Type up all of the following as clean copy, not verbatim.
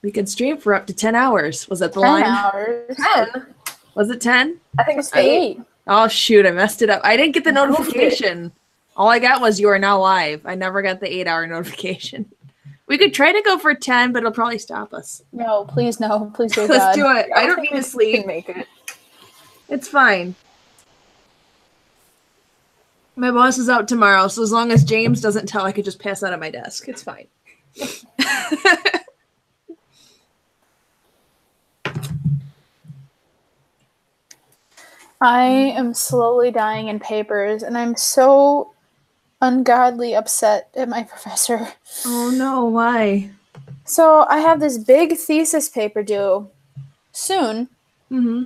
We could stream for up to 10 hours. Was that the 10 line? hours. 10. Was it 10? I think it's 8. Oh, shoot. I messed it up. I didn't get the notification. All I got was you are now live. I never got the 8-hour notification. We could try to go for 10, but it'll probably stop us. No, please no. Please do Let's do it. I don't think need to we sleep. can make it. It's fine. My boss is out tomorrow, so as long as James doesn't tell, I could just pass out at my desk. It's fine. I am slowly dying in papers, and I'm so ungodly upset at my professor. Oh no, why? So I have this big thesis paper due soon, Mm-hmm.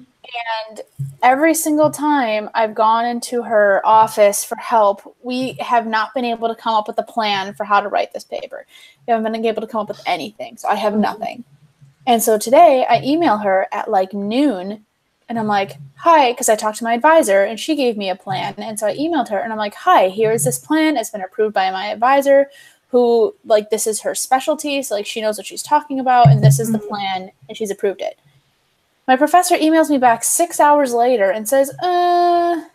and every single time I've gone into her office for help, we have not been able to come up with a plan for how to write this paper. We haven't been able to come up with anything, so I have nothing. And so today I email her at like noon, and I'm like, hi, because I talked to my advisor, and she gave me a plan. And so I emailed her, and I'm like, hi, here is this plan. It's been approved by my advisor, who, like, this is her specialty, so, like, she knows what she's talking about, and this is the plan, and she's approved it. My professor emails me back 6 hours later and says, I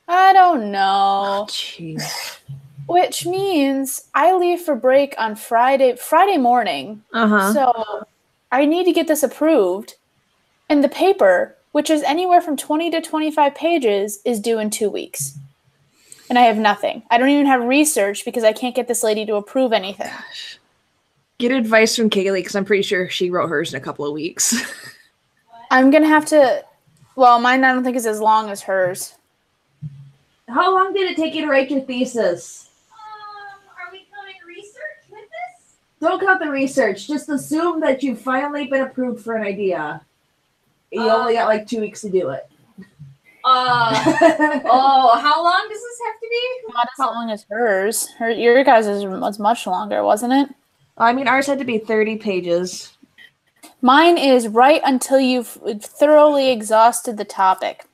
don't know. Jeez. Which means I leave for break on Friday morning. Uh-huh. So I need to get this approved. And the paper, which is anywhere from 20 to 25 pages, is due in 2 weeks. And I have nothing. I don't even have research because I can't get this lady to approve anything. Gosh. Get advice from Kaylee, because I'm pretty sure she wrote hers in a couple of weeks. I'm going to have to... Well, mine I don't think is as long as hers. How long did it take you to write your thesis? Are we counting research with this? Don't count the research. Just assume that you've finally been approved for an idea. You only got like 2 weeks to do it. How long does this have to be? Not as long as hers. Your guys' was much longer, wasn't it? I mean, ours had to be 30 pages. Mine is right until you've thoroughly exhausted the topic.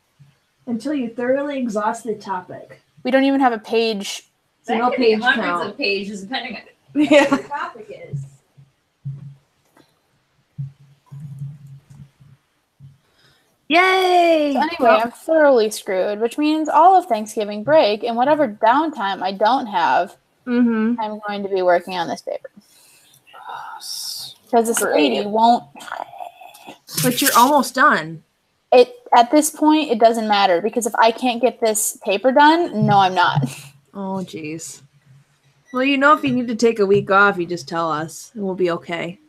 Until you thoroughly exhaust the topic. We don't even have a page. So no That could be page hundreds count. of pages, depending on Yeah. what the topic is. Yay! So anyway, I'm thoroughly screwed, which means all of Thanksgiving break and whatever downtime I don't have, Mm-hmm. I'm going to be working on this paper. Because this lady won't... But you're almost done. At this point, it doesn't matter, because if I can't get this paper done, no, I'm not. Oh, jeez. Well, you know, if you need to take a week off, you just tell us, and we'll be okay.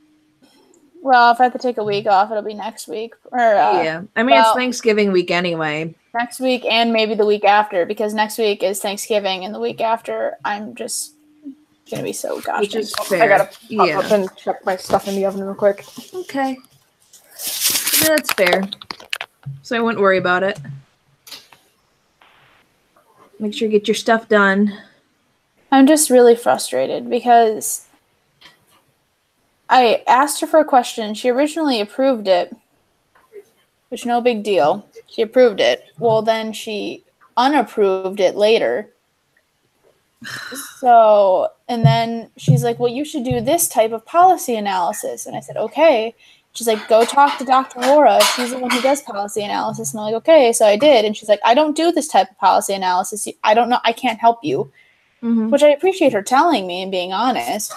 Well, if I have to take a week off, it'll be next week. Yeah. I mean, it's Thanksgiving week anyway. Next week and maybe the week after, because next week is Thanksgiving, and the week after, I'm just going to be so gosh. Which is thankful. fair. I gotta pop Yeah. up and check my stuff in the oven real quick. Okay. Yeah, that's fair. So I wouldn't worry about it. Make sure you get your stuff done. I'm just really frustrated because I asked her for a question. She originally approved it, which no big deal. She approved it. Well, then she unapproved it later. So, and then she's like, well, you should do this type of policy analysis. And I said, okay. She's like, go talk to Dr. Laura. She's the one who does policy analysis. And I'm like, okay. So I did. And she's like, I don't do this type of policy analysis. I don't know. I can't help you. Mm-hmm. Which I appreciate her telling me and being honest.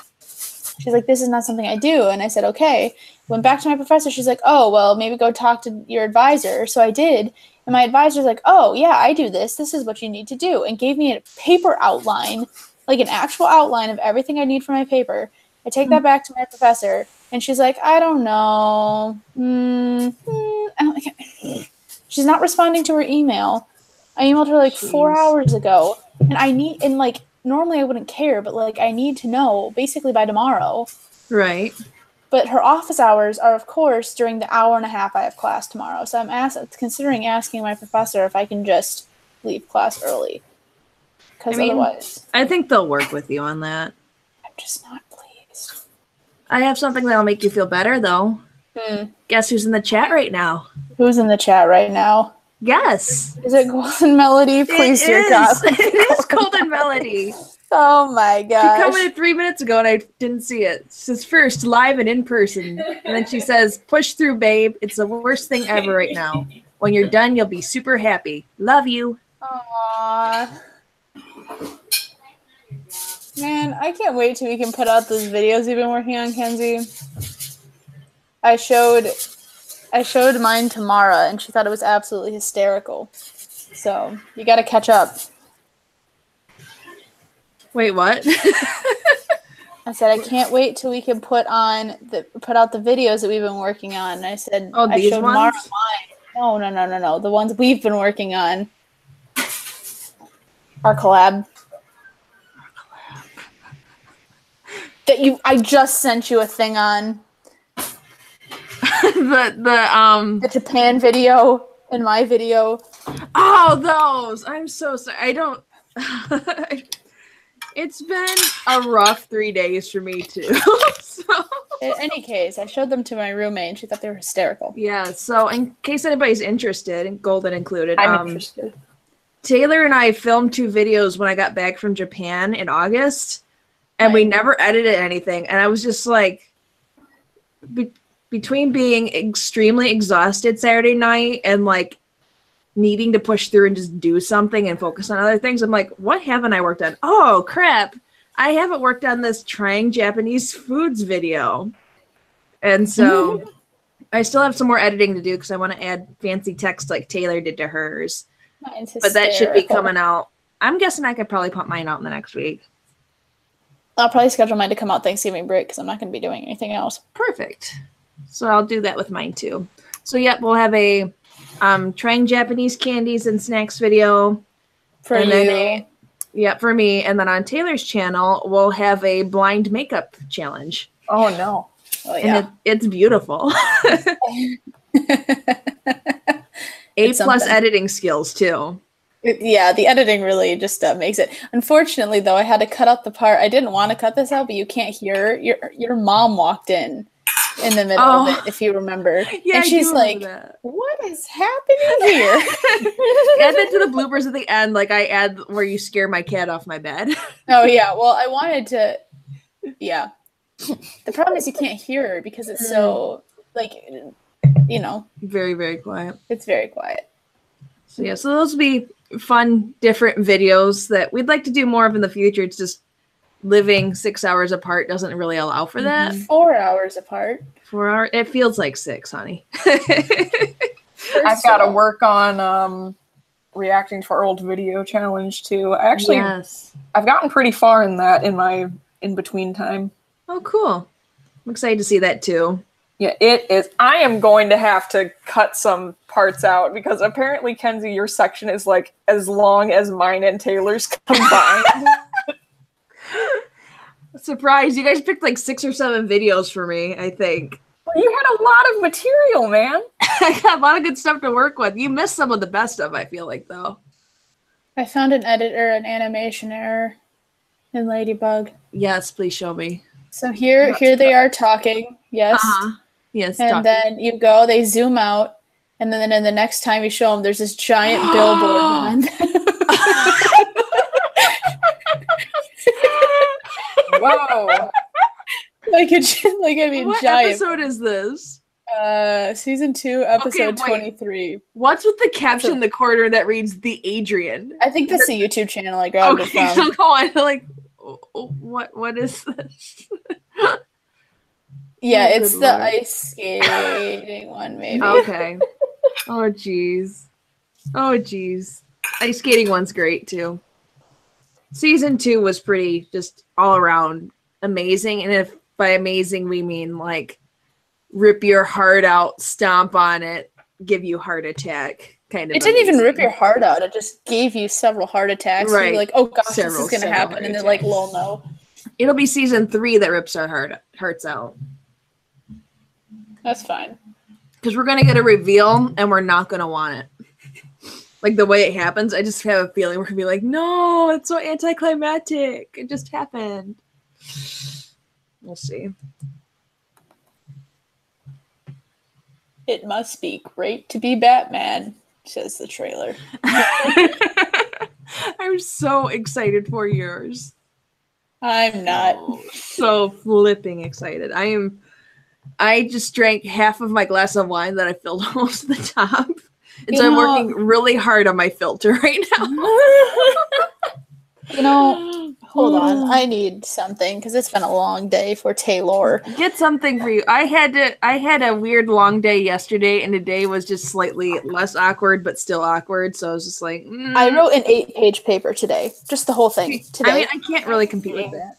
She's like, this is not something I do. And I said, okay. Went back to my professor. She's like, oh, well, maybe go talk to your advisor. So I did. And my advisor's like, oh, yeah, I do this. This is what you need to do. And gave me a paper outline, like an actual outline of everything I need for my paper. I take that back to my professor. And she's like, I don't know. I'm like, she's not responding to her email. I emailed her like 4 hours ago. And like, normally I wouldn't care, but like, I need to know basically by tomorrow. Right. But her office hours are, of course, during the hour and a half I have class tomorrow. So I'm considering asking my professor if I can just leave class early. Because otherwise, I think they'll work with you on that. I'm just not pleased. I have something that'll make you feel better, though. Guess who's in the chat right now? Who's in the chat right now? Yes. Is it Golden Melody? Please, dear God. It is Golden Melody. Oh my She gosh. commented 3 minutes ago and I didn't see it. She says, first, live and in person. And then she says, push through, babe. It's the worst thing ever right now. When you're done, you'll be super happy. Love you. Aww. Man, I can't wait till we can put out those videos you've been working on, Kenzie. I showed mine to Mara, and she thought it was absolutely hysterical. So you got to catch up. Wait, what? I said I can't wait till we can put out the videos that we've been working on. And I said I these showed ones? Mara mine. No. The ones we've been working on. Our collab. I just sent you a thing on the Japan video and my video. Oh, those! I'm so sorry. I don't. It's been a rough 3 days for me too. So. In any case, I showed them to my roommate, and she thought they were hysterical. Yeah. So, in case anybody's interested, Golden included, I'm interested. Taylor and I filmed 2 videos when I got back from Japan in August, and we never edited anything. And I was just like, between being extremely exhausted Saturday night and like needing to push through and just do something and focus on other things, I'm like, what haven't I worked on? Oh, crap. I haven't worked on this trying Japanese foods video. And so I still have some more editing to do because I want to add fancy text like Taylor did to hers. But that should be coming out. I'm guessing I could probably put mine out in the next week. I'll probably schedule mine to come out Thanksgiving break because I'm not going to be doing anything else. Perfect. So I'll do that with mine too. So yep, we'll have a trying Japanese candies and snacks video. For you. Yep, for me. And then on Taylor's channel, we'll have a blind makeup challenge. Oh no. Oh yeah. And it's beautiful. A+ editing skills too. Yeah, the editing really just makes it. Unfortunately, though, I had to cut out the part. I didn't want to cut this out, but you can't hear. Your mom walked in the middle of it, if you remember. Yeah, and she's like, "What is happening here?" Add that to the bloopers at the end. Like I add where you scare my cat off my bed. Oh yeah. Well, I wanted to. Yeah. The problem is you can't hear her because it's so very, very quiet. It's very quiet. So yeah, so those will be fun, different videos that we'd like to do more of in the future. It's just living 6 hours apart doesn't really allow for that. 4 hours apart. 4 hours. It feels like 6, honey. I've got to work on reacting to our old video challenge too. I've gotten pretty far in that in my in-between time. Oh, cool. I'm excited to see that too. Yeah, it is. I am going to have to cut some parts out because apparently, Kenzie, your section is like as long as mine and Taylor's combined. Surprise! You guys picked like 6 or 7 videos for me, I think. Well, you had a lot of material, man. I got a lot of good stuff to work with. You missed some of the best stuff, I feel like, though. I found an animation error in Ladybug. Yes, please show me. So here they are talking. Yes. Yes. And then they zoom out, and then the next time you show them, there's this giant billboard behind them. Whoa. What giant. Episode is this? Season 2, episode 23. What's with the caption in the corner that reads "The Adrian"? I think that's the YouTube channel I grabbed it from. So go on. Like, what is this? Yeah, it's the ice skating one, maybe. Okay. Oh, jeez. Ice skating one's great, too. Season 2 was pretty just all around amazing. And if by amazing, we mean like rip your heart out, stomp on it, give you heart attack kind of. It didn't even rip your heart out. It just gave you several heart attacks. Right. You're like, oh gosh, this is going to happen. And they're like, lol, no. It'll be season 3 that rips our hearts out. That's fine. Because we're going to get a reveal and we're not going to want it. Like the way it happens, I just have a feeling we're going to be like, no, it's so anticlimactic. It just happened. We'll see. It must be great to be Batman, says the trailer. I'm so excited for yours. I'm not. So flipping excited. I just drank half of my glass of wine that I filled almost to the top. And so I'm working really hard on my filter right now. Hold on. I need something because it's been a long day for Taylor. Get something for you. I had a weird long day yesterday, and today was just slightly less awkward, but still awkward. So I was just like, I wrote an 8-page paper today. Just the whole thing today. I mean, I can't really compete with that.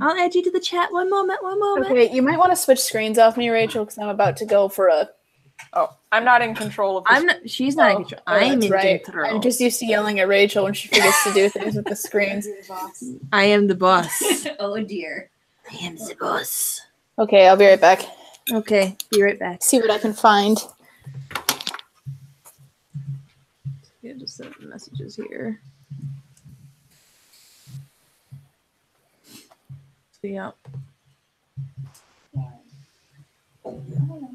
I'll add you to the chat. One moment. Okay, you might want to switch screens off me, Rachel, because I'm about to go for a... Oh, I'm not in control of this. She's not in control. I'm in control. I'm just used to yelling at Rachel when she forgets to do things with the screens. I am the boss. Oh dear. I am the boss. Okay, I'll be right back. Okay, be right back. See what I can find. Yeah, just send messages here. So, yeah.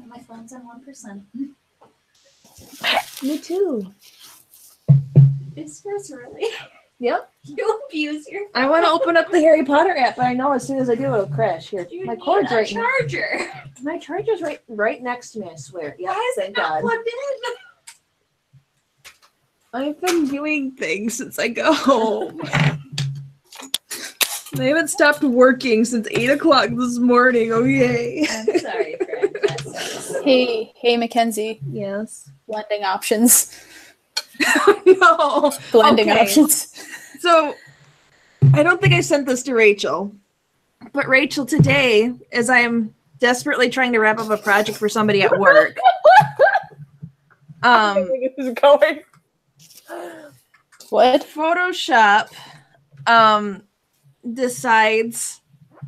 My phone's on 1%. Me too. It smells really. Yep. You abuse your phone. I want to open up the Harry Potter app, but I know as soon as I do, it'll crash. Here, You my need cord's a right. charger. My charger's right next to me. I swear. Yeah, Why is thank it not God. plugged in? I've been doing things since I got home. They haven't stopped working since 8 o'clock this morning. Oh yay! I'm sorry, Fred. Hey, Mackenzie. Yes. Blending options. No. Blending Okay. options. So, I don't think I sent this to Rachel, but Rachel, today, as I'm desperately trying to wrap up a project for somebody at work, This is going. What? Photoshop decides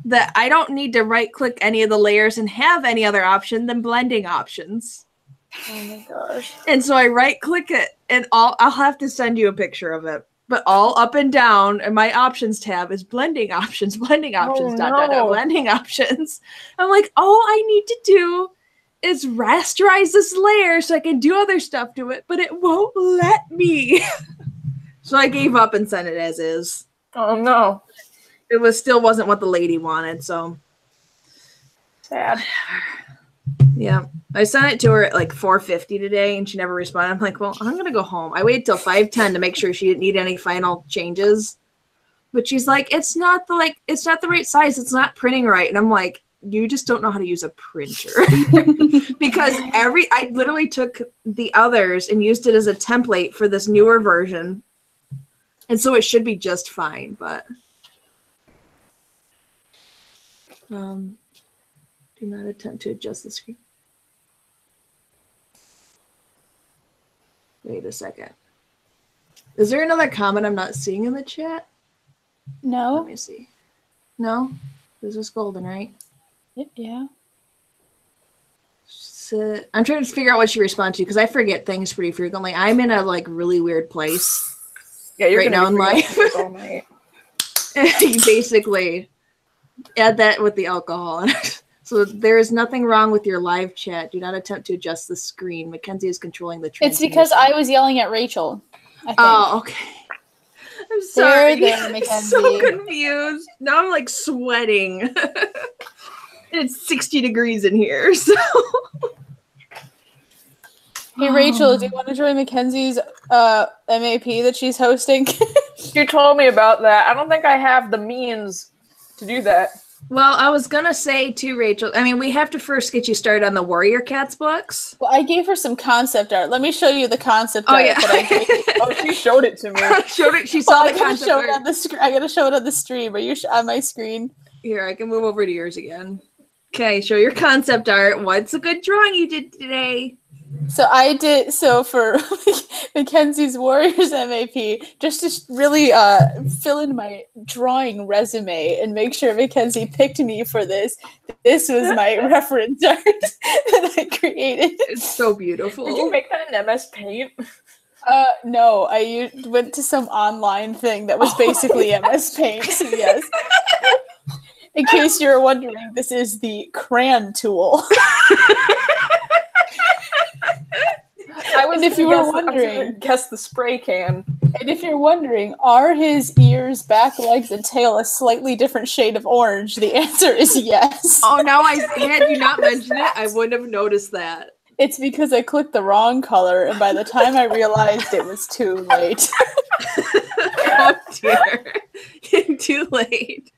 that I don't need to right-click any of the layers and have any other option than blending options. Oh my gosh. And so I right-click it, and I'll have to send you a picture of it. But all up and down, and my options tab is blending options, blending options, blending options. I'm like, all I need to do is rasterize this layer so I can do other stuff to it, but it won't let me. So I gave up and sent it as is. Oh no. It still wasn't what the lady wanted, so Sad. yeah. I sent it to her at like 4:50 today, and she never responded. I'm like, well, I'm gonna go home. I waited till 5:10 to make sure she didn't need any final changes. But she's like, it's not the right size. It's not printing right. And I'm like, you just don't know how to use a printer. Because I literally took the others and used it as a template for this newer version. And so it should be just fine, but do not attempt to adjust the screen. Wait a second. Is there another comment I'm not seeing in the chat? No. Let me see. No? This is golden, right? Yeah. So, I'm trying to figure out what she responds to because I forget things pretty frequently. I'm in a really weird place. Yeah, you're right now in life. All night. You basically add that with the alcohol. So there is nothing wrong with your live chat. Do not attempt to adjust the screen. Mackenzie is controlling the transmission. It's because I was yelling at Rachel, I think. Oh, okay. I'm sorry. There, Mackenzie. I'm so confused. Now I'm like sweating. It's 60 degrees in here, so. Hey, Rachel, do you want to join Mackenzie's MAP that she's hosting? You told me about that. I don't think I have the means to do that. Well, I was going to say too, Rachel, I mean, we have to first get you started on the Warrior Cats books. Well, I gave her some concept art. Let me show you the concept art that I gave. Oh, she showed it to me. She saw the concept art. I got to show it on the stream. Are you on my screen? Here, I can move over to yours again. Okay, show your concept art. What's a good drawing you did today? So for Mackenzie's Warriors MAP, just to really fill in my drawing resume and make sure Mackenzie picked me for this. This was my reference art that I created. It's so beautiful. Did you make that in MS Paint? No, I went to some online thing that was basically MS Paint. So yes. In case you're wondering, this is the crayon tool. If you were wondering, guess the spray can. And if you're wondering, are his ears, back, legs, and tail a slightly different shade of orange? The answer is yes. Oh, now had you not mentioned it, I wouldn't have noticed that. It's because I clicked the wrong color, and by the time I realized it was too late. Oh dear. Too late.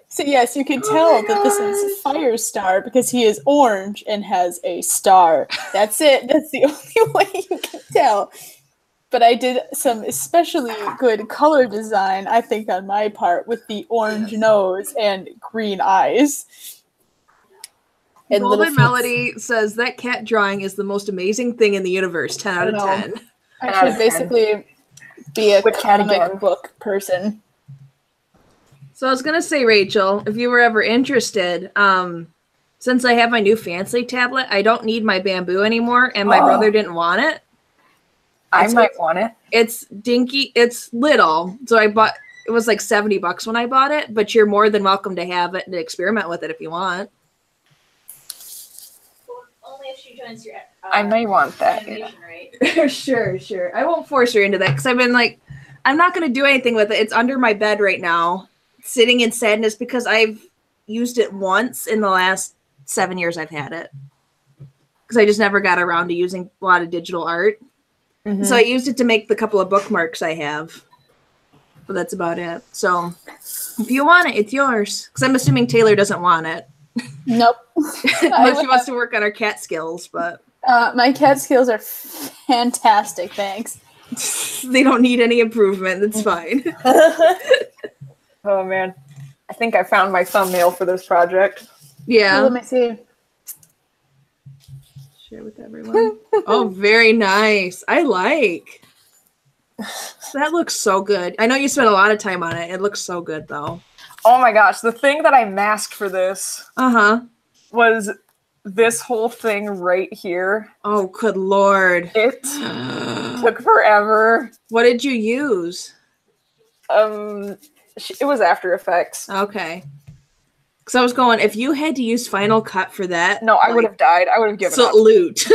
So yes, you can tell that this is Firestar because he is orange and has a star. That's it. That's the only way you can tell. But I did some especially good color design, I think, on my part, with the orange nose and green eyes. And Golden Melody says that cat drawing is the most amazing thing in the universe. 10 out of 10. I should basically be a comic book person. So I was gonna say, Rachel, if you were ever interested, since I have my new Fancy tablet, I don't need my bamboo anymore, and my brother didn't want it. I might want it. It's dinky. It's little, so I bought. It was like $70 when I bought it, but you're more than welcome to have it and experiment with it if you want. Only if she joins your. I may want that. Right? Sure. I won't force her into that because I've been like, I'm not going to do anything with it. It's under my bed right now, sitting in sadness because I've used it once in the last 7 years I've had it. Because I just never got around to using a lot of digital art. Mm-hmm. So I used it to make the couple of bookmarks I have. But that's about it. So if you want it, it's yours. Because I'm assuming Taylor doesn't want it. Nope. Unless she wants to work on her cat skills, but my cat skills are fantastic, thanks. They don't need any improvement. That's fine. Oh man, I think I found my thumbnail for this project. Yeah. Let me see. Share with everyone. Oh, very nice. I like. That looks so good. I know you spent a lot of time on it. It looks so good, though. Oh my gosh, the thing that I masked for this was this whole thing right here. Oh, good lord. It took forever. What did you use? It was After Effects. Okay. Because I was going, if you had to use Final Cut for that... No, I would have died. I would have given up. Salute.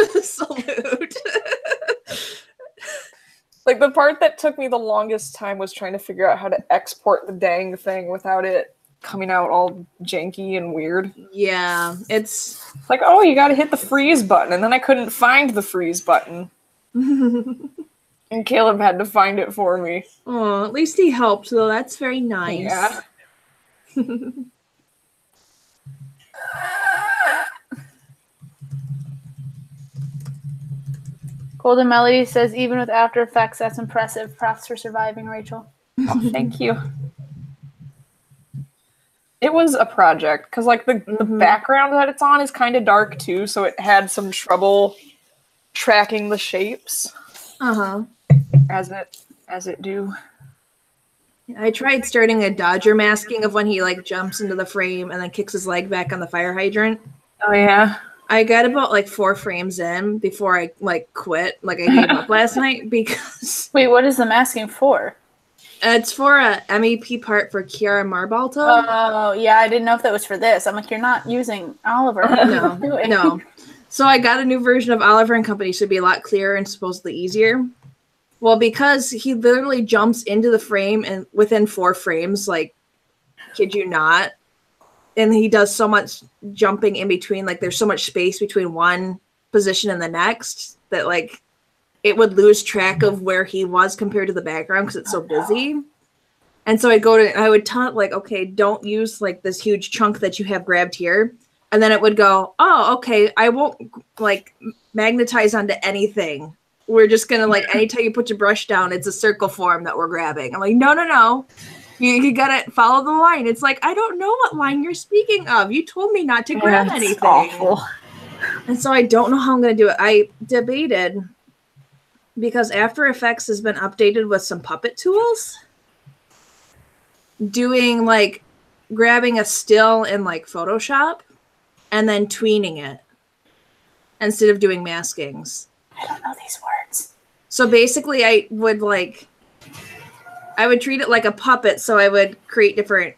Like, the part that took me the longest time was trying to figure out how to export the dang thing without it coming out all janky and weird. Yeah, it's like, oh, you gotta hit the freeze button, and then I couldn't find the freeze button. And Caleb had to find it for me. Oh, at least he helped, though. That's very nice. Yeah. Golden Melody says, even with After Effects, that's impressive. Props for surviving, Rachel. Oh, thank you. It was a project, because like the background that it's on is kind of dark too, so it had some trouble tracking the shapes. As it do. I tried starting a Dodger masking of when he like jumps into the frame and then kicks his leg back on the fire hydrant. Oh yeah. I got about like 4 frames in before I like quit. Like I gave up last night because. Wait, what is the masking for? It's for a MEP part for Kiara Marbalto. Oh yeah, I didn't know if that was for this. I'm like, you're not using Oliver. No. So I got a new version of Oliver and Company, so it'd be a lot clearer and supposedly easier. Well, because he literally jumps into the frame and within 4 frames, like, kid you not. And he does so much jumping in between, like there's so much space between one position and the next that like it would lose track of where he was compared to the background because it's so busy. And so I would tell it like, okay, don't use like this huge chunk that you have grabbed here. And then it would go, oh, okay, I won't like magnetize onto anything. We're just going to like, anytime you put your brush down, it's a circle form that we're grabbing. I'm like, no. You gotta follow the line. It's like, I don't know what line you're speaking of. You told me not to grab anything. Awful. And so I don't know how I'm gonna do it. I debated because After Effects has been updated with some puppet tools. Doing like grabbing a still in like Photoshop and then tweening it instead of doing maskings. I don't know these words. So basically I would treat it like a puppet, so I would create different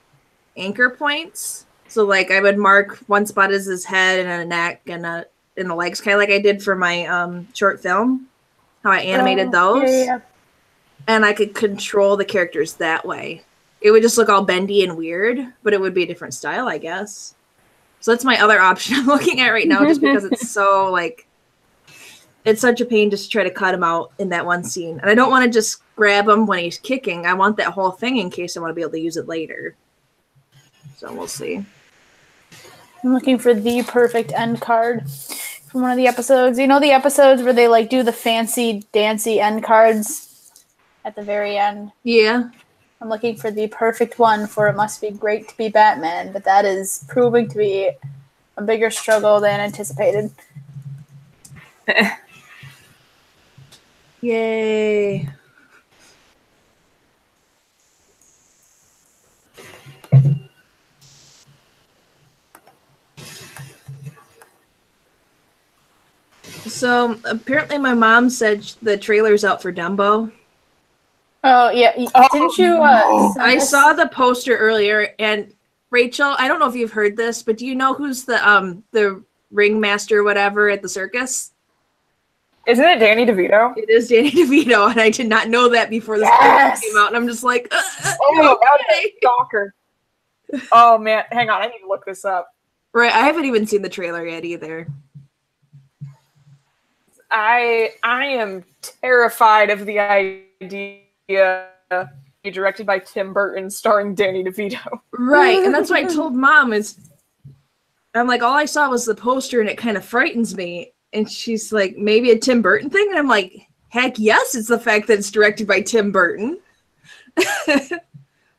anchor points. So, like, I would mark one spot as his head and a neck and in the legs, kind of like I did for my short film, how I animated those. Yeah. and I could control the characters that way. It would just look all bendy and weird, but it would be a different style, I guess. So that's my other option I'm looking at right now, just because it's so, like, it's such a pain just to try to cut him out in that one scene. And I don't want to just grab him when he's kicking. I want that whole thing in case I want to be able to use it later. So we'll see. I'm looking for the perfect end card from one of the episodes. You know the episodes where they like do the fancy dancy end cards at the very end? Yeah. I'm looking for the perfect one for It Must Be Great to Be Batman, but that is proving to be a bigger struggle than anticipated. Yay. So apparently my mom said the trailer's out for Dumbo. Oh, yeah. Didn't you? I saw the poster earlier, and Rachel, I don't know if you've heard this, but do you know who's the ringmaster or whatever at the circus? Isn't it Danny DeVito? It is Danny DeVito, and I did not know that before this came out, and I'm just like, oh, okay. Stalker. Oh, man. Hang on. I need to look this up. Right. I haven't even seen the trailer yet either. I am terrified of the idea be directed by Tim Burton starring Danny DeVito. Right, and that's what I told Mom I'm like, all I saw was the poster and it kind of frightens me. And she's like, maybe a Tim Burton thing? And I'm like, heck yes, it's the fact that it's directed by Tim Burton.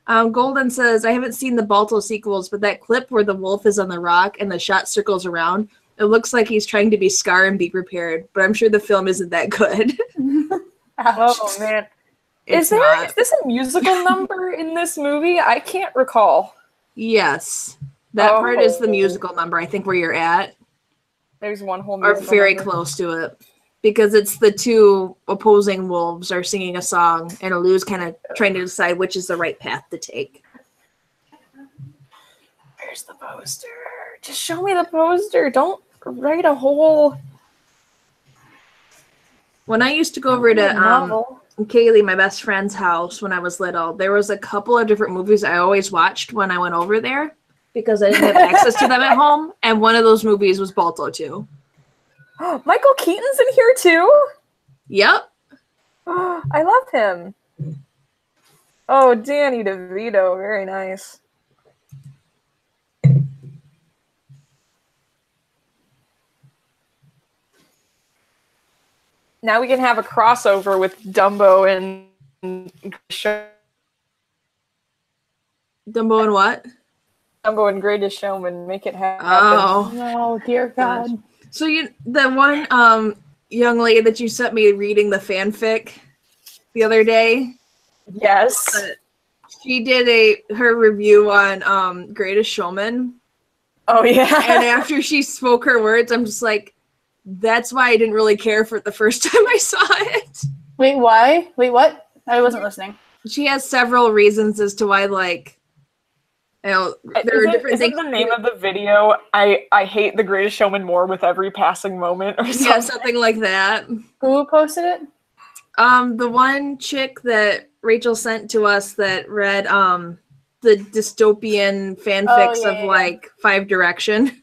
Golden says, I haven't seen the Balto sequels, but that clip where the wolf is on the rock and the shot circles around, it looks like he's trying to be Scar and be prepared, but I'm sure the film isn't that good. Oh, man. Is this a musical number in this movie? I can't recall. Yes. That part is the musical number, I think, where you're at. There's one whole musical or very number. close to it. Because it's the two opposing wolves are singing a song, and Alu's kind of trying to decide which is the right path to take. Where's the poster? Just show me the poster. Don't write a whole... When I used to go over to Kaylee, my best friend's house when I was little, there was a couple of different movies I always watched when I went over there because I didn't have access to them at home, and one of those movies was Balto 2. Michael Keaton's in here too? Yep. I love him. Oh, Danny DeVito. Very nice. Now we can have a crossover with Dumbo and Dumbo and what? Dumbo and Greatest Showman. Make it happen. Oh. No, dear God. So the one young lady that you sent me reading the fanfic the other day. Yes. She did her review on Greatest Showman. Oh, yeah. And after she spoke her words, I'm just like, that's why I didn't really care for it the first time I saw it. Wait, why? Wait, what? I wasn't listening. She has several reasons as to why, like, there are different things. Isn't the name of the video, I hate The Greatest Showman more with every passing moment or something? Yeah, something like that. Who posted it? The one chick that Rachel sent to us that read the dystopian fanfics of like Five Direction.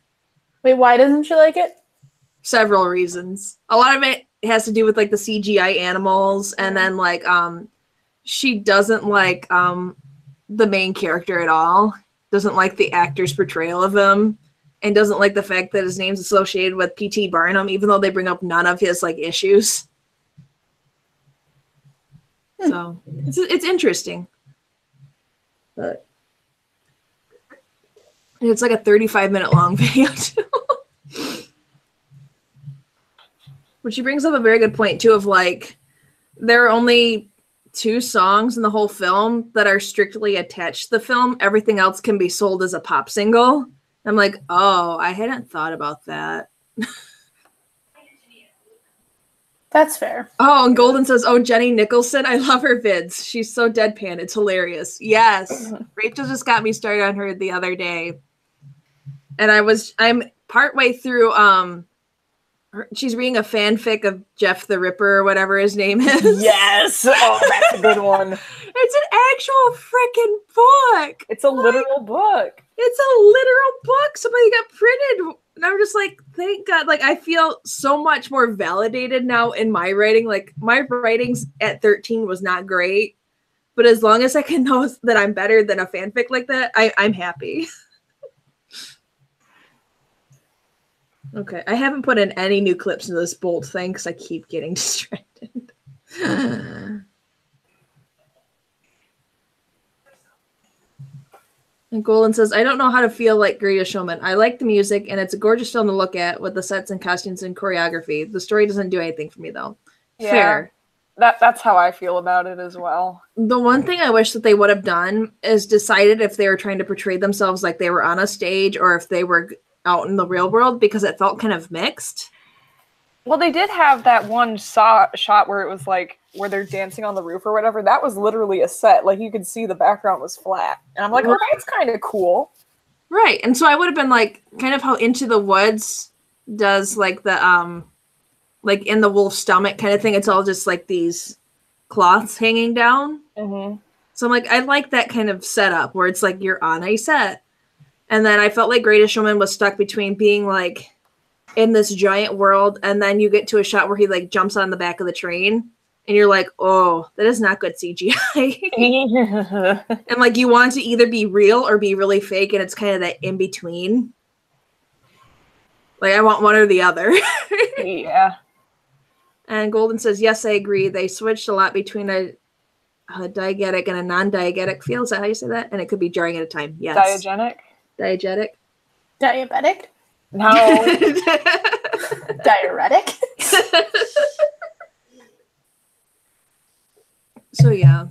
Wait, why doesn't she like it? Several reasons. A lot of it has to do with like the CGI animals, and then like she doesn't like the main character at all. Doesn't like the actor's portrayal of him, and doesn't like the fact that his name's associated with P.T. Barnum, even though they bring up none of his like issues. So it's interesting, but it's like a 35-minute long video too. But she brings up a very good point too of like there are only 2 songs in the whole film that are strictly attached to the film. Everything else can be sold as a pop single. I'm like, oh, I hadn't thought about that. That's fair. Oh, and Golden says, oh, Jenny Nicholson, I love her vids. She's so deadpan. It's hilarious. Yes. Rachel just got me started on her the other day. And I'm partway through she's reading a fanfic of Jeff the Ripper or whatever his name is. Yes. Oh, that's a good one. It's an actual freaking book. It's a literal book. It's a literal book. Somebody got printed. And I'm just like, thank God. Like, I feel so much more validated now in my writing. Like, my writings at 13 was not great. But as long as I can know that I'm better than a fanfic like that, I'm happy. Okay, I haven't put in any new clips into this Bolt thing because I keep getting distracted. And Golden says, I don't know how to feel like Greatest Showman. I like the music, and it's a gorgeous film to look at with the sets and costumes and choreography. The story doesn't do anything for me, though. Yeah, fair. That's how I feel about it as well. The one thing I wish that they would have done is decided if they were trying to portray themselves like they were on a stage or if they were out in the real world, because it felt kind of mixed. Well, they did have that one shot where it was like where they're dancing on the roof or whatever. That was literally a set. Like, you could see the background was flat. And I'm like, oh, that's kind of cool. Right. And so I would have been like, kind of how Into the Woods does like the, like in the wolf's stomach kind of thing. It's all just like these cloths hanging down. Mm-hmm. So I'm like, I like that kind of setup where it's like you're on a set. And then I felt like Greatest Showman was stuck between being like in this giant world, and then you get to a shot where he like jumps on the back of the train, and you're like, oh, that is not good CGI. And like you want to either be real or be really fake, and it's kind of that in between. Like I want one or the other. Yeah. And Golden says, yes, I agree. They switched a lot between a diegetic and a non-diegetic feel. Is that how you say that? And it could be jarring at a time. Yes. Diegetic? Diegetic? Diabetic? No. Diuretic? So, yeah.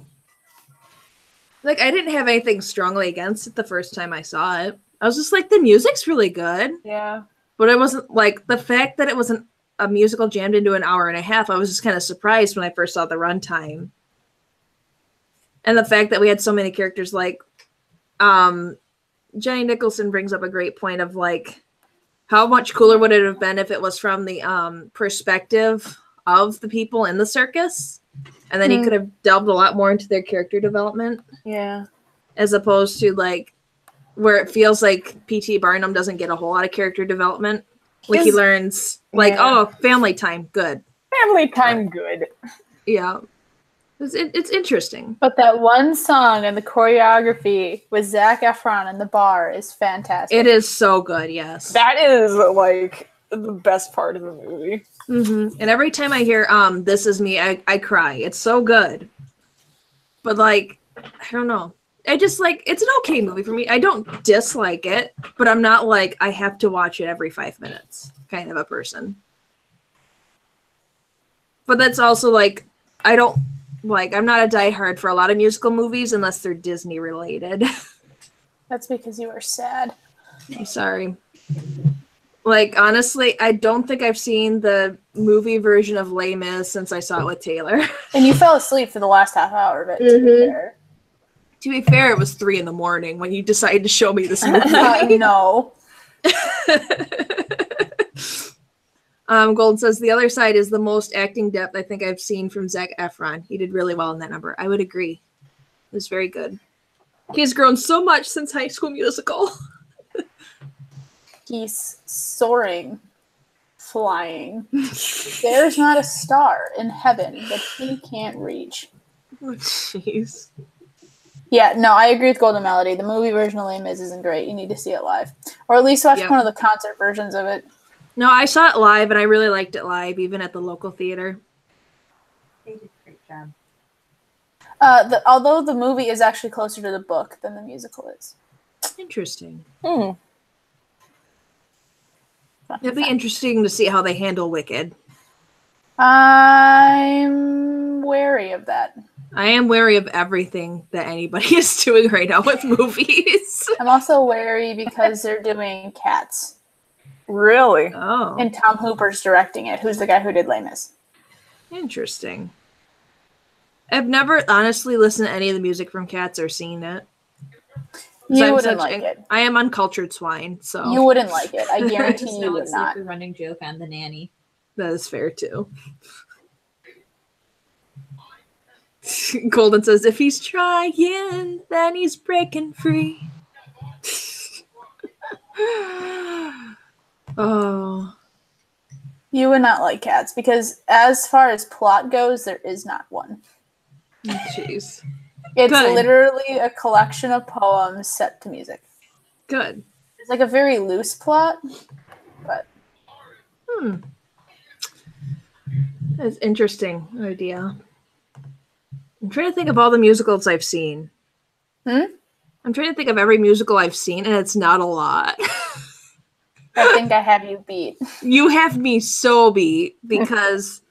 Like, I didn't have anything strongly against it the first time I saw it. I was just like, the music's really good. Yeah. But I wasn't, like, the fact that it wasn't a musical jammed into an hour and a half, I was just kind of surprised when I first saw the runtime. And the fact that we had so many characters, like, Jenny Nicholson brings up a great point of, like, how much cooler would it have been if it was from the perspective of the people in the circus? And then you could have delved a lot more into their character development. Yeah. As opposed to, like, where it feels like P.T. Barnum doesn't get a whole lot of character development. Like, he learns, like, oh, family time, good. Family time, good. Yeah. It's interesting. But that one song and the choreography with Zac Efron in the bar is fantastic. It is so good, yes. That is, like, the best part of the movie. Mm-hmm. And every time I hear This Is Me, I cry. It's so good. But, like, I don't know. I just, like, it's an okay movie for me. I don't dislike it, but I'm not, like, I have to watch it every 5 minutes kind of a person. But that's also, like, I don't... Like, I'm not a diehard for a lot of musical movies unless they're Disney related. That's because you are sad. I'm sorry. Like, honestly, I don't think I've seen the movie version of Les Mis since I saw it with Taylor. And you fell asleep for the last half hour of it, to be fair. To be fair, it was 3 a.m. when you decided to show me this movie. I know. Golden says, the other side is the most acting depth I think I've seen from Zac Efron. He did really well in that number. I would agree. It was very good. He's grown so much since High School Musical. He's soaring, flying. There's not a star in heaven that he can't reach. Oh, jeez. Yeah, no, I agree with Golden Melody. The movie version of Les Mis isn't great. You need to see it live. Or at least watch one of the concert versions of it. No, I saw it live, and I really liked it live, even at the local theater. They did a great job. Although the movie is actually closer to the book than the musical is. Interesting. Hmm. It'd be interesting to see how they handle Wicked. I'm wary of that. I am wary of everything that anybody is doing right now with movies. I'm also wary because they're doing Cats. Really? Oh. And Tom Hooper's directing it, who's the guy who did Les Mis. Interesting. I've never honestly listened to any of the music from Cats or seen it. You wouldn't like it. I am uncultured swine, so. You wouldn't like it. I guarantee you would not. Running joke on The Nanny. That is fair too. Golden says, if he's trying, then he's breaking free. Oh. You would not like cats because as far as plot goes, there is not one. Jeez. It's Good. literally a collection of poems set to music. Good. It's like a very loose plot, but... That's an interesting idea. I'm trying to think of all the musicals I've seen. I'm trying to think of every musical I've seen, and it's not a lot. I think I have you beat. You have me so beat because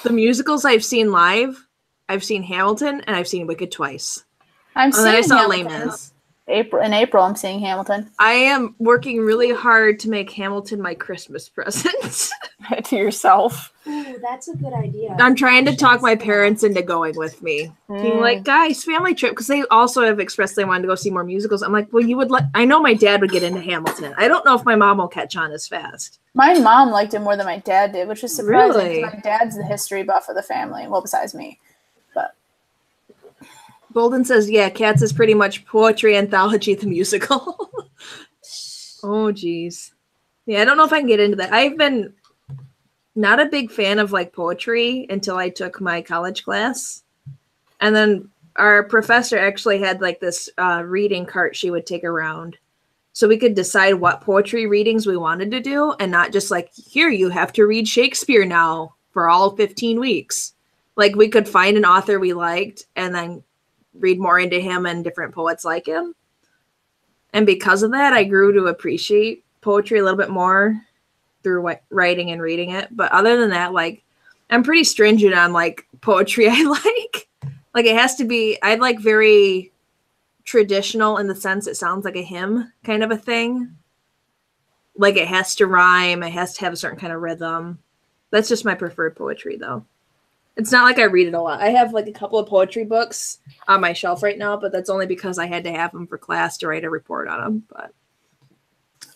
the musicals I've seen live, I've seen Hamilton and I've seen Wicked twice. I'm And then I seeing saw Les Hamilton. Mis. In April, I'm seeing Hamilton. I am working really hard to make Hamilton my Christmas present. To yourself. Ooh, that's a good idea. I'm trying to talk my parents into going with me. Being like, guys, family trip, because they also have expressed they wanted to go see more musicals. I'm like, well, you would I know my dad would get into Hamilton. I don't know if my mom will catch on as fast. My mom liked it more than my dad did, which is surprising. Really? My dad's the history buff of the family. Well, besides me. But Golden says, yeah, Cats is pretty much poetry anthology, the musical. Oh, geez. Yeah, I don't know if I can get into that. I've been not a big fan of like poetry until I took my college class. And then our professor actually had like this reading cart she would take around. So we could decide what poetry readings we wanted to do and not just like, here, you have to read Shakespeare now for all 15 weeks. Like we could find an author we liked and then read more into him and different poets like him. And because of that, I grew to appreciate poetry a little bit more through writing and reading it. But other than that, like I'm pretty stringent on like poetry I like. Like it has to be, I like very traditional in the sense it sounds like a hymn kind of a thing. Like it has to rhyme, it has to have a certain kind of rhythm. That's just my preferred poetry though. It's not like I read it a lot. I have like a couple of poetry books on my shelf right now, but that's only because I had to have them for class to write a report on them. But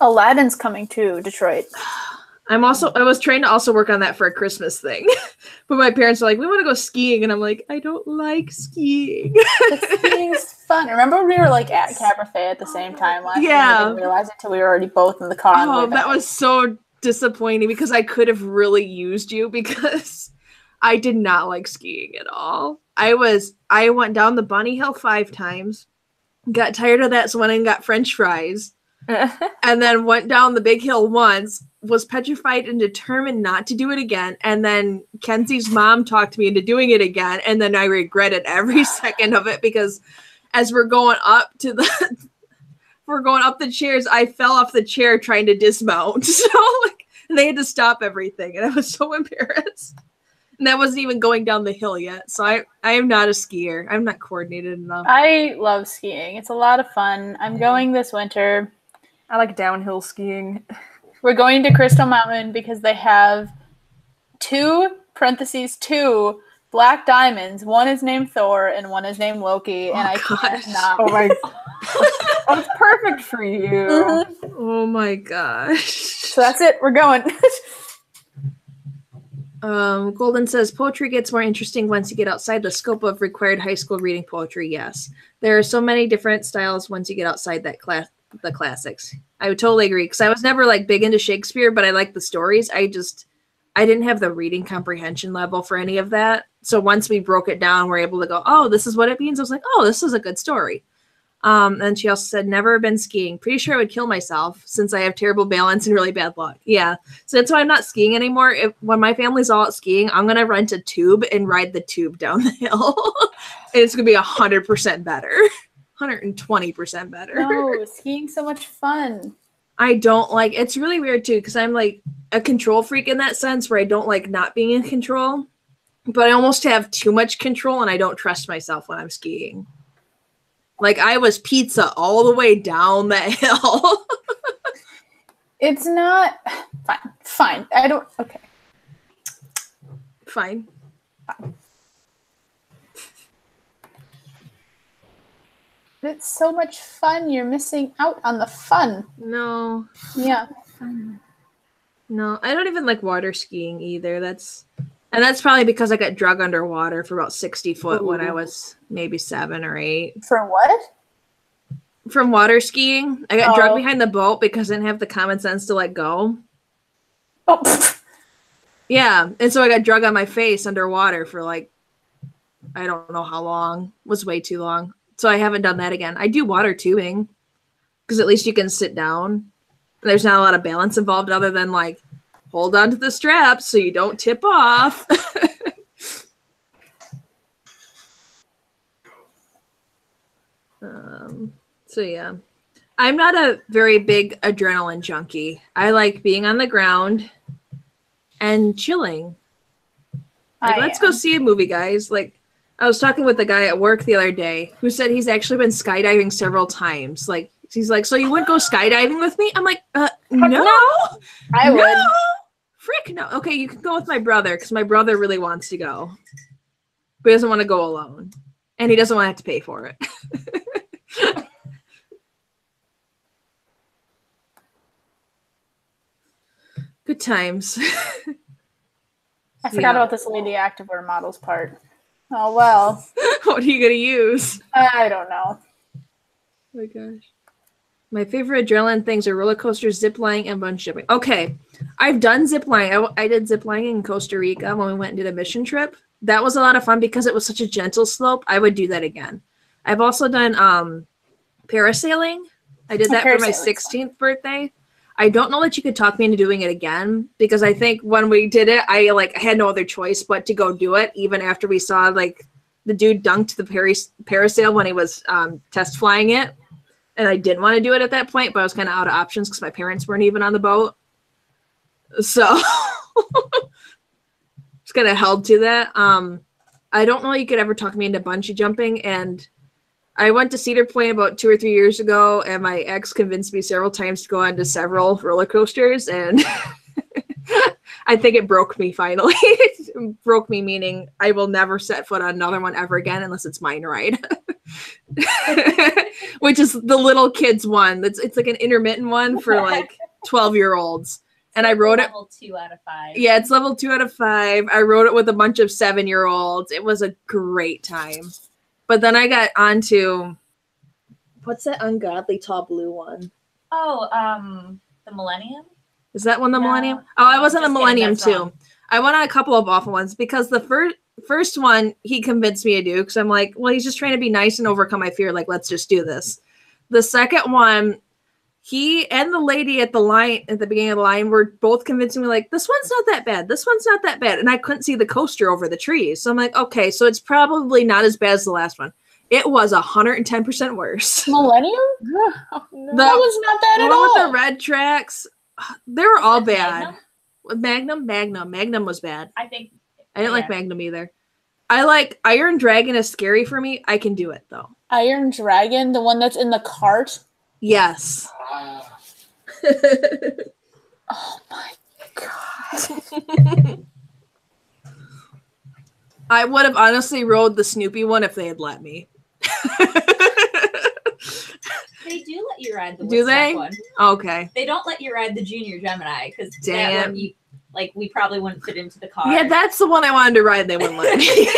Aladdin's coming to Detroit. I was trying to also work on that for a Christmas thing. But my parents are like, we want to go skiing. And I'm like, I don't like skiing. Skiing's fun. Remember we were like at Cabernet at the same time last year? Yeah. We didn't realize it until we were already both in the car. on the way Oh, that back. was so disappointing because I could have really used you because I did not like skiing at all. I went down the bunny hill 5 times, got tired of that, so went and got French fries, and then went down the big hill once, was petrified and determined not to do it again. And then Kenzie's mom talked me into doing it again, and then I regretted every second of it because as we're going up the chairs, I fell off the chair trying to dismount. So like they had to stop everything, and I was so embarrassed. And that wasn't even going down the hill yet. So I am not a skier. I'm not coordinated enough. I love skiing. It's a lot of fun. I'm going this winter. I like downhill skiing. We're going to Crystal Mountain because they have 2 black diamonds. One is named Thor and one is named Loki. And I can't not. Oh my Oh, it's perfect for you. Mhm. Oh my gosh. So that's it. We're going. Golden says poetry gets more interesting once you get outside the scope of required high school reading poetry. Yes, there are so many different styles once you get outside that the classics. I would totally agree because I was never like big into Shakespeare, but I like the stories. I didn't have the reading comprehension level for any of that. So once we broke it down, we're able to go, oh, this is what it means. I was like, oh, this is a good story. And she also said, never been skiing. Pretty sure I would kill myself since I have terrible balance and really bad luck. Yeah. So that's why I'm not skiing anymore. When my family's all out skiing, I'm going to rent a tube and ride the tube down the hill. And it's going to be 100% better. 120% better. No, skiing's so much fun. I don't like, it's really weird too, because I'm like a control freak in that sense where I don't like not being in control, but I almost have too much control and I don't trust myself when I'm skiing. Like I was pizza all the way down that hill. It's not fine. I don't. Okay. Fine. It's so much fun. You're missing out on the fun. No. Yeah. No, I don't even like water skiing either. That's probably because I got drug underwater for about 60 foot when I was maybe 7 or 8. For what? From water skiing. I got drugged behind the boat because I didn't have the common sense to let go. Oh. Yeah, and so I got drug on my face underwater for like, I don't know how long. It was way too long. So I haven't done that again. I do water tubing because at least you can sit down. There's not a lot of balance involved other than like hold on to the straps so you don't tip off. So yeah, I'm not a very big adrenaline junkie. I like being on the ground and chilling. Like, let's go see a movie, guys. Like, I was talking with a guy at work the other day who said he's actually been skydiving several times. Like, he's like, so you wouldn't go skydiving with me? I'm like, no. I would. Frick, no. Okay, you can go with my brother because my brother really wants to go. But he doesn't want to go alone. And he doesn't want to have to pay for it. Good times. I forgot about this lady activewear models part. Oh, well. What are you going to use? I don't know. Oh my gosh. My favorite adrenaline things are roller coasters, zip lining, and bungee jumping. Okay. I've done zip lining. I did zip lining in Costa Rica when we went and did a mission trip. That was a lot of fun because it was such a gentle slope. I would do that again. I've also done parasailing. I did that for my 16th birthday. I don't know that you could talk me into doing it again because I think when we did it, I had no other choice but to go do it. Even after we saw like the dude dunked the parasail when he was test flying it, and I didn't want to do it at that point, but I was kind of out of options because my parents weren't even on the boat, so just kind of held to that. I don't know you could ever talk me into bungee jumping, and I went to Cedar Point about 2 or 3 years ago, and my ex convinced me several times to go on to several roller coasters, and I think it broke me finally. It broke me, meaning I will never set foot on another one ever again unless it's mine ride. Which is the little kids one. It's like an intermittent one for like 12-year-olds. And I rode it. Level 2 out of 5. Yeah, it's level 2 out of 5. I rode it with a bunch of 7-year-olds. It was a great time. But then I got onto, what's that ungodly tall blue one? Oh, the Millennium? Is that one the No. Millennium? Oh, I was on the Just Millennium kidding, that's too. wrong. I went on a couple of awful ones because the first one he convinced me to do because I'm like, well, he's just trying to be nice and overcome my fear. Like, let's just do this. The second one, he and the lady at the line at the beginning of the line were both convincing me like, this one's not that bad. This one's not that bad. And I couldn't see the coaster over the trees. So I'm like, okay, so it's probably not as bad as the last one. It was 110% worse. Millennium? Oh, no. That was not bad at One all. with the red tracks, they were all With bad. Magnum was bad. I think. I didn't like Magnum either. I like Iron Dragon is scary for me. I can do it though. Iron Dragon, the one that's in the cart? Yes. Oh my god. I would have honestly rode the Snoopy one if they had let me. They do let you ride the Do they? Woodstock one. Okay. They don't let you ride the Junior Gemini because that Damn. one we probably wouldn't fit into the car. Yeah, that's the one I wanted to ride. They wouldn't let me.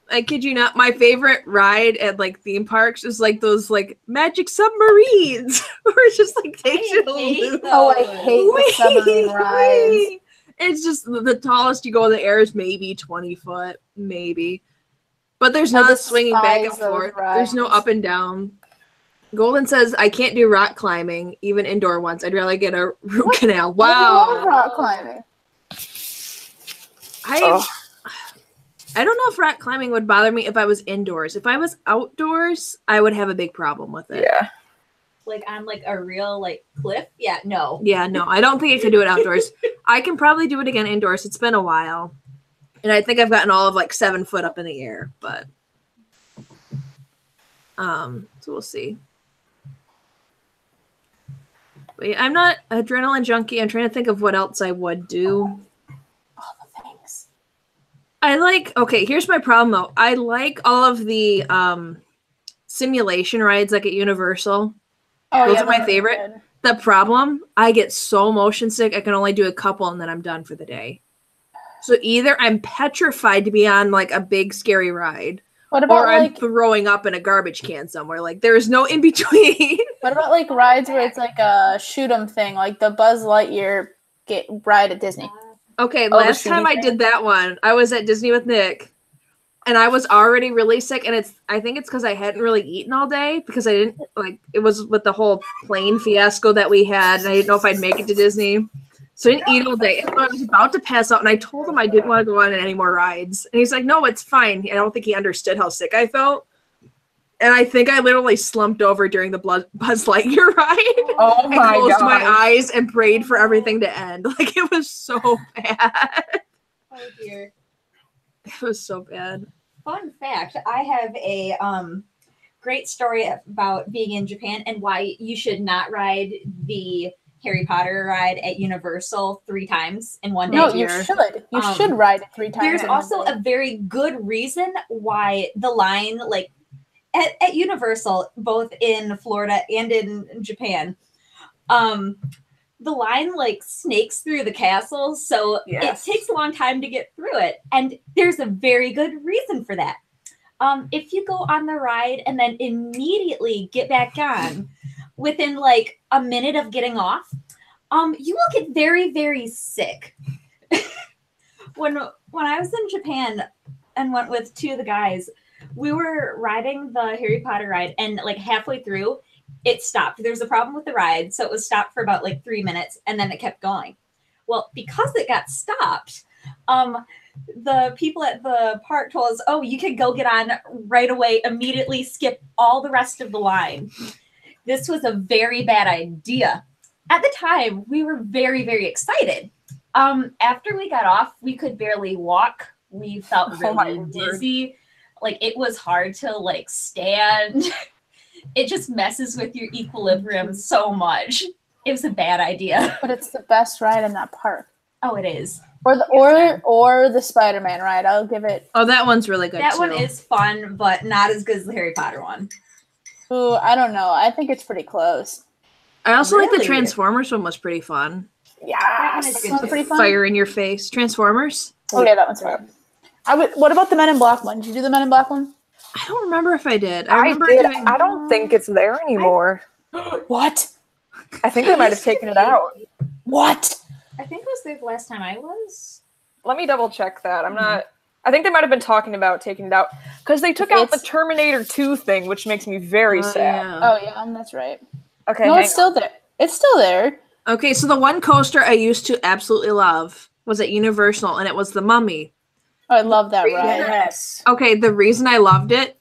I kid you not. My favorite ride at like theme parks is like those like magic submarines, where it's just like takes you to the hate loop. those. Oh, I hate the submarine rides. It's just the tallest you go in the air is maybe 20 foot, maybe. But there's not swinging back and despise those forth. There's no rides. up and down. Golden says, I can't do rock climbing, even indoor ones. I'd rather get a root canal. I love Wow. rock climbing. I don't know if rock climbing would bother me if I was indoors. If I was outdoors, I would have a big problem with it. Yeah. Like on like a real like cliff. Yeah, no. Yeah, no, I don't think I could do it outdoors. I can probably do it again indoors. It's been a while. And I think I've gotten all of like 7 foot up in the air, but so we'll see. But yeah, I'm not an adrenaline junkie. I'm trying to think of what else I would do. All the things. I like, okay, here's my problem though. I like all of the simulation rides like at Universal. Oh, Those yeah, are my those favorite. good. The problem, I get so motion sick, I can only do a couple and then I'm done for the day. So either I'm petrified to be on like a big scary ride, What about or I'm like throwing up in a garbage can somewhere. Like there is no in between. what about like rides where it's like a shoot 'em thing, like the Buzz Lightyear ride at Disney? Okay, Oh, the last time I shooty did that one, I was at Disney with Nick. And I was already really sick, and I think it's because I hadn't really eaten all day because I didn't like it was with the whole plane fiasco that we had, and I didn't know if I'd make it to Disney. So I didn't eat all day. And I was about to pass out, and I told him I didn't want to go on any more rides. And he's like, "No, it's fine." I don't think he understood how sick I felt. And I think I literally slumped over during the Buzz Lightyear ride. Oh I my closed god. my eyes and prayed for everything to end. Like it was so bad. Oh dear. It was so bad. Fun fact, I have a great story about being in Japan and why you should not ride the Harry Potter ride at Universal 3 times in one day. No, you should. You should ride it 3 times. There's in one also day. a very good reason why the line, like at Universal, both in Florida and in Japan, the line like snakes through the castle, so Yes. it takes a long time to get through it. And there's a very good reason for that. If you go on the ride and then immediately get back on within like a minute of getting off, you will get very, very sick. When I was in Japan and went with 2 of the guys, we were riding the Harry Potter ride, and like halfway through, it stopped. There was a problem with the ride, so it was stopped for about like 3 minutes, and then it kept going. Well, because it got stopped, the people at the park told us, "Oh, you can go get on right away, immediately skip all the rest of the line." This was a very bad idea. At the time, we were very, very excited. After we got off, we could barely walk. We felt really dizzy. Like it was hard to like stand. It just messes with your equilibrium so much. It was a bad idea. But it's the best ride in that park. Oh, it is. Or the Spider-Man ride. I'll give it. Oh, that one's really good. That too. one is fun, but not as good as the Harry Potter one. Ooh, I don't know. I think it's pretty close. I also like the Really? Transformers one was pretty fun. Yeah, That one is good sounds too. pretty fun. Fire in your face. Transformers? Oh yeah, that one's fun. What about the Men in Black one? Did you do the Men in Black one? I don't remember if I did. I remember did. doing I don't think it's there anymore. What? I think they might have taken it out. What? I think it was there the last time I was. Let me double check that. I'm not. I think they might have been talking about taking it out because they took out the Terminator 2 thing, which makes me very sad. Yeah. Oh yeah, that's right. Okay, No, hang it's still there. It's still there. Okay, so the one coaster I used to absolutely love was at Universal, and it was the Mummy. Oh, I love that ride. Yes. Okay, the reason I loved it,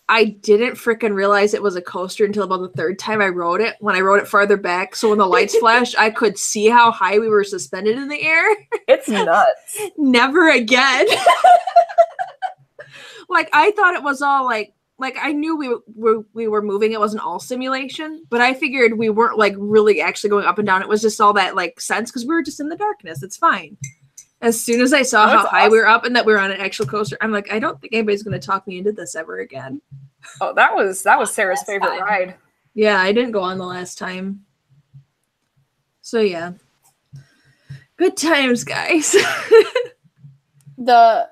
I didn't freaking realize it was a coaster until about the 3rd time I rode it. When I rode it farther back, so when the lights flashed, I could see how high we were suspended in the air. It's nuts. Never again. Like I thought it was all like I knew we were moving. It wasn't all simulation, but I figured we weren't like really actually going up and down. It was just all that like sense because we were just in the darkness. It's fine. As soon as I saw how high we were up and that we were on an actual coaster, I'm like, I don't think anybody's going to talk me into this ever again. Oh, that was Sarah's favorite ride. Yeah, I didn't go on the last time. So yeah, good times, guys.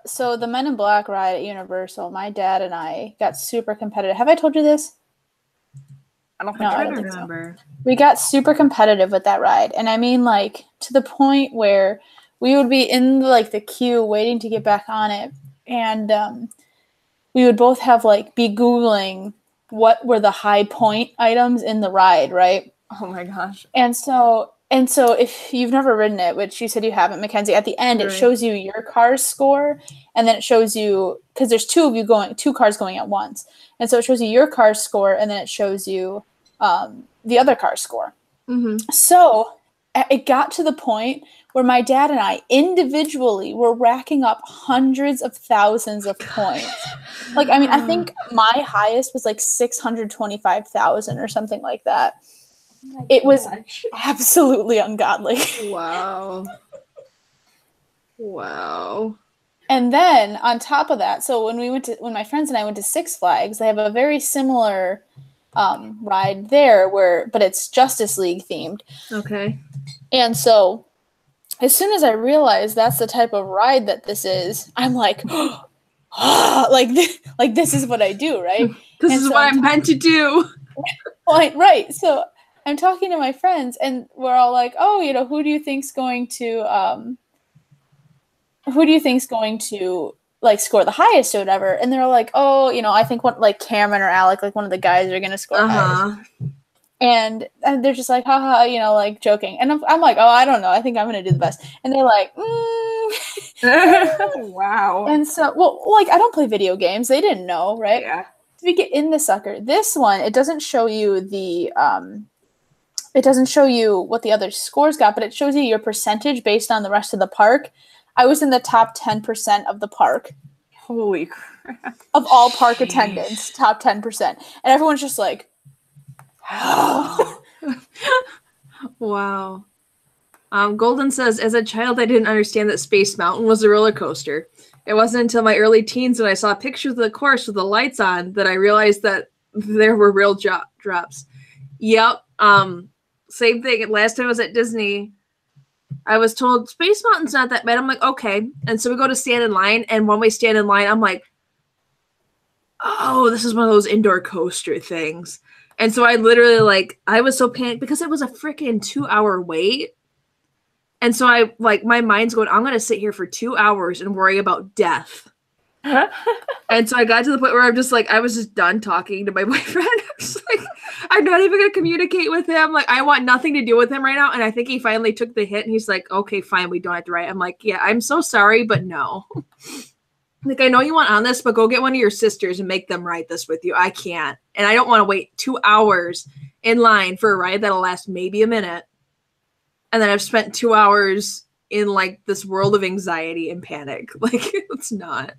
So the Men in Black ride at Universal, my dad and I got super competitive. Have I told you this? I don't think No, I I did. don't think so. remember. We got super competitive with that ride. And I mean like to the point where we would be in like the queue waiting to get back on it. And we would both have like be Googling what were the high point items in the ride, right? Oh my gosh. And so if you've never ridden it, which you said you haven't, Mackenzie, at the end it shows you your car's score, and then it shows you, because there's two cars going at once, and so it shows you your car's score, and then it shows you the other car's score. Mm-hmm. So it got to the point where my dad and I individually were racking up hundreds of thousands of points. Like, I mean, I think my highest was like 625,000 or something like that. It was absolutely ungodly. Wow. Wow. And then on top of that, so when my friends and I went to Six Flags, they have a very similar ride there, but it's Justice League themed. Okay. And so as soon as I realized that's the type of ride that this is, I'm like, like this is what I do, right? This is what I'm meant to do. Right. So I'm talking to my friends, and we're all like, "Oh, who do you think's going to like score the highest or whatever?" And they're like, "Oh, I think Cameron or Alec, like one of the guys, are gonna score highest." And they're just like, haha, like joking. And I'm like, oh, I don't know. I think I'm going to do the best. And they're like, Wow. And so, I don't play video games. They didn't know, right? Yeah. So we get in the sucker. This one, it doesn't show you it doesn't show you what the other scores got, but it shows you your percentage based on the rest of the park. I was in the top 10% of the park. Holy crap. Of all park attendance, top 10%. And everyone's just like, wow. Golden says, as a child, I didn't understand that Space Mountain was a roller coaster. It wasn't until my early teens when I saw pictures of the course with the lights on that I realized that there were real drops. Yep. Same thing. Last time I was at Disney, I was told Space Mountain's not that bad. I'm like, okay. And so we go to stand in line, and when we stand in line, I'm like, oh, this is one of those indoor coaster things. And so I literally, I was so panicked because it was a freaking 2-hour wait. And so my mind's going, I'm going to sit here for 2 hours and worry about death. And so I got to the point where I'm just I was just done talking to my boyfriend. I'm just I'm not even going to communicate with him. I want nothing to do with him right now. And I think he finally took the hit and he's like, okay, fine, we don't have to write. I'm like, yeah, I'm so sorry, but no. I know you want on this, but go get one of your sisters and make them ride this with you. I can't. And I don't want to wait 2 hours in line for a ride that'll last maybe a minute. And then I've spent 2 hours in this world of anxiety and panic. It's not.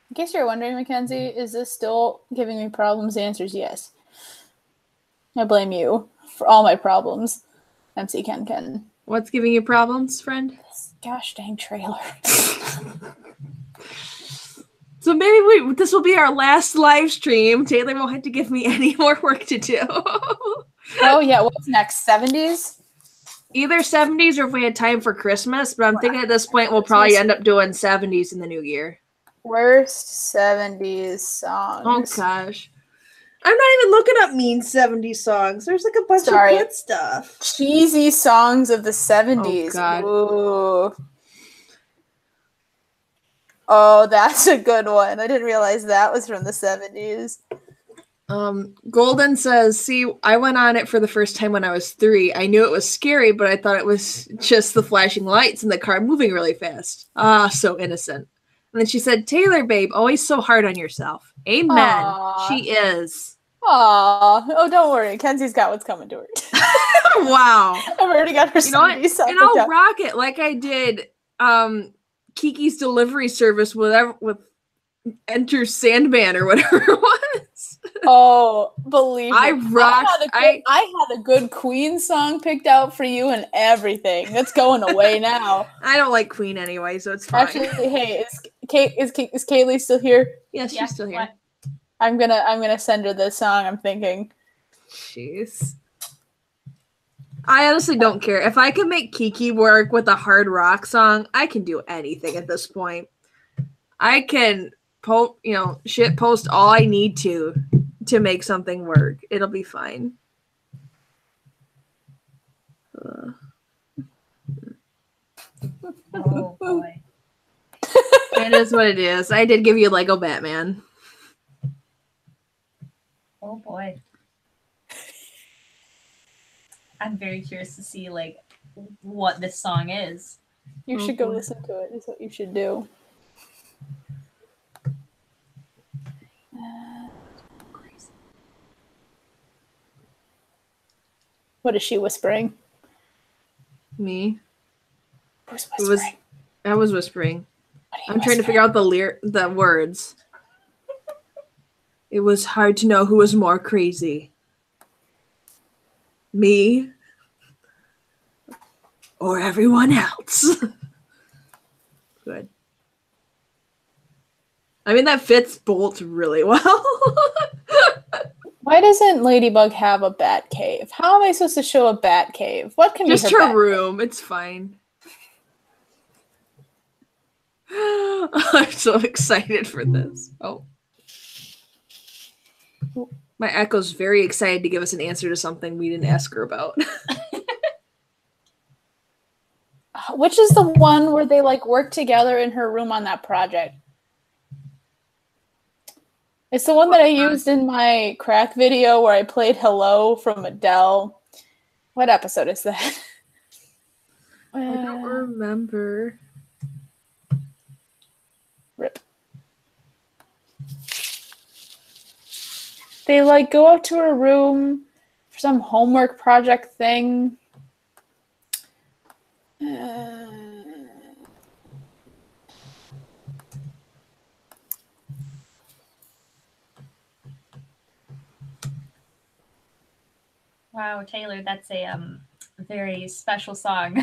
In case you're wondering, Mackenzie, is this still giving me problems? The answer is yes. I blame you for all my problems, MC Ken. What's giving you problems, friend? This gosh dang trailer. So maybe this will be our last live stream. Taylor won't have to give me any more work to do. Oh, yeah. What's next? 70s? Either 70s or if we had time for Christmas. But I'm thinking at this point we'll probably end up doing 70s in the new year. Worst 70s songs. Oh, gosh. I'm not even looking up mean 70s songs. There's a bunch of good stuff. Cheesy songs of the 70s. Oh, God. Ooh. Oh, that's a good one. I didn't realize that was from the 70s. Golden says, see, I went on it for the first time when I was 3. I knew it was scary, but I thought it was just the flashing lights and the car moving really fast. Ah, so innocent. And then she said, Taylor, babe, always so hard on yourself. Amen. Aww. She is. Aw. Oh, don't worry. Kenzie's got what's coming to her. Wow. I've already got her. You know what? And I'll rock it like I did Kiki's Delivery Service with Enter Sandman or whatever it was. Oh, believe me. I had a good Queen song picked out for you and everything. That's going away now. I don't like Queen anyway, so it's fine. Actually, hey, is Kaylee still here? Yes, she's still here. What? I'm gonna send her this song. I'm thinking. Jeez. I honestly don't care. If I can make Kiki work with a hard rock song, I can do anything at this point. I can shit post all I need to make something work. It'll be fine. Oh boy. It is what it is. I did give you Lego Batman. Oh boy. I'm very curious to see what this song is. You should go listen to it. Is what you should do. What is she whispering? Me. Who's whispering? I was whispering. I'm trying to figure out the words. It was hard to know who was more crazy. Me or everyone else. I mean, that fits Bolt really well. Why doesn't Ladybug have a bat cave? How am I supposed to show a bat cave? What can Just be her her bat room. cave? It's fine. I'm so excited for this. Oh. My Echo's very excited to give us an answer to something we didn't ask her about. Which is the one where they like work together in her room on that project? It's the one that I used in my crack video where I played Hello from Adele. What episode is that? I don't remember. Rip. They like go up to her room for some homework project thing. Wow, Taylor, that's a very special song.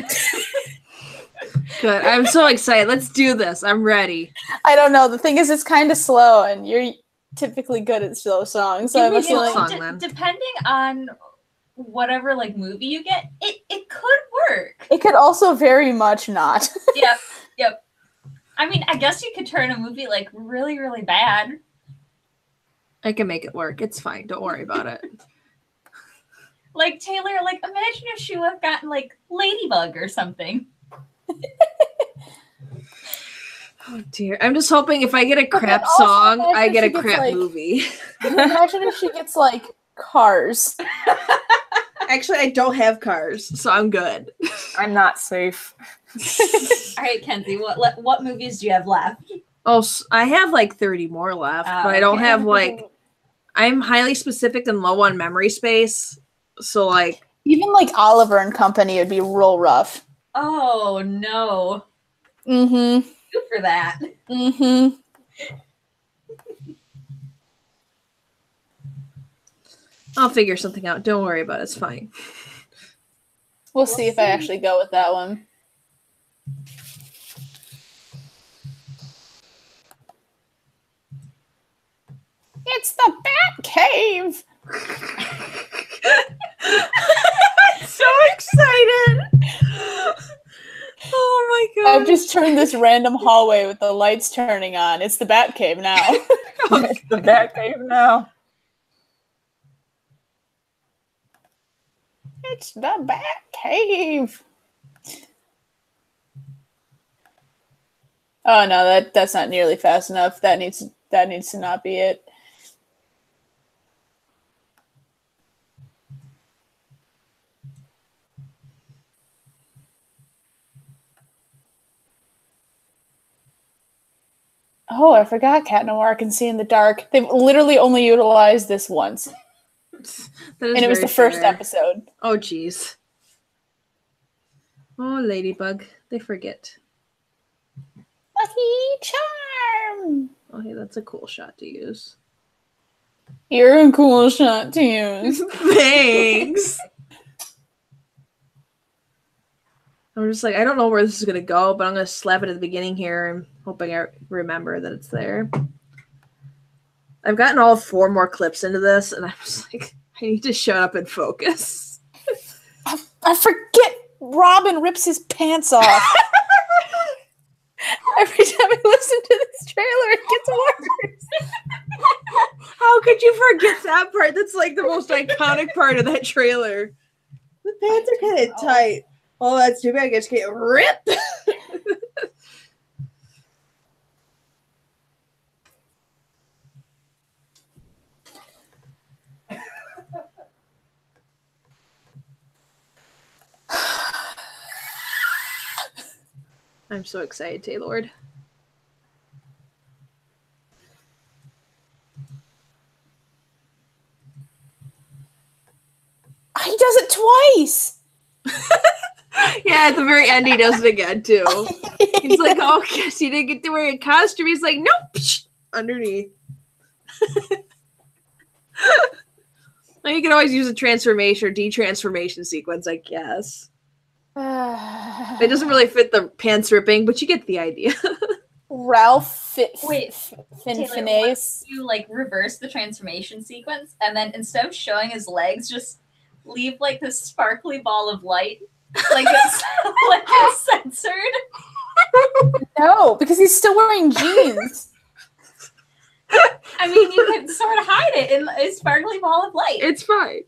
Good. I'm so excited. Let's do this. I'm ready. I don't know. The thing is, it's kind of slow, and you're typically good at slow songs. So I must like, depending on whatever like movie you get, it could work. It could also very much not. Yep. I mean, I guess you could turn a movie like really, really bad. I can make it work. It's fine. Don't worry about it. Like Taylor, like imagine if she would have gotten like Ladybug or something. Oh dear. I'm just hoping if I get a crap song, I get a crap like, movie. Imagine if she gets like Cars. Actually, I don't have Cars, so I'm good. I'm not safe. All right, Kenzie, what movies do you have left? Oh, I have like 30 more left, but I don't have like. I'm highly specific and low on memory space, so like. Even like Oliver and Company would be real rough. Oh no. Mm-hmm. Good for that. Mm-hmm. I'll figure something out. Don't worry about it. It's fine. We'll see if I actually go with that one. It's the Bat Cave. So excited. Oh my god. I've just turned this random hallway with the lights turning on. It's the Bat Cave now. It's the Bat Cave now. It's the Bat Cave. Oh no, that's not nearly fast enough. That needs to not be it. Oh, I forgot Cat Noir can see in the dark. They've literally only utilized this once. And it was the first episode. Oh, jeez. Oh, Ladybug. They forget. Lucky Charm! Oh, hey, that's a cool shot to use. You're a cool shot to use. Thanks! I'm just like, I don't know where this is going to go, but I'm going to slap it at the beginning here and hoping I remember that it's there. I've gotten all 4 more clips into this, and I'm just like, I need to shut up and focus. I forget Robin rips his pants off. Every time I listen to this trailer, it gets worse. How could you forget that part? That's like the most iconic part of that trailer. The pants are kind of tight. Oh, that's too bad. I just get ripped. I'm so excited, Taylor. He does it twice. Yeah, at the very end, he does it again, too. He's like, oh, guess he didn't get to wear a costume. He's like, nope, underneath. Well, you can always use a transformation or detransformation sequence, I guess. It doesn't really fit the pants ripping, but you get the idea. Ralph Wait, Fiennes. You like reverse the transformation sequence, and then instead of showing his legs, just leave like this sparkly ball of light, like it's like it's censored. No, because he's still wearing jeans. I mean, you can sort of hide it in a sparkly ball of light. It's fine.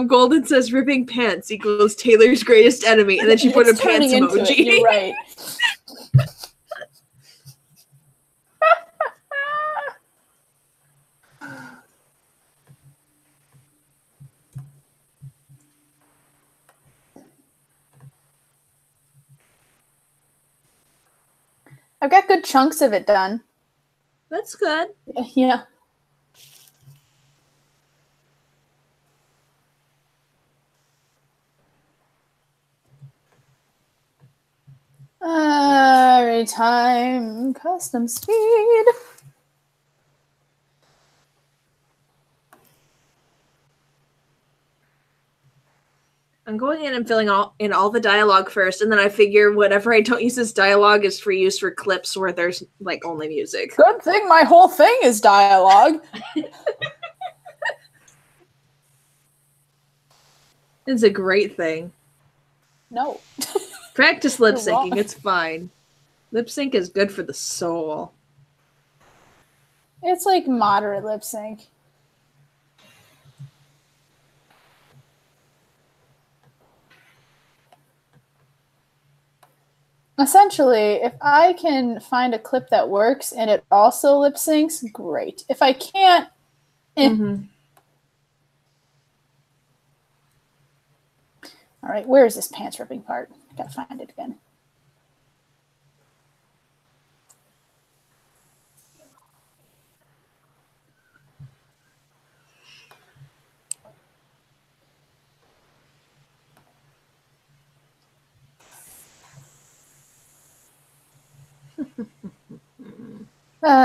Golden says ripping pants equals Taylor's greatest enemy, and then she put a pants emoji. You're right. I've got good chunks of it done. That's good. Yeah. Every time, custom speed. I'm going in and filling all the dialogue first, and then I figure whatever I don't use as dialogue is for use for clips where there's like only music. Good thing my whole thing is dialogue. It's a great thing. No. Practice lip You're wrong. syncing, it's fine. Lip sync is good for the soul. It's like moderate lip sync. Essentially, if I can find a clip that works and it also lip syncs, great. If I can't, Mm-hmm. All right, where is this pants ripping part? I gotta find it again.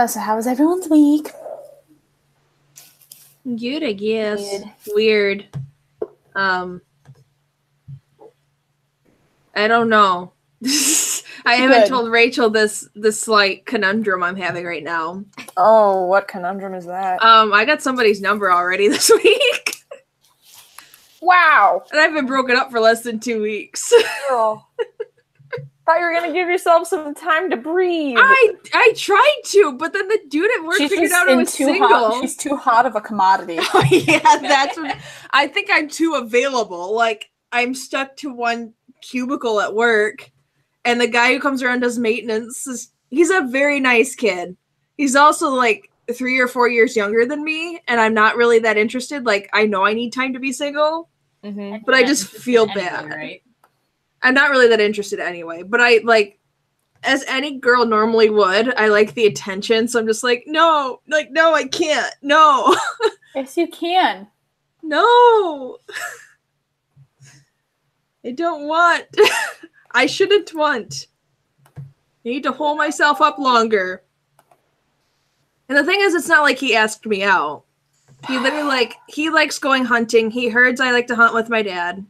So how was everyone's week? Good, I guess. Weird. Weird. I don't know. I haven't Good. told Rachel this like conundrum I'm having right now. Oh, what conundrum is that? I got somebody's number already this week. Wow. And I've been broken up for less than 2 weeks. Girl. Thought you were gonna give yourself some time to breathe. I tried to, but then the dude at work figured out I was single. Hot. She's too hot of a commodity. Oh, yeah, that's what I think. I'm too available. Like, I'm stuck to one cubicle at work, and the guy who comes around does maintenance he's a very nice kid. He's also like 3 or 4 years younger than me, and I'm not really that interested. Like, I know I need time to be single, but I just feel bad. Right? I'm not really that interested anyway, but I like, as any girl normally would, I like the attention. So I'm just like, no, I can't. No. Yes, you can. No. I don't want. I shouldn't want. I need to hold myself up longer. And the thing is, it's not like he asked me out. He literally he likes going hunting. He herds. I like to hunt with my dad.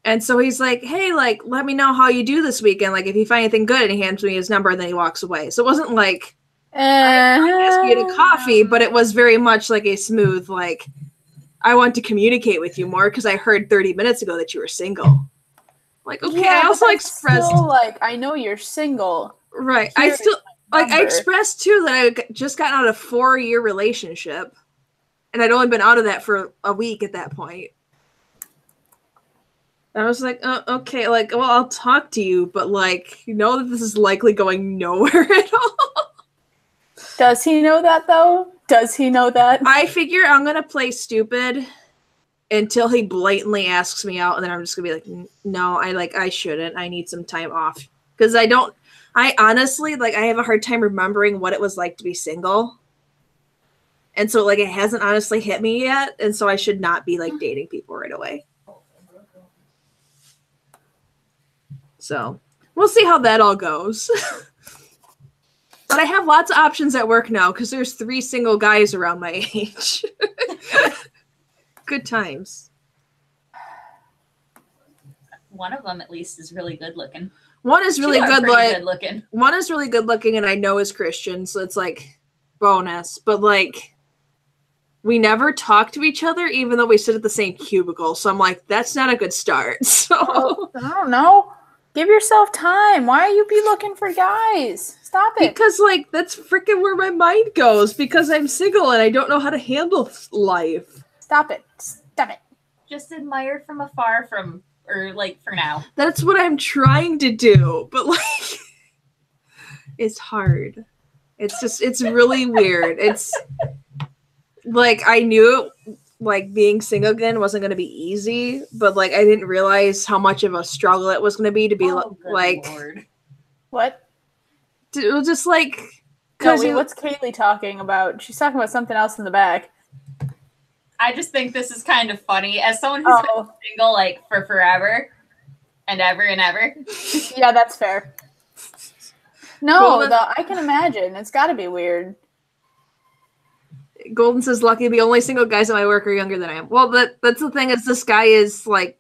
And so he's like, hey, like, let me know how you do this weekend. Like, if you find anything good, and he hands me his number, and then he walks away. So it wasn't like, I asked you to coffee, but it was very much like a smooth, like, I want to communicate with you more because I heard 30 minutes ago that you were single. Like, okay, yeah, I also expressed. Still, like, I know you're single. Right. I still, like, I expressed, too, that I just gotten out of a 4-year relationship. And I'd only been out of that for a week at that point. I was like, oh, okay, like, well, I'll talk to you, but, like, you know that this is likely going nowhere at all. Does he know that, though? Does he know that? I figure I'm going to play stupid until he blatantly asks me out, and then I'm just going to be like, no, I shouldn't. I need some time off. Because I honestly, like, I have a hard time remembering what it was like to be single. And so, like, it hasn't honestly hit me yet, and so I should not be, like, dating people right away. So, we'll see how that all goes. But I have lots of options at work now because there's 3 single guys around my age. Good times. One of them, at least, is really good looking. One is really good, good looking. One is really good looking, and I know is Christian, so it's like bonus. But like, we never talk to each other, even though we sit at the same cubicle. So I'm like, that's not a good start. So I don't know. Give yourself time. Why are you be looking for guys? Stop it. Because like that's freaking where my mind goes. Because I'm single and I don't know how to handle life. Stop it. Stop it. Just admire from afar or like for now. That's what I'm trying to do, but like it's hard. It's really weird. It's like I knew like being single again wasn't going to be easy, but like I didn't realize how much of a struggle it was going to be to be like Lord. What? It was just like what's Kaylee talking about? She's talking about something else in the back. I just think this is kind of funny as someone who's been single like for forever and ever and ever. Yeah, that's fair. No, I can imagine. It's got to be weird. Golden says, lucky the only single guys at my work are younger than I am. Well, that's the thing is this guy is like,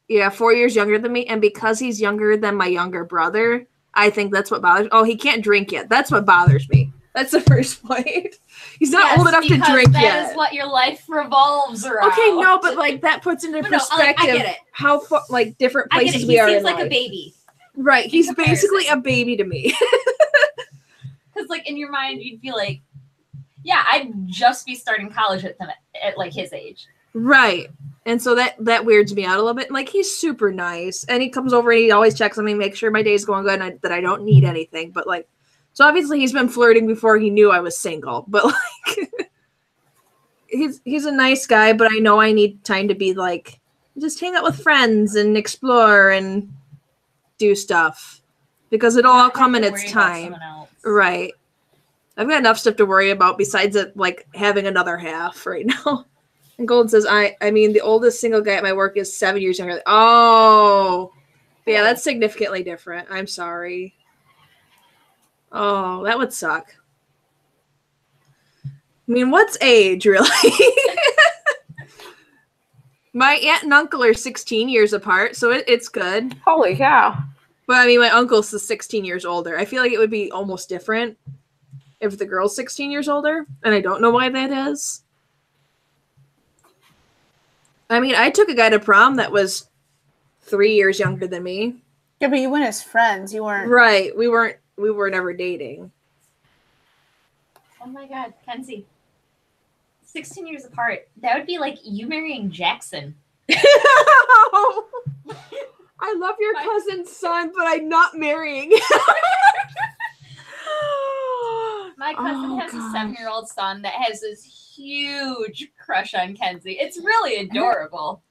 4 years younger than me. And because he's younger than my younger brother, I think that's what bothers me. Oh, he can't drink yet. That's what bothers me. That's the first point. He's not old enough to drink yet. That is what your life revolves around. Okay, no, but like that puts into perspective I get it. How like different places we are in life. He seems like a baby. Right, he's basically a baby to me. Because like in your mind, you'd be like, yeah, I'd just be starting college at like his age. Right. And so that weirds me out a little bit. Like he's super nice and he comes over and he always checks on me, make sure my day's going good and that I don't need anything. But like, so obviously he's been flirting before he knew I was single, but like he's a nice guy, but I know I need time to be like, just hang out with friends and explore and do stuff because it'll all come in its time. Right. I've got enough stuff to worry about besides it, like having another half right now. And Golden says, I mean, the oldest single guy at my work is 7 years younger. Oh, yeah, that's significantly different. I'm sorry. Oh, that would suck. I mean, what's age, really? My aunt and uncle are 16 years apart, so it's good. Holy cow. But, I mean, my uncle's 16 years older. I feel like it would be almost different if the girl's 16 years older, and I don't know why that is. I mean, I took a guy to prom that was 3 years younger than me. Yeah, but you went as friends. You weren't. Right. We were never dating. Oh my God, Kenzie. 16 years apart. That would be like you marrying Jackson. I love your cousin's son, but I'm not marrying. My cousin has a 7-year-old son that has this huge crush on Kenzie. It's really adorable.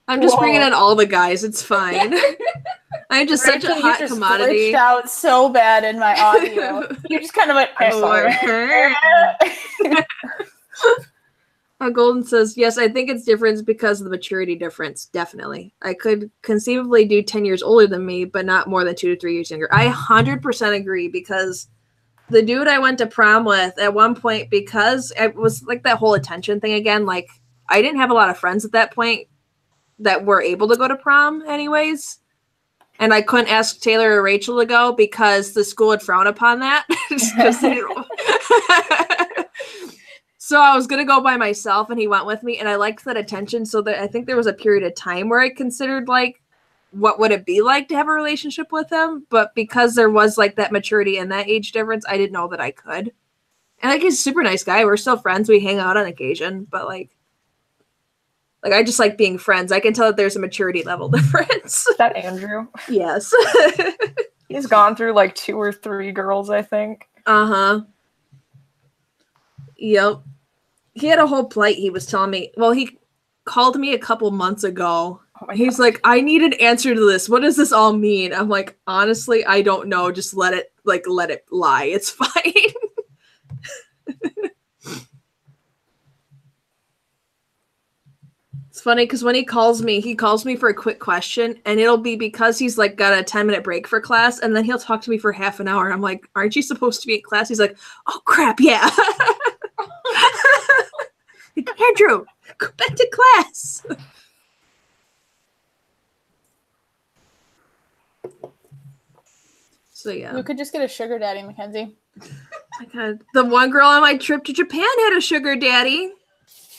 I'm just bringing in all the guys. It's fine. I'm just such a hot commodity. You just glitched out so bad in my audio. You just kind of went. Golden says, yes, I think it's different because of the maturity difference. Definitely. I could conceivably do 10 years older than me, but not more than 2 to 3 years younger. I 100% agree because the dude I went to prom with at one point, because it was like that whole attention thing again, like I didn't have a lot of friends at that point that were able to go to prom anyways. And I couldn't ask Taylor or Rachel to go because the school would frown upon that. So I was going to go by myself and he went with me and I liked that attention. So that I think there was a period of time where I considered like, what would it be like to have a relationship with him? But because there was like that maturity and that age difference, I didn't know that I could. And like, he's a super nice guy. We're still friends. We hang out on occasion, but like I just like being friends. I can tell that there's a maturity level difference. Is that Andrew? Yes. He's gone through like 2 or 3 girls, I think. Uh-huh. Yep. He had a whole plight he was telling me. Well, he called me a couple months ago. Oh He's like, I need an answer to this. What does this all mean? I'm like, honestly, I don't know. Just let it lie. It's fine. It's funny because when he calls me for a quick question and it'll be because he's like got a 10-minute break for class and then he'll talk to me for half an hour. I'm like, aren't you supposed to be in class? He's like, oh crap, yeah. Andrew, go back to class. So yeah. You could just get a sugar daddy, Mackenzie. My God. The one girl on my trip to Japan had a sugar daddy.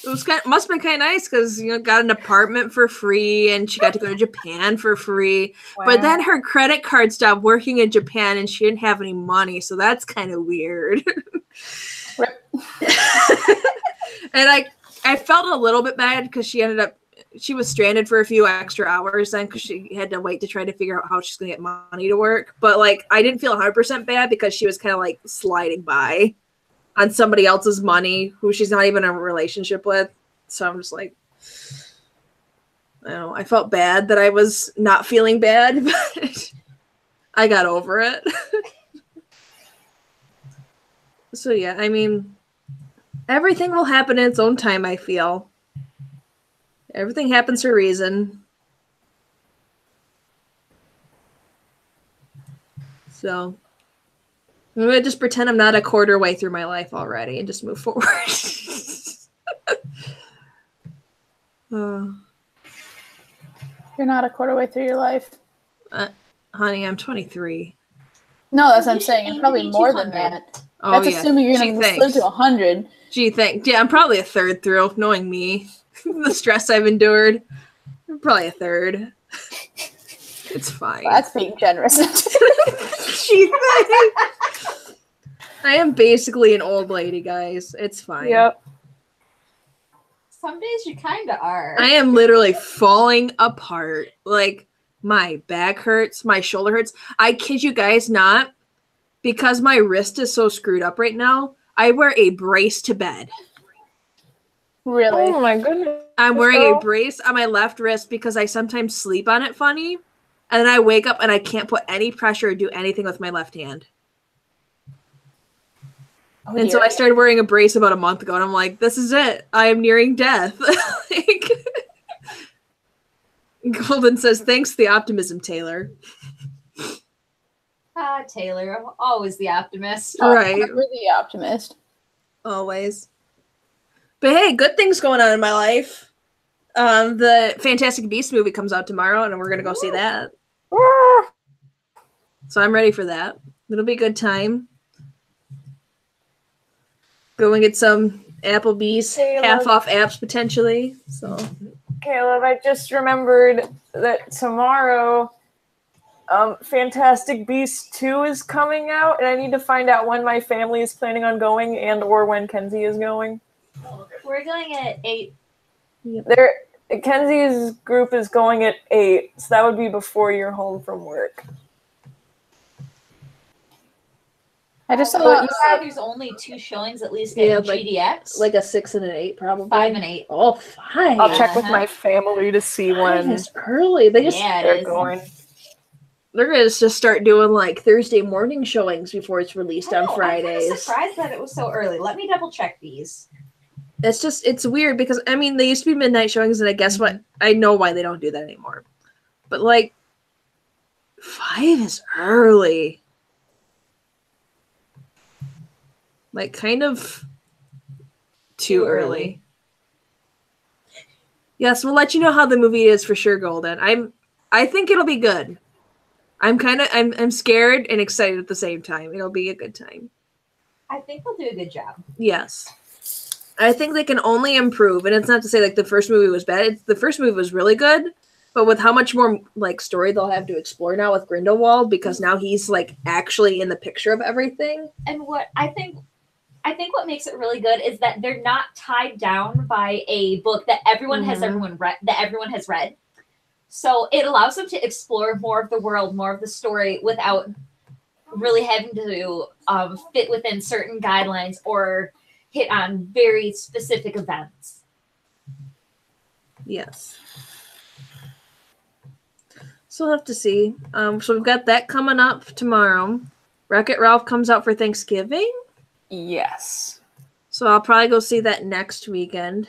It was must have been kind of nice because, got an apartment for free and she got to go to Japan for free. Wow. But then her credit card stopped working in Japan and she didn't have any money. So that's kind of weird. And I felt a little bit bad because she was stranded for a few extra hours then because she had to wait to try to figure out how she's going to get money to work. But I didn't feel 100% bad because she was kind of sliding by on somebody else's money who she's not even in a relationship with. So I'm just I don't know. I felt bad that I was not feeling bad, but I got over it. So yeah, I mean, everything will happen in its own time, I feel. Everything happens for a reason. So I'm going to just pretend I'm not a quarter way through my life already and just move forward. You're not a quarter way through your life. Honey, I'm 23. No, that's what I'm saying. You're probably more than that. Oh, that's assuming you're going to live to 100. Gee, yeah, I'm probably a third through, knowing me. The stress I've endured. I'm probably a third. It's fine. Well, that's being generous. I am basically an old lady, guys. It's fine. Yep. Some days you kind of are. I am literally falling apart. My back hurts. My shoulder hurts. I kid you guys not. Because my wrist is so screwed up right now, I wear a brace to bed. Really? Oh my goodness. I'm wearing a brace on my left wrist because I sometimes sleep on it funny. And then I wake up and I can't put any pressure or do anything with my left hand. Oh, and so I started wearing a brace about a month ago, and I'm like, this is it. I am nearing death. Golden says, thanks for the optimism, Taylor. Taylor, always the optimist. Right. You're the optimist. Always. But hey, good things going on in my life. The Fantastic Beasts movie comes out tomorrow, and we're going to go see that. So I'm ready for that. It'll be a good time. Go and get some Applebee's half off apps potentially. So, Caleb, I just remembered that tomorrow Fantastic Beasts 2 is coming out, and I need to find out when my family is planning on going and or when Kenzie is going. We're going at 8. Kenzie's group is going at 8, so that would be before you're home from work. I just saw there's only 2 showings at least at GDX. Like a 6 and an 8, probably. 5 and 8. Oh, 5. I'll check with my family to see when. It's early. They're going. They're going to just start doing Thursday morning showings before it's released on Fridays. I'm surprised that it was so early. Let me double check these. It's weird because, I mean, they used to be midnight showings, and I guess what? I know why they don't do that anymore. But, 5 is early. Kind of too early. Yes, we'll let you know how the movie is for sure, Golden. I think it'll be good. I'm scared and excited at the same time. It'll be a good time. I think they'll do a good job. Yes. I think they can only improve, and it's not to say the first movie was bad. The first movie was really good, but with how much more story they'll have to explore now with Grindelwald, because now he's actually in the picture of everything. And what I think what makes it really good is that they're not tied down by a book that everyone has read. So it allows them to explore more of the world, more of the story without really having to fit within certain guidelines or hit on very specific events. Yes. So we'll have to see. So we've got that coming up tomorrow. Wreck-It Ralph comes out for Thanksgiving. Yes. So I'll probably go see that next weekend.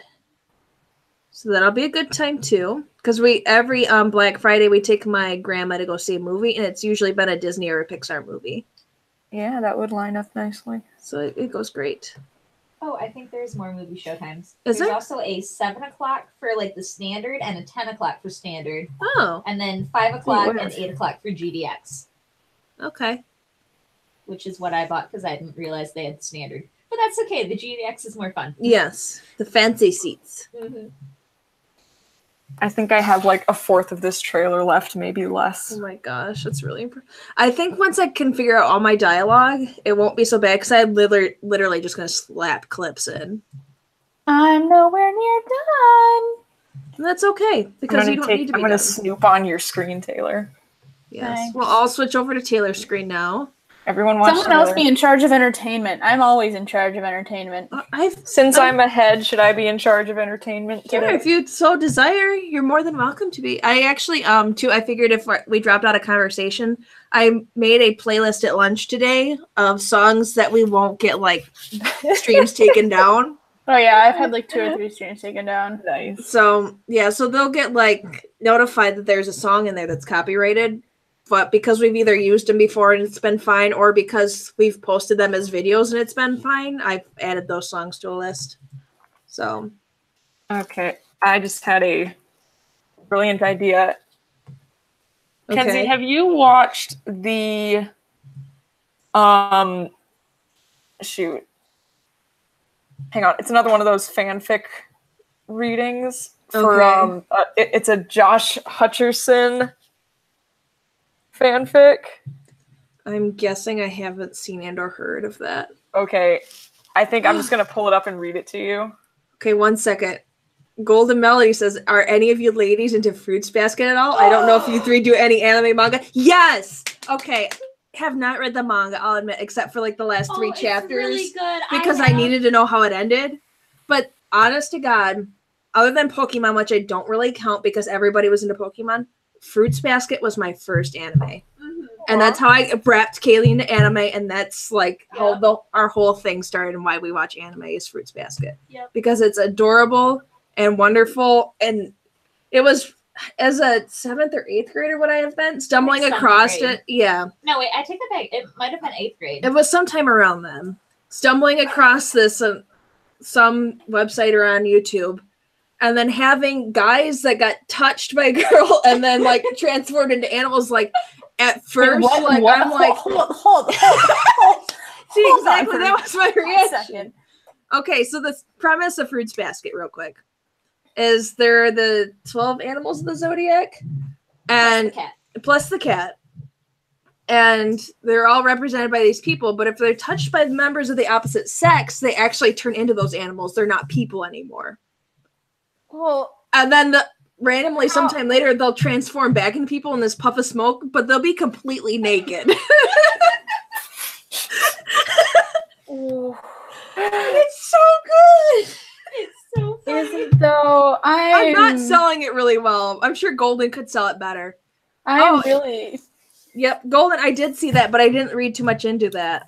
So that'll be a good time too. Because every Black Friday we take my grandma to go see a movie, and it's usually been a Disney or a Pixar movie. Yeah, that would line up nicely. So it goes great. Oh, I think there's more movie showtimes. There's also a 7 o'clock for the standard and a 10 o'clock for standard. Oh. And then 5 o'clock and 8 o'clock for GDX. Okay. which is what I bought because I didn't realize they had standard. But that's okay. The GDX is more fun. Yes, the fancy seats. Mm-hmm. I think I have like a fourth of this trailer left, maybe less. Oh my gosh, that's really I think once I can figure out all my dialogue, it won't be so bad because I'm literally just going to slap clips in. I'm nowhere near done. And that's okay because you don't need to be I'm going to snoop on your screen, Taylor. Yes. Thanks. Well, I'll switch over to Taylor's screen now. Everyone watch Someone else be in charge of entertainment. I'm always in charge of entertainment. Since I'm ahead, should I be in charge of entertainment today? Sure, if you so desire, you're more than welcome to be. I actually, too, I figured if we dropped out of conversation, I made a playlist at lunch today of songs that we won't get, like, streams taken down. Oh, yeah, I've had, like, 2 or 3 streams taken down. Nice. So, yeah, so they'll get, like, notified that there's a song in there that's copyrighted. But because we've either used them before and it's been fine, or because we've posted them as videos and it's been fine, I've added those songs to a list. So. Okay. I just had a brilliant idea. Okay. Kenzie, have you watched the shoot. Hang on. It's another one of those fanfic readings for it's a Josh Hutcherson fanfic. I'm guessing I haven't seen and or heard of that. Okay. I think I'm just going to pull it up and read it to you. Okay, 1 second. Golden Melody says, are any of you ladies into Fruits Basket at all? I don't know if you three do any anime manga. Yes! Okay. Have not read the manga, I'll admit, except for like the last 3 chapters. It's really good. Because I needed to know how it ended. But honest to God, other than Pokemon, which I don't really count because everybody was into Pokemon, Fruits Basket was my first anime. Mm-hmm. And that's how I wrapped Kaylee into anime, and that's like how our whole thing started and why we watch anime is Fruits Basket. Yep. Because it's adorable and wonderful, and it was as a 7th or 8th grader would I have been stumbling across it. Yeah. No, wait, I take that back. It might have been 8th grade. It was sometime around then. Stumbling across this some website or on YouTube, and then having guys that got touched by a girl and then like transformed into animals. Like at first, what? I'm like, hold. See, Hold exactly. on That was my reaction. Second. Okay, so the premise of Fruits Basket, real quick, is there are the 12 animals of the zodiac, and plus the cat, and they're all represented by these people. But if they're touched by members of the opposite sex, they actually turn into those animals. They're not people anymore. Well, and then randomly, sometime later, they'll transform back into people in this puff of smoke, but they'll be completely naked. It's so good. It's so funny. Is it though? I'm not selling it really well. I'm sure Golden could sell it better. Yep, Golden, I did see that, but I didn't read too much into that.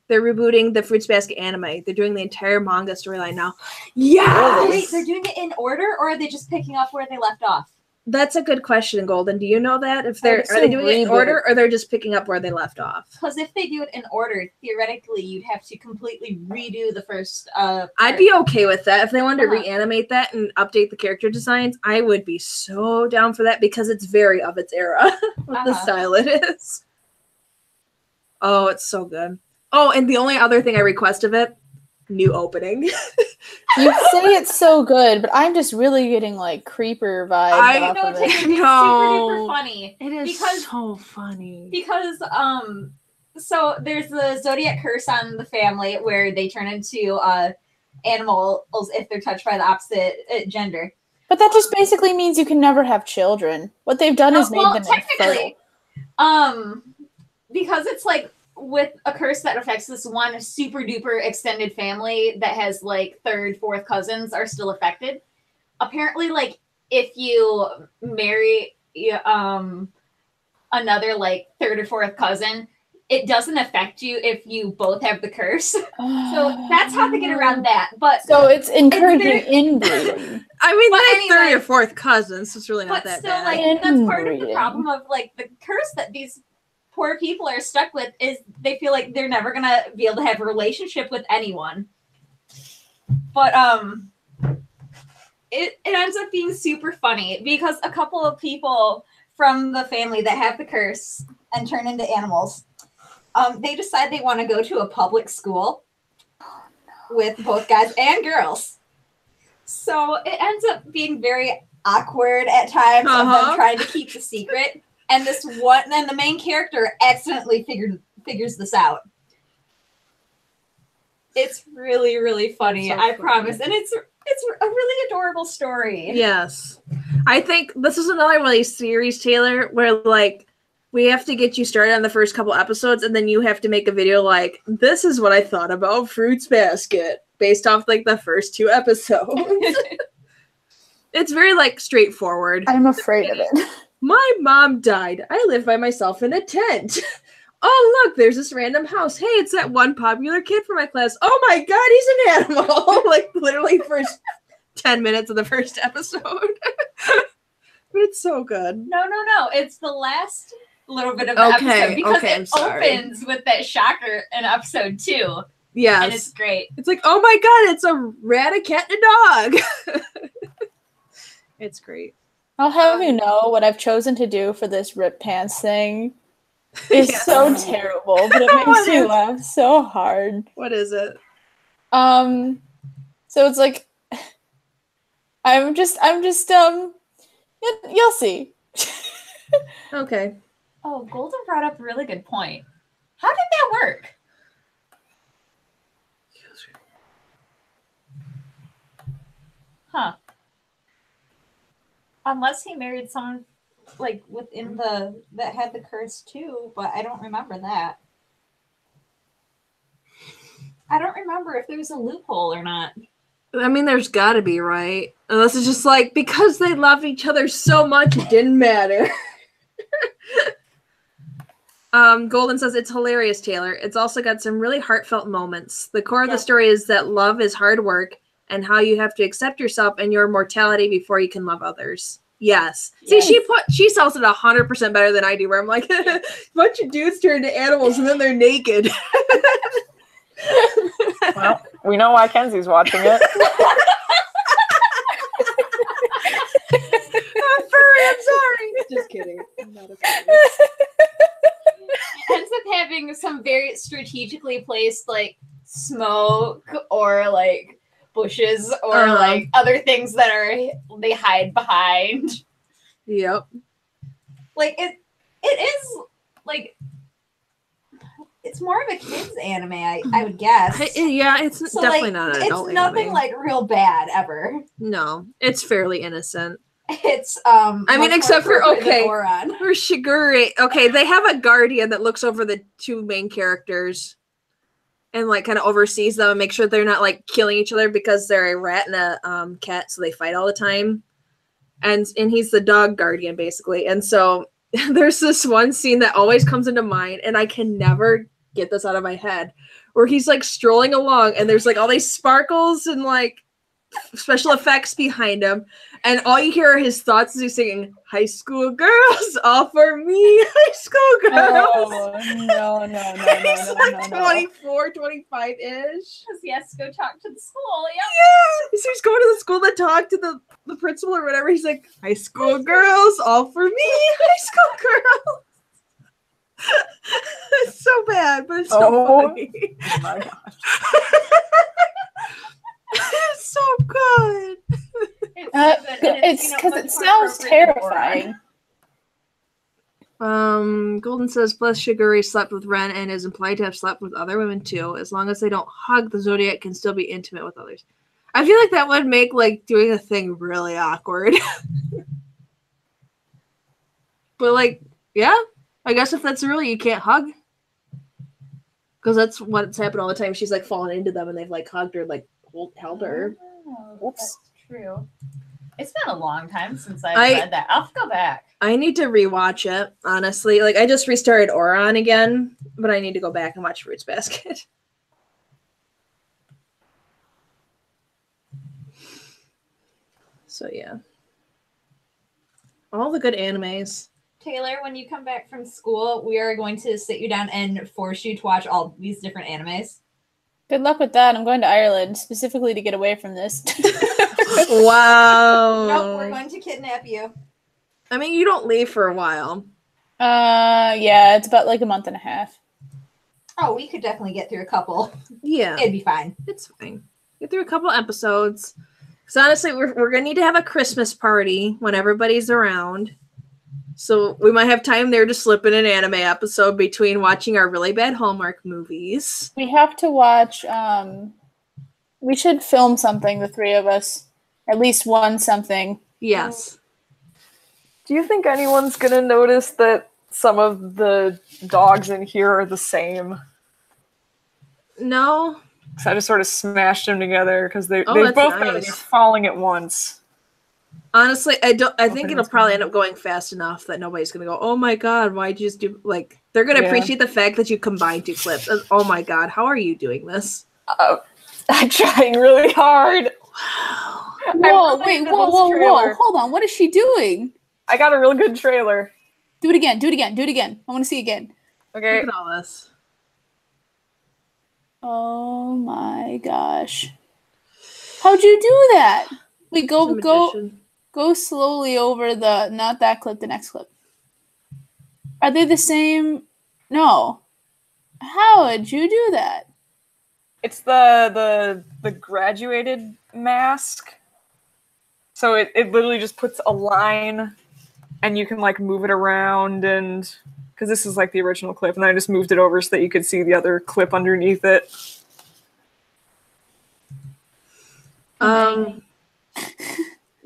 They're rebooting the Fruits Basket anime. They're doing the entire manga storyline now. Yeah. Wait, they're doing it in order, or are they just picking up where they left off? That's a good question, Golden. Do you know that? If are they doing it in order, or they're just picking up where they left off? Because if they do it in order, theoretically, you'd have to completely redo the first. I'd be okay with that. If they wanted to reanimate that and update the character designs, I would be so down for that because it's very of its era with the style it is. Oh, it's so good. Oh, and the only other thing I request of it, new opening. You say it's so good, but I'm just really getting like creeper vibes. I know, it's super duper funny. It is so funny. Because so there's the zodiac curse on the family where they turn into animals if they're touched by the opposite gender. But that just basically means you can never have children. What they've done is made them infertile. Because it's like with a curse that affects this one super duper extended family that has like 3rd, 4th cousins are still affected. Apparently, like if you marry another like 3rd or 4th cousin, it doesn't affect you if you both have the curse. So that's how they get around that. But so it's encouraging inbreeding. I mean, they're 3rd or 4th cousins, so it's really not that still, bad. Like, that's part of the problem of like the curse that these poor people are stuck with is they feel like they're never gonna be able to have a relationship with anyone. But it ends up being super funny because a couple of people from the family that have the curse and turn into animals They decide they want to go to a public school with both guys and girls. So it ends up being very awkward at times of them trying to keep the secret. And then the main character accidentally figures this out. It's really, really funny, so I promise. And it's a really adorable story. Yes. I think this is another one of these series, Taylor, where like we have to get you started on the first couple episodes and then you have to make a video like, this is what I thought about Fruits Basket based off like the first 2 episodes. It's very like straightforward. I'm afraid of it. My mom died. I live by myself in a tent. Oh, look, there's this random house. Hey, it's that one popular kid from my class. Oh my God, he's an animal. Like literally first 10 minutes of the first episode. But it's so good. No. It's the last little bit of the episode because it opens with that shocker in episode 2. Yes. And it's great. It's like, oh my God, it's a rat, a cat, and a dog. It's great. I'll have you know what I've chosen to do for this rip pants thing is so terrible, but it makes me laugh so hard. What is it? So it's like I'm just you'll see. Okay. Oh, Golden brought up a really good point. How did that work? Huh. Unless he married someone like within that had the curse too, but I don't remember that. I don't remember if there was a loophole or not. I mean, there's got to be, right? Unless it's just like, because they love each other so much, it didn't matter. Golden says, it's hilarious, Taylor. It's also got some really heartfelt moments. The core of the story is that love is hard work and how you have to accept yourself and your mortality before you can love others. Yes. See, she sells it 100% better than I do, where I'm like, a bunch of dudes turn into animals and then they're naked. Well, we know why Kenzie's watching it. I'm furry, I'm sorry. Just kidding. I'm not a furry. It ends up having some very strategically placed like smoke or like bushes or like other things that they hide behind. Yep. Like it is like it's more of a kids anime, I would guess. Yeah, it's so definitely not an adult It's nothing anime. like real bad ever. No, it's fairly innocent. It's I mean, except for for Shigure. Okay, they have a guardian that looks over the 2 main characters and like kind of oversees them and make sure they're not like killing each other because they're a rat and a cat, so they fight all the time. And he's the dog guardian basically. And so there's this one scene that always comes into mind, and I can never get this out of my head, where he's like strolling along and there's like all these sparkles and like special effects behind him, and all you hear are his thoughts as he's singing "High School Girls, all for me, high school girls." Oh, no. He's like 24, 25-ish. Because he has to go talk to the school. Yep. Yeah. So he's going to the school to talk to the principal or whatever. He's like, "High school girls, all for me, high school girls." It's so bad, but it's so funny. Oh my gosh. It's so good. It's because it sounds terrifying. Golden says, plus Shigure slept with Ren and is implied to have slept with other women too. As long as they don't hug, the Zodiac can still be intimate with others. I feel like that would make like doing a thing really awkward. But like, yeah, I guess if that's really, you can't hug. Because that's what's happened all the time. She's like fallen into them and they've like hugged her, like held her. Oh, that's true. It's been a long time since I've read that. I'll have to go back. I need to rewatch it, honestly. Like, I just restarted Oron again, but I need to go back and watch Fruits Basket. So, yeah. All the good animes. Taylor, when you come back from school, we are going to sit you down and force you to watch all these different animes. Good luck with that. I'm going to Ireland specifically to get away from this. Wow. Nope, we're going to kidnap you. I mean, you don't leave for a while. Yeah, it's about like a month and a half. Oh, we could definitely get through a couple. Yeah. It'd be fine. It's fine. Get through a couple episodes. Because honestly, we're going to need to have a Christmas party when everybody's around. So we might have time there to slip in an anime episode between watching our really bad Hallmark movies. We have to watch, we should film something, the three of us. At least one something. Yes. Do you think anyone's gonna notice that some of the dogs in here are the same? No. Because I just sort of smashed them together because they Oh, both that's got nice. falling at once. Honestly, I think it'll that's probably good. end up going fast enough that nobody's going to go, oh my god, why'd you just do... Like, they're going to Yeah. appreciate the fact that you combined two clips. Oh my god, how are you doing this? I'm trying really hard. Wow. Whoa, really wait, into whoa, this whoa, whoa. trailer. Hold on, what is she doing? I got a real good trailer. Do it again, do it again, do it again. I want to see it again. Okay. Look at all this. Oh my gosh. How'd you do that? Wait, It's a magician. go slowly over the, not that clip, the next clip. Are they the same? No. How did you do that? It's the graduated mask. So it literally just puts a line and you can like move it around and because this is like the original clip and I just moved it over so that you could see the other clip underneath it.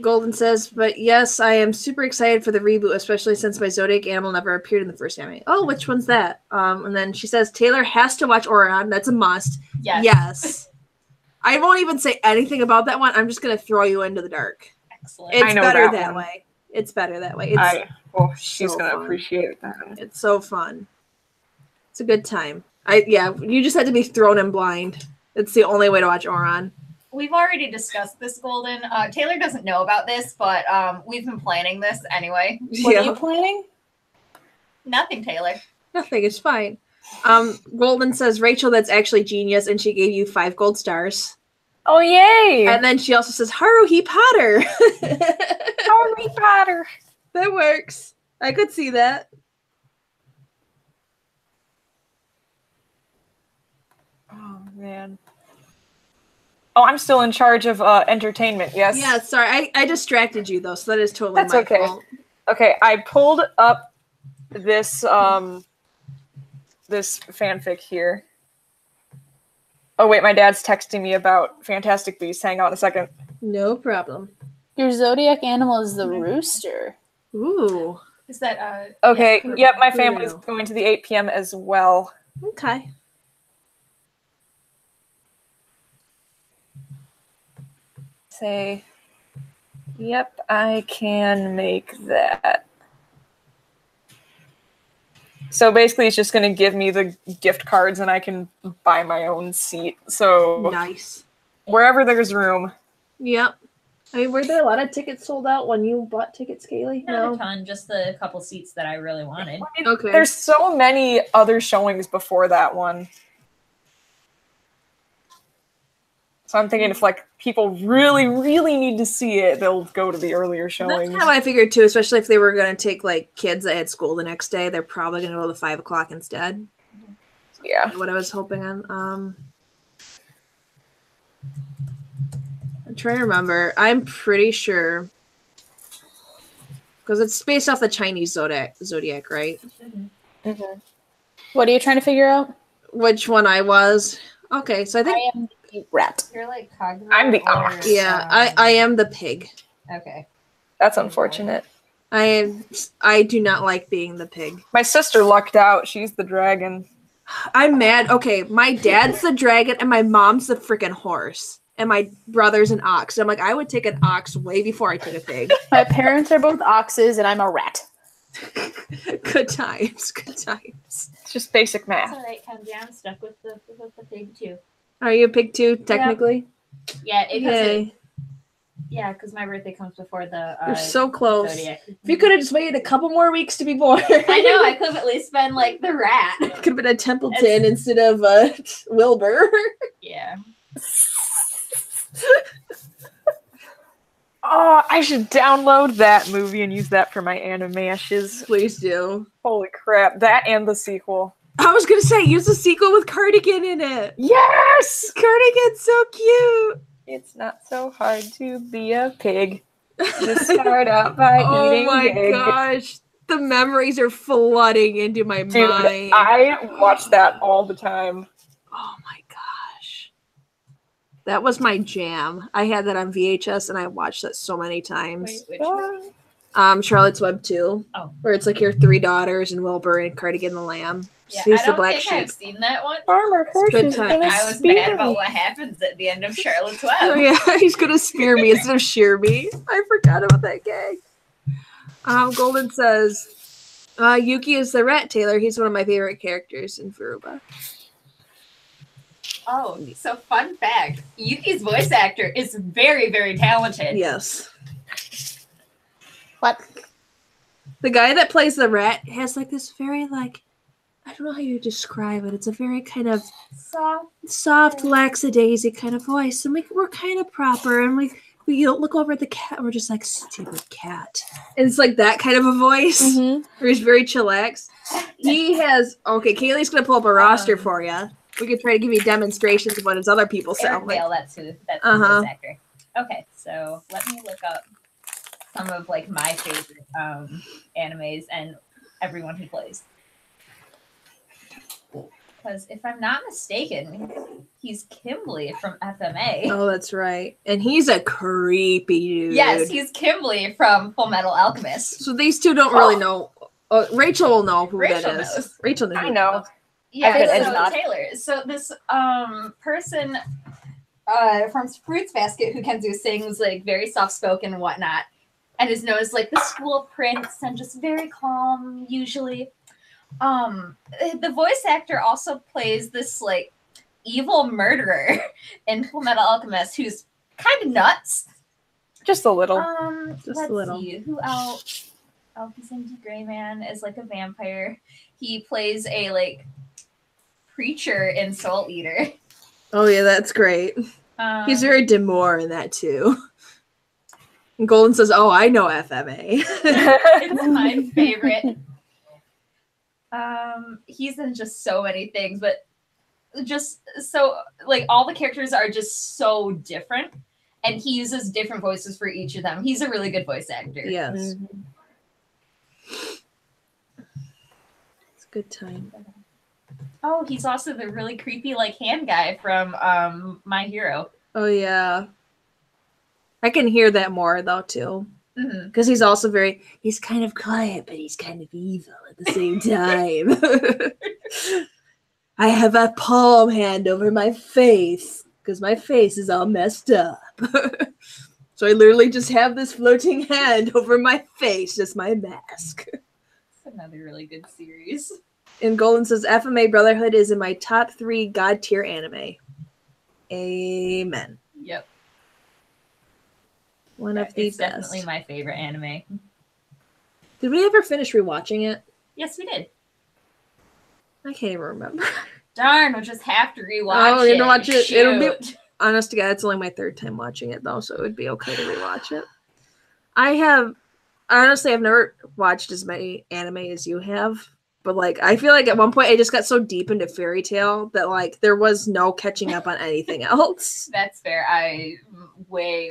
Golden says, but yes, I am super excited for the reboot, especially since my Zodiac animal never appeared in the first anime. Oh, which one's that? And then she says, Taylor has to watch Orion. That's a must. Yes. Yes. I won't even say anything about that one. I'm just going to throw you into the dark. Excellent. It's I know better that that one. way. It's better that way. She's so gonna fun. appreciate that. It's so fun. It's a good time. You just had to be thrown in blind. It's the only way to watch Orion. We've already discussed this, Golden. Taylor doesn't know about this, but we've been planning this anyway. What are you planning? Nothing, Taylor. Nothing. It's fine. Golden says, Rachel, that's actually genius, and she gave you 5 gold stars. Oh yay! And then she also says, Haruhi Potter. Harry Potter. That works. I could see that. Oh man. Oh, I'm still in charge of entertainment. Yes. Yeah, sorry. I distracted you though, so that is totally That's my okay. fault. Okay, I pulled up this this fanfic here. Oh wait, my dad's texting me about Fantastic Beasts. Hang on a second. No problem. Your zodiac animal is the rooster. Ooh. Is that Okay, Yeah, yep, my who family's knew? going to the 8 p.m. as well. Okay. Say, yep, I can make that. So basically, it's just going to give me the gift cards and I can buy my own seat. So Nice. wherever there's room. Yep. I mean, were there a lot of tickets sold out when you bought tickets, Kaylee? not a ton, just the couple seats that I really wanted. Okay. There's so many other showings before that one. So I'm thinking if like people really, really need to see it, they'll go to the earlier showings. That's how I figured too, especially if they were going to take like kids that had school the next day. They're probably going to go to 5 o'clock instead. Yeah. What I was hoping on. I'm trying to remember. I'm pretty sure because it's based off the Chinese zodiac, right? Mm-hmm. What are you trying to figure out? Which one I was? Okay, so I think I am the rat. You're like Kagura. I'm the or, ox. yeah, I am the pig. Okay. That's unfortunate. I do not like being the pig. My sister lucked out. She's the dragon. I'm mad. Okay, my dad's the dragon and my mom's the freaking horse. And my brother's an ox. And I'm like, I would take an ox way before I took a pig. My parents are both oxes, and I'm a rat. Good times. Good times. It's just basic That's math. all right, Kenzie. I'm stuck with the pig too. Are you a pig too, technically? Yeah, Yay. because my birthday comes before the You're so close. Zodiac. If you could have just waited a couple more weeks to be born. I know. I could have at least been like the rat. Could have been a Templeton instead of Wilbur. Yeah. Oh, I should download that movie and use that for my animashes. Please do. Holy crap. That and the sequel. I was gonna say use the sequel with Cardigan in it. Yes! Cardigan's so cute. It's not so hard to be a pig. Just start out by Oh eating my pig. gosh. The memories are flooding into my Dude, mind. I watch that all the time. Oh my gosh. That was my jam. I had that on VHS and I watched that so many times. Wait, which one? Charlotte's Web 2. Oh. Where it's like your 3 daughters and Wilbur and Cardigan the Lamb. Yeah, She's I the don't black think sheep. I've seen that one. Farmer horses time. in a I was spear. mad about what happens at the end of Charlotte's Web. Oh yeah, he's gonna spear me instead of shear me. I forgot about that gag. Golden says, Yuki is the rat tailor. He's one of my favorite characters in Furuba. Oh, so fun fact. Yuki's voice actor is very, very talented. Yes. What? The guy that plays the rat has like this very like, I don't know how you describe it. It's a very kind of soft lackadaisy kind of voice. And we're kind of proper. And we look over at the cat and we're just like, stupid cat. And it's like that kind of a voice. Mm-hmm. Where he's very chillax. He has, okay, Kaylee's going to pull up a roster for you. We could try to give you demonstrations of what his other people Eric sound like. Vale, that's the Uh-huh. voice actor. Okay, so let me look up some of like my favorite animes and everyone who plays. Because if I'm not mistaken, he's Kimberly from FMA. Oh, that's right. And he's a creepy dude. Yes, he's Kimberly from Full Metal Alchemist. So these two don't really know. Rachel will know who Rachel that is. knows. Rachel knows. I know. Yeah, I could so not. Taylor. So this person from Fruits Basket who can do sings like very soft spoken and whatnot, and is known as like the school prince and just very calm usually. The voice actor also plays this like evil murderer in Full Metal Alchemist who's kind of nuts. Just a little. Just Let's a little. see who else. Oh, he's in Gray Man is like a vampire. He plays a like preacher in Soul Eater. Oh yeah, that's great. He's very demure in that too. And Golden says, "Oh, I know FMA." It's my favorite. He's in just so many things, but just so like all the characters are just so different, and he uses different voices for each of them. He's a really good voice actor. Yes. Mm-hmm. It's a good time. Oh, he's also the really creepy like hand guy from My Hero. Oh yeah. I can hear that more though too. Mm-hmm. Because he's also he's kind of quiet, but he's kind of evil at the same time. I have a palm hand over my face because my face is all messed up. So I literally just have this floating hand over my face as my mask. It's another really good series. And Golden says, FMA Brotherhood is in my top 3 god tier anime. Amen. Yep. One of the It's best. definitely my favorite anime. Did we ever finish rewatching it? Yes, we did. I can't even remember. Darn, we'll just have to rewatch Oh, it. you know, watch it. It'll be Shoot. honest to God, it's only my 3rd time watching it though, so it would be okay to rewatch it. I've never watched as many anime as you have, but like I feel like at one point I just got so deep into Fairy Tail that like there was no catching up on anything else. That's fair. I way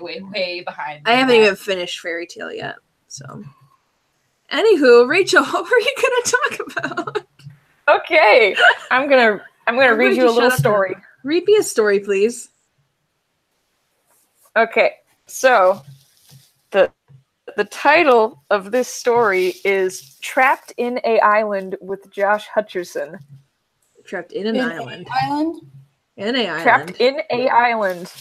behind. I haven't even finished Fairy Tail yet. So anywho, Rachel, what were you gonna talk about? Okay. I'm gonna read you a little story. Read me a story, please. Okay, so the title of this story is Trapped in a Island with Josh Hutcherson. Trapped in an island. In a island. Trapped in a Island.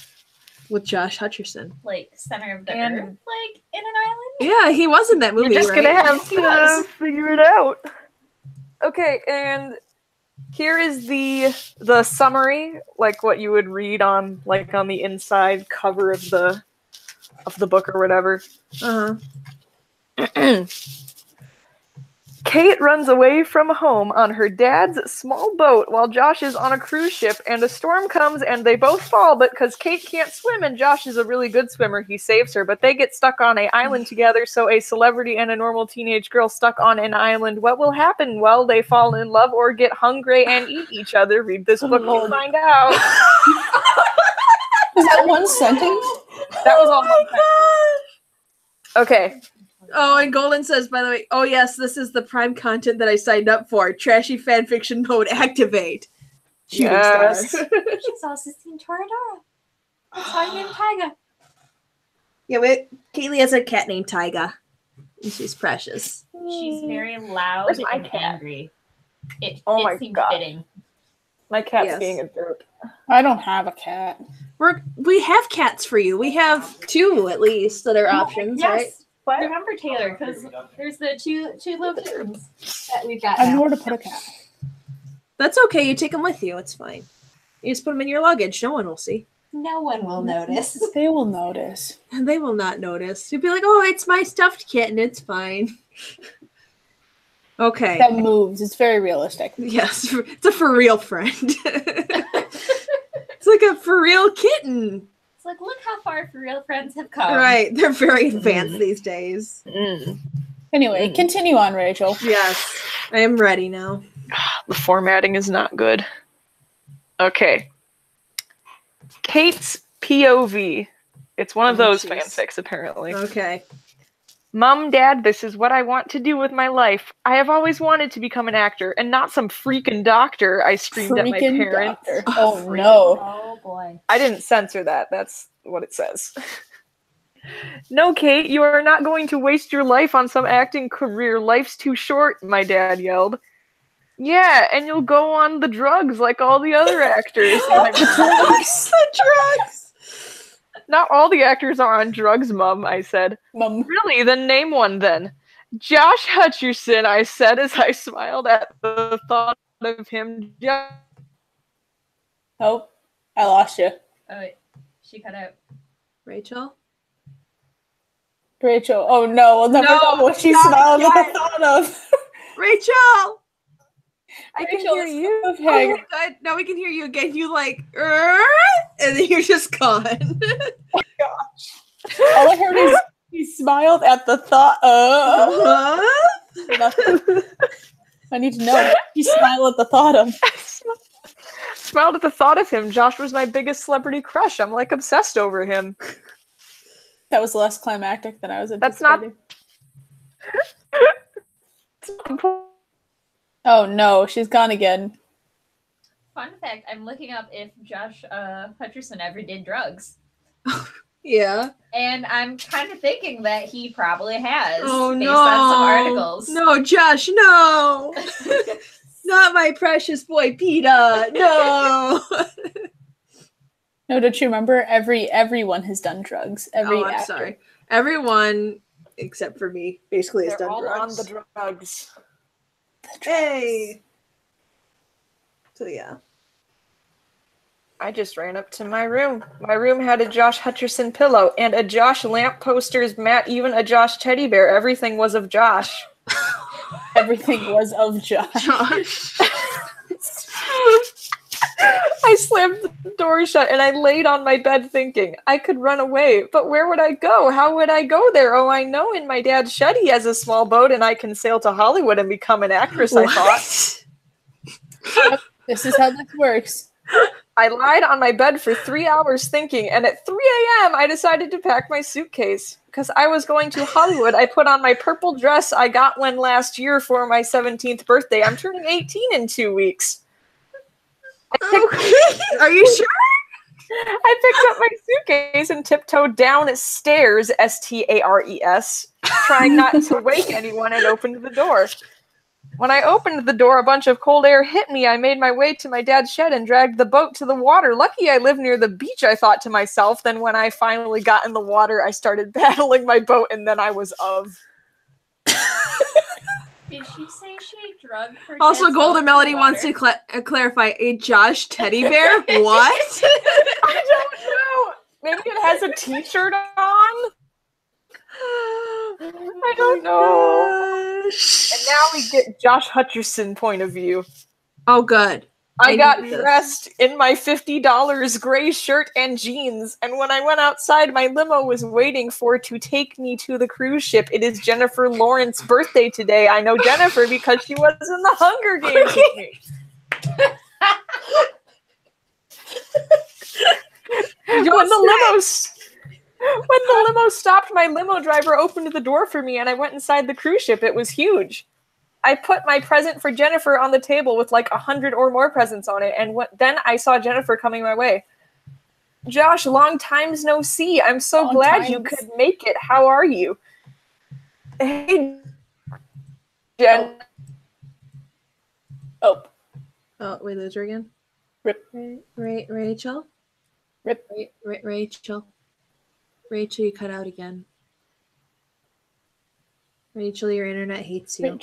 With Josh Hutcherson. like center of the And- earth, like in an island. Yeah, he was in that movie, You're just right? gonna have He was. to figure it out. Okay, and here is the summary, like what you would read on the inside cover of the book or whatever. Uh-huh. Kate runs away from home on her dad's small boat while Josh is on a cruise ship, and a storm comes and they both fall, but because Kate can't swim and Josh is a really good swimmer, he saves her, but they get stuck on an island together, so a celebrity and a normal teenage girl stuck on an island. What will happen? Well, they fall in love or get hungry and eat each other. Read this book to find out. Is that one sentence? That was all one sentence. Okay. Oh, and Golden says, by the way, oh yes, this is the prime content that I signed up for. Trashy fanfiction mode activate. Yes. She's also seen Toradora. That's why I named Tyga. Yeah, wait. Kaylee has a cat named Tyga. And she's precious. She's very loud Where's my and cat? angry. It seems God. fitting. My cat's Yes. being a derp. I don't have a cat. We have cats for you. We have 2 at least that are options, right? Yes. Remember Taylor, because there's the two little kittens that we've got I have now. nowhere to put a cat. That's okay. You take them with you. It's fine. You just put them in your luggage. No one will see. No one will notice. They will notice. And they will not notice. You'll be like, oh, it's my stuffed kitten. It's fine. Okay. That moves. It's very realistic. Yes. It's a for real friend. It's like a for real kitten. It's like, look how far For Real Friends have come. Right. They're very advanced these days. Anyway, continue on, Rachel. Yes. I am ready now. The formatting is not good. Okay. Kate's POV. It's one of those jeez. fanfics, apparently. Okay. Mom, Dad, this is what I want to do with my life. I have always wanted to become an actor and not some freaking doctor, I screamed at my parents. Doctor. Oh, no. Oh, boy. I didn't censor that. That's what it says. No, Kate, you are not going to waste your life on some acting career. Life's too short, my dad yelled. Yeah, and you'll go on the drugs like all the other actors. The drugs. Not all the actors are on drugs, Mum, I said. Mom. Really? Then name one then. Josh Hutcherson, I said as I smiled at the thought of him. Oh, I lost you. Oh, wait. She cut out. Rachel? Rachel. Oh, no. We'll never know what she not smiled at again. the thought of. Rachel! I can Rachel, hear you. Oh, Okay. good. Now we can hear you again. You like, and then you're just gone. All I heard is he smiled at the thought of. Nothing. I need to know. He smiled at the thought of. Smiled at the thought of him. Josh was my biggest celebrity crush. I'm like obsessed over him. That was less climactic than I was That's not- anticipating. Oh no, she's gone again. Fun fact, I'm looking up if Josh Hutcherson ever did drugs. Yeah. And I'm kind of thinking that he probably has, Oh, based no. on some articles. No, Josh, no. Not my precious boy, PETA. No. No, don't you remember? Everyone has done drugs. Every I'm actor. sorry. Everyone, except for me, basically has They're done all drugs. on the drugs. Hey. So, yeah. I just ran up to my room. My room had a Josh Hutcherson pillow and a Josh lamp poster's mat, even a Josh teddy bear. Everything was of Josh. Everything was of Josh. Josh. I slammed the door shut and I laid on my bed thinking, I could run away, but where would I go? How would I go there? Oh, I know in my dad's shed he has a small boat and I can sail to Hollywood and become an actress, I thought. This is how this works. I lied on my bed for 3 hours thinking, and at 3 a.m. I decided to pack my suitcase. Because I was going to Hollywood, I put on my purple dress I got one last year for my 17th birthday. I'm turning 18 in 2 weeks. Okay. Are you sure? I picked up my suitcase and tiptoed down stairs, S-T-A-R-E-S, trying not to wake anyone, and opened the door. When I opened the door, a bunch of cold air hit me. I made my way to my dad's shed and dragged the boat to the water. Lucky I live near the beach, I thought to myself. Then when I finally got in the water, I started paddling my boat, and then I was of. Did she say she drugged her Also, dad's Golden boat Melody in the wants to water? clarify a Josh teddy bear. What? I don't know. Maybe it has a t-shirt on? I don't know. Gosh. And now we get Josh Hutcherson point of view. Oh, good. I got dressed in my $50 gray shirt and jeans, and when I went outside, my limo was waiting to take me to the cruise ship. It is Jennifer Lawrence's birthday today. I know Jennifer because she was in the Hunger Games with me. When the limo stopped, my limo driver opened the door for me, and I went inside the cruise ship. It was huge. I put my present for Jennifer on the table with like 100 or more presents on it, and then I saw Jennifer coming my way. Josh, long times no see. I'm so glad you could make it. How are you? Hey, Jen. Oh, we lose her again. Rip. Rachel. Rip. Rachel. Rachel, you cut out again. Rachel, your internet hates you.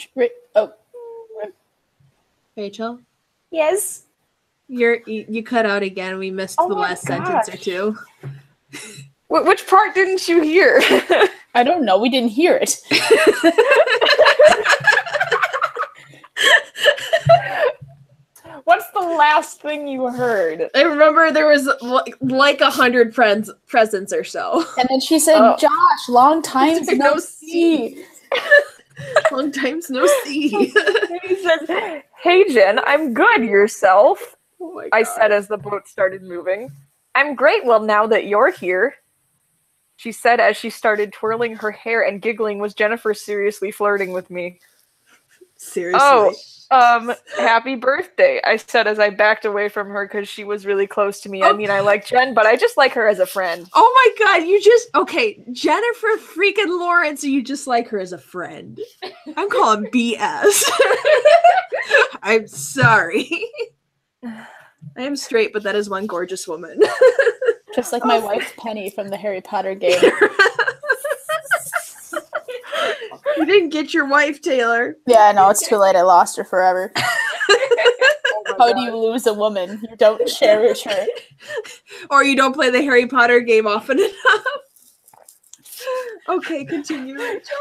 Rachel? Yes? You cut out again. We missed the last sentence or two. Which part didn't you hear? I don't know. We didn't hear it. What's the last thing you heard? I remember there was like 100 presents or so. And then she said, Josh, long times no see. Long times no see. He said, hey, Jen, I'm good. Yourself? Oh my God. I said as the boat started moving. I'm great. Well, now that you're here, she said as she started twirling her hair and giggling. Was Jennifer seriously flirting with me? Seriously? Oh, happy birthday, I said as I backed away from her because she was really close to me. I mean, I like Jen, but I just like her as a friend. Oh my God, okay, Jennifer freaking Lawrence, you just like her as a friend. I'm calling BS. I'm sorry. I am straight, but that is one gorgeous woman. Just like my wife Penny from the Harry Potter game. You didn't get your wife, Taylor. Yeah, no, it's too late. I lost her forever. How do you lose a woman? You don't cherish her. Or you don't play the Harry Potter game often enough. Okay, continue, Rachel.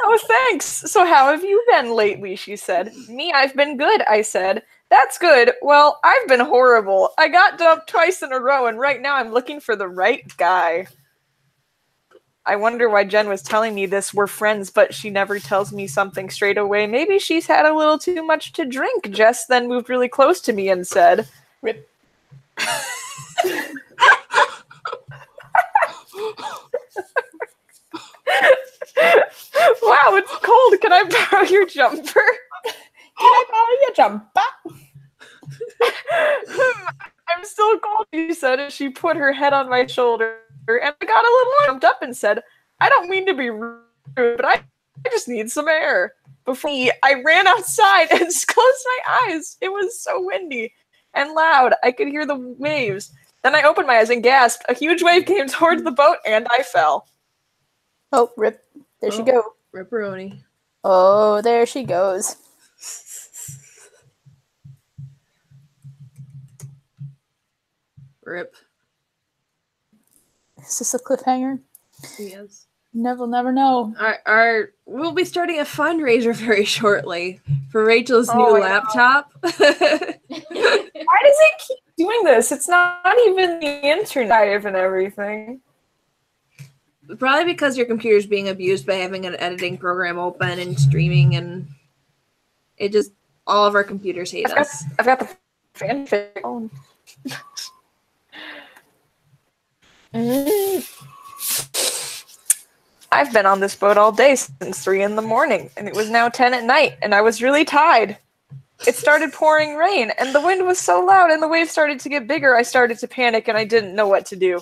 Oh, thanks. So how have you been lately, she said. Me, I've been good, I said. That's good. Well, I've been horrible. I got dumped twice in a row, and right now I'm looking for the right guy. I wonder why Jen was telling me this. We're friends, but she never tells me something straight away. Maybe she's had a little too much to drink. Jess then moved really close to me and said, Rip. Wow, it's cold. Can I borrow your jumper? Can I borrow your jumper? I'm still cold, she said, as she put her head on my shoulder. And I got a little jumped up and said, I don't mean to be rude, but I just need some air. Before I ran outside and closed my eyes. It was so windy and loud. I could hear the waves. Then I opened my eyes and gasped. A huge wave came towards the boat and I fell. Oh, rip. There she goes. Ripperoni. Oh, there she goes. Rip. Is this a cliffhanger? Yes. Never know. We'll be starting a fundraiser very shortly for Rachel's new laptop. Why does it keep doing this? It's not even the internet and everything. Probably because your computer's being abused by having an editing program open and streaming, and it just all of our computers hate us. I've got the fanfic on. I've been on this boat all day since 3 in the morning, and it was now 10 at night, and I was really tired. It started pouring rain, and the wind was so loud, and the waves started to get bigger. I started to panic, and I didn't know what to do.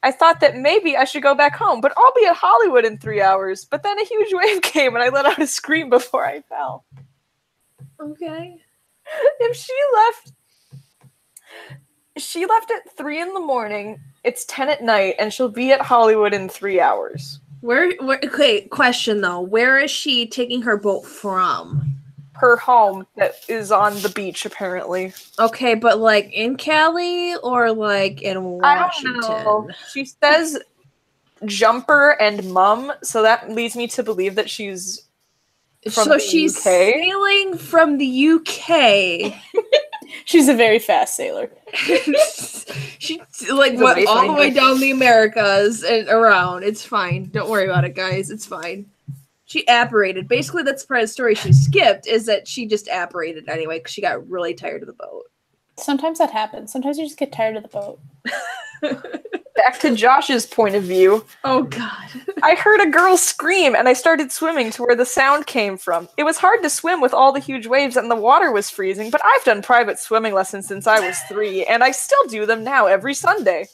I thought that maybe I should go back home, but I'll be at Hollywood in 3 hours. But then a huge wave came, and I let out a scream before I fell. Okay. If she left at 3 in the morning. It's 10 at night, and she'll be at Hollywood in 3 hours. Okay, question though. Where is she taking her boat from? Her home that is on the beach, apparently. Okay, but like in Cali or like in Washington? I don't know. She says jumper and mum, so that leads me to believe that she's So she's sailing from the UK. She's a very fast sailor. She went all the way down the Americas and around. It's fine. Don't worry about it, guys. It's fine. She apparated. Basically, that's part of the story she skipped, is that she just apparated anyway because she got really tired of the boat. Sometimes that happens. Sometimes you just get tired of the boat. Back to Josh's point of view. Oh, God. I heard a girl scream, and I started swimming to where the sound came from. It was hard to swim with all the huge waves, and the water was freezing, but I've done private swimming lessons since I was 3, and I still do them now every Sunday.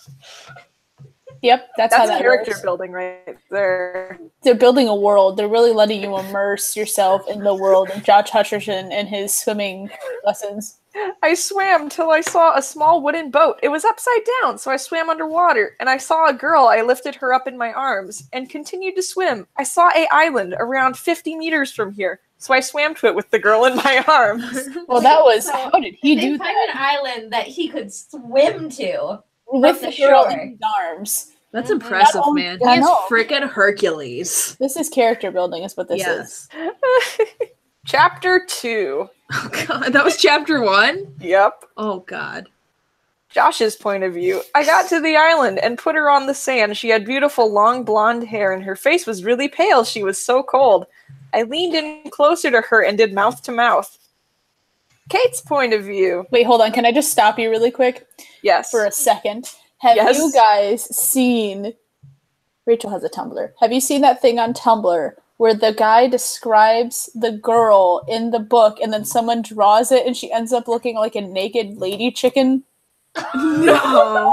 Yep, that's how that character works. building right there. They're building a world. They're really letting you immerse yourself in the world of Josh Hutcherson and his swimming lessons. I swam till I saw a small wooden boat. It was upside down, so I swam underwater, and I saw a girl. I lifted her up in my arms and continued to swim. I saw an island around 50 meters from here, so I swam to it with the girl in my arms. Well, that was, how did he do Find that? an island that he could swim to. With the the girl shore. in his arms. That's impressive, Not only- man. I He's know. freaking Hercules. This is character building is what this is. Chapter 2. Oh, God. That was chapter 1? Yep. Oh, God. Josh's point of view. I got to the island and put her on the sand. She had beautiful long blonde hair and her face was really pale. She was so cold. I leaned in closer to her and did mouth to mouth. Kate's point of view. Wait, hold on. Can I just stop you really quick? Yes. For a second. Have Yes. you guys seen... Rachel has a Tumblr. Have you seen that thing on Tumblr where the guy describes the girl in the book and then someone draws it and she ends up looking like a naked lady chicken? No.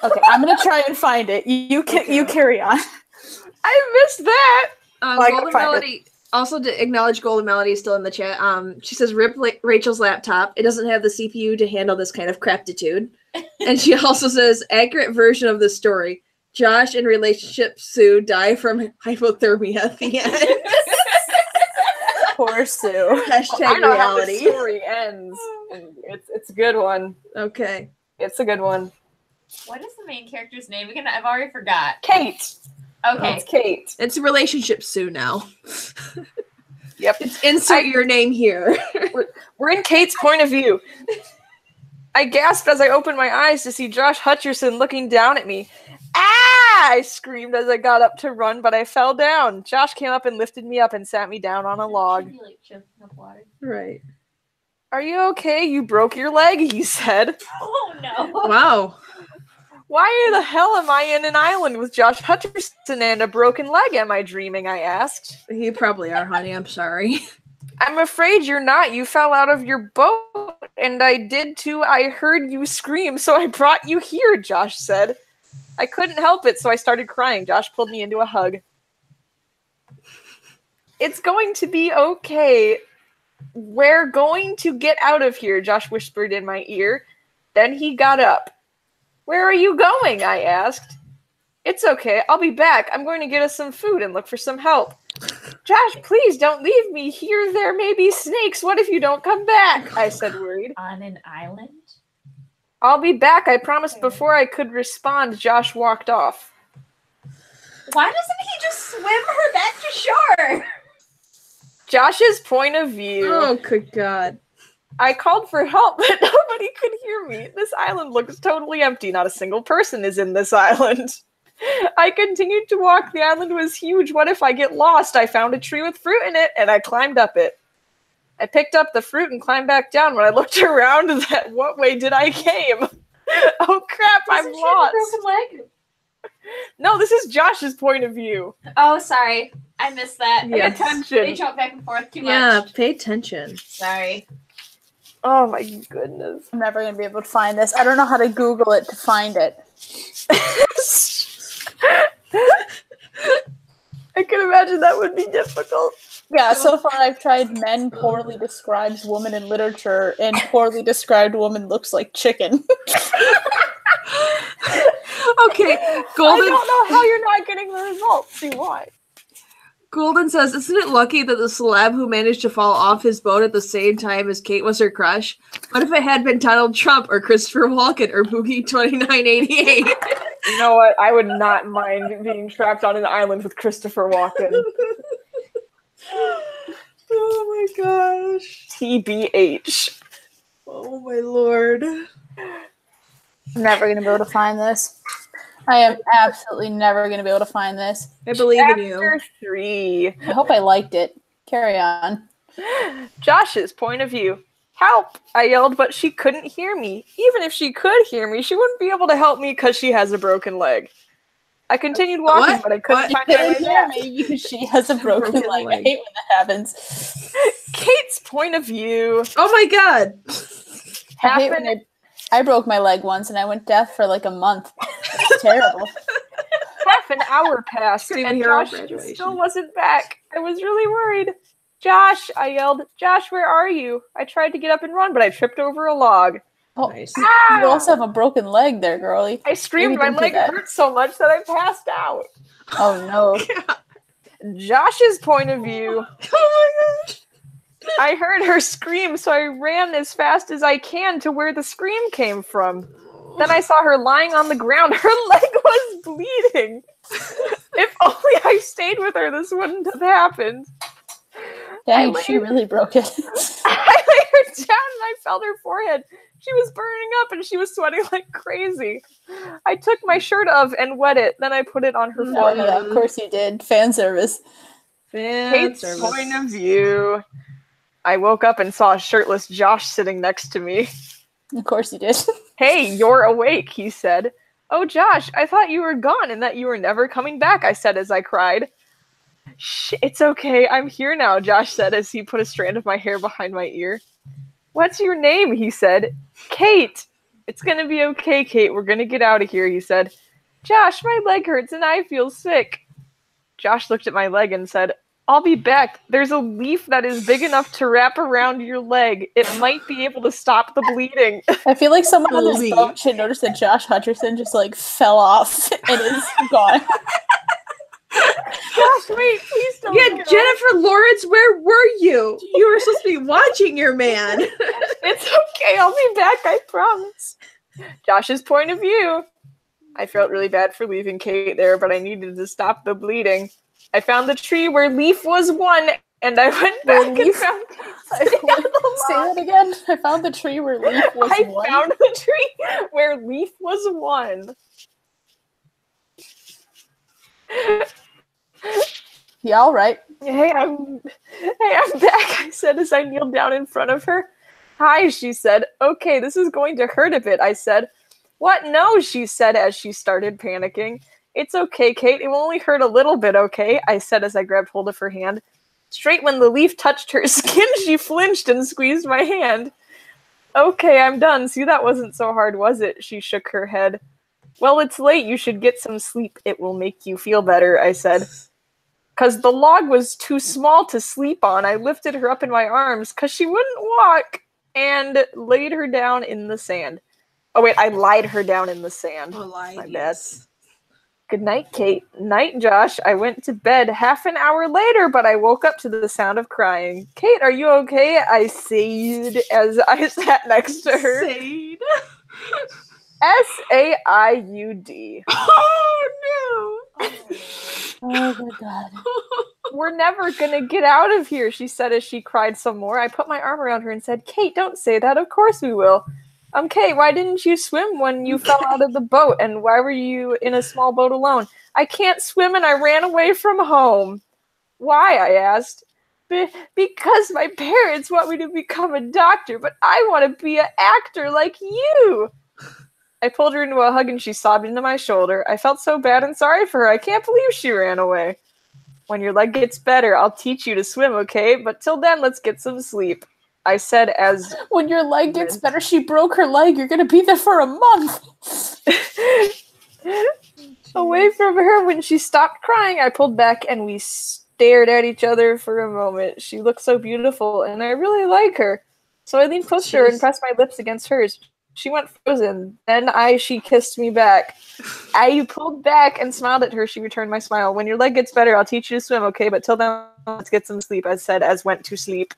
Okay, I'm going to try and find it. You carry on. I missed that. Golden Melody... Also, to acknowledge Golden Melody is still in the chat. She says, "Rip Rachel's laptop. It doesn't have the CPU to handle this kind of craptitude." And she also says, "Accurate version of the story. Josh and relationship Sue die from hypothermia at the end." Poor Sue. Hashtag I know how reality. the story ends. And it's a good one. Okay. It's a good one. What is the main character's name again? I've already forgot. Kate. Okay. It's Kate. It's relationship Sue now. Yep. It's insert your name here. We're in Kate's point of view. I gasped as I opened my eyes to see Josh Hutcherson looking down at me. Ah! I screamed as I got up to run, but I fell down. Josh came up and lifted me up and sat me down on a log. Right. Are you okay? You broke your leg, he said. Oh no. Wow. Why the hell am I in an island with Josh Hutcherson and a broken leg? Am I dreaming? I asked. You probably are, honey. I'm sorry. I'm afraid you're not. You fell out of your boat, and I did too. I heard you scream, so I brought you here, Josh said. I couldn't help it, so I started crying. Josh pulled me into a hug. It's going to be okay. We're going to get out of here, Josh whispered in my ear. Then he got up. Where are you going? I asked. It's okay. I'll be back. I'm going to get us some food and look for some help. Josh, please don't leave me here. There may be snakes. What if you don't come back? I said, worried. On an island? I'll be back. I promised. Before I could respond, Josh walked off. Why doesn't he just swim her back to shore? Josh's point of view. Oh, good God. I called for help, but nobody could hear me. This island looks totally empty. Not a single person is in this island. I continued to walk. The island was huge. What if I get lost? I found a tree with fruit in it, and I climbed up it. I picked up the fruit and climbed back down. When I looked around, what way did I came? Oh, crap, I'm lost. Broken leg? No, this is Josh's point of view. Oh, sorry. I missed that. Yeah. Pay attention. They jump back and forth too Yeah, much. pay attention. Sorry. Oh, my goodness. I'm never going to be able to find this. I don't know how to Google it to find it. I can imagine that would be difficult. Yeah, so far I've tried men poorly describes woman in literature and poorly described woman looks like chicken. Okay, I Golden. don't know how you're not getting the results. See why? Golden says, "Isn't it lucky that the celeb who managed to fall off his boat at the same time as Kate was her crush? What if it had been Donald Trump or Christopher Walken or Boogie 2988? You know what? I would not mind being trapped on an island with Christopher Walken. Oh my gosh. TBH. Oh my lord. I'm never going to be able to find this. I am absolutely never going to be able to find this. I believe in you. Chapter 3. I hope I liked it. Carry on. Josh's point of view. Help! I yelled, but she couldn't hear me. Even if she could hear me, she wouldn't be able to help me because she has a broken leg. I continued walking, What? but I couldn't find Couldn't my way hear back. me because she has a broken leg. I hate when that happens. Kate's point of view. Oh my god. I hate when I broke my leg once and I went deaf for like a month. It's terrible. Half an hour passed Screaming and hero Josh graduation. still wasn't back. I was really worried. Josh, I yelled. Josh, where are you? I tried to get up and run, but I tripped over a log. Oh, Nice. you also have a broken leg there, girlie. I screamed. Maybe My don't do leg that. hurt so much that I passed out. Oh no. Josh's point of view. Oh my gosh. I heard her scream, so I ran as fast as I can to where the scream came from. Then I saw her lying on the ground. Her leg was bleeding. If only I stayed with her, this wouldn't have happened. Dang, she really broke it. I laid her down and I felt her forehead. She was burning up and she was sweating like crazy. I took my shirt off and wet it. Then I put it on her Oh forehead. yeah, of course you did. Fan service. Kate's point of view. I woke up and saw a shirtless Josh sitting next to me. Of course you did. Hey, you're awake, he said. Oh, Josh, I thought you were gone and that you were never coming back, I said as I cried. Shh, it's okay, I'm here now, Josh said as he put a strand of my hair behind my ear. What's your name, he said. Kate. It's gonna be okay, Kate, we're gonna get out of here, he said. Josh, my leg hurts and I feel sick. Josh looked at my leg and said, I'll be back. There's a leaf that is big enough to wrap around your leg. It might be able to stop the bleeding. I feel like someone on this Leave. boat should notice that Josh Hutcherson just like fell off and is gone. Josh, wait, please don't Yeah, go. Jennifer Lawrence, where were you? You were supposed to be watching your man. It's okay, I'll be back, I promise. Josh's point of view. I felt really bad for leaving Kate there, but I needed to stop the bleeding. I found the tree where Leaf was one, and I went back and found Kate sitting on the Say log. that again. I found the tree where Leaf was I one. found the tree where Leaf was one. Yeah, all right. Hey, I'm back, I said as I kneeled down in front of her. Hi, she said. Okay, this is going to hurt a bit, I said. What? No, she said as she started panicking. It's okay, Kate. It will only hurt a little bit, okay? I said as I grabbed hold of her hand. Straight when the leaf touched her skin, she flinched and squeezed my hand. Okay, I'm done. See, that wasn't so hard, was it? She shook her head. Well, it's late. You should get some sleep. It will make you feel better, I said. Because the log was too small to sleep on, I lifted her up in my arms because she wouldn't walk and laid her down in the sand. Oh, wait, I lied her down in the sand. My bad. Good night, Kate. Night, Josh. I went to bed half an hour later, but I woke up to the sound of crying. Kate, are you okay? I said as I sat next to her. Said. S-A-I-U-D. Oh no! Oh my god. We're never gonna get out of here, she said as she cried some more. I put my arm around her and said, Kate, don't say that. Of course we will. Kate, why didn't you swim when you fell out of the boat? And why were you in a small boat alone? I can't swim and I ran away from home. Why? I asked. Because my parents want me to become a doctor, but I want to be an actor like you. I pulled her into a hug and she sobbed into my shoulder. I felt so bad and sorry for her. I can't believe she ran away. When your leg gets better, I'll teach you to swim, okay? But till then, let's get some sleep. I said as... When your leg gets better, she broke her leg. You're going to be there for a month. Away from her, when she stopped crying, I pulled back and we stared at each other for a moment. She looked so beautiful and I really like her. So I leaned close to her and pressed my lips against hers. She went frozen. Then she kissed me back. I pulled back and smiled at her. She returned my smile. When your leg gets better, I'll teach you to swim, okay? But till then, let's get some sleep, I said as went to sleep.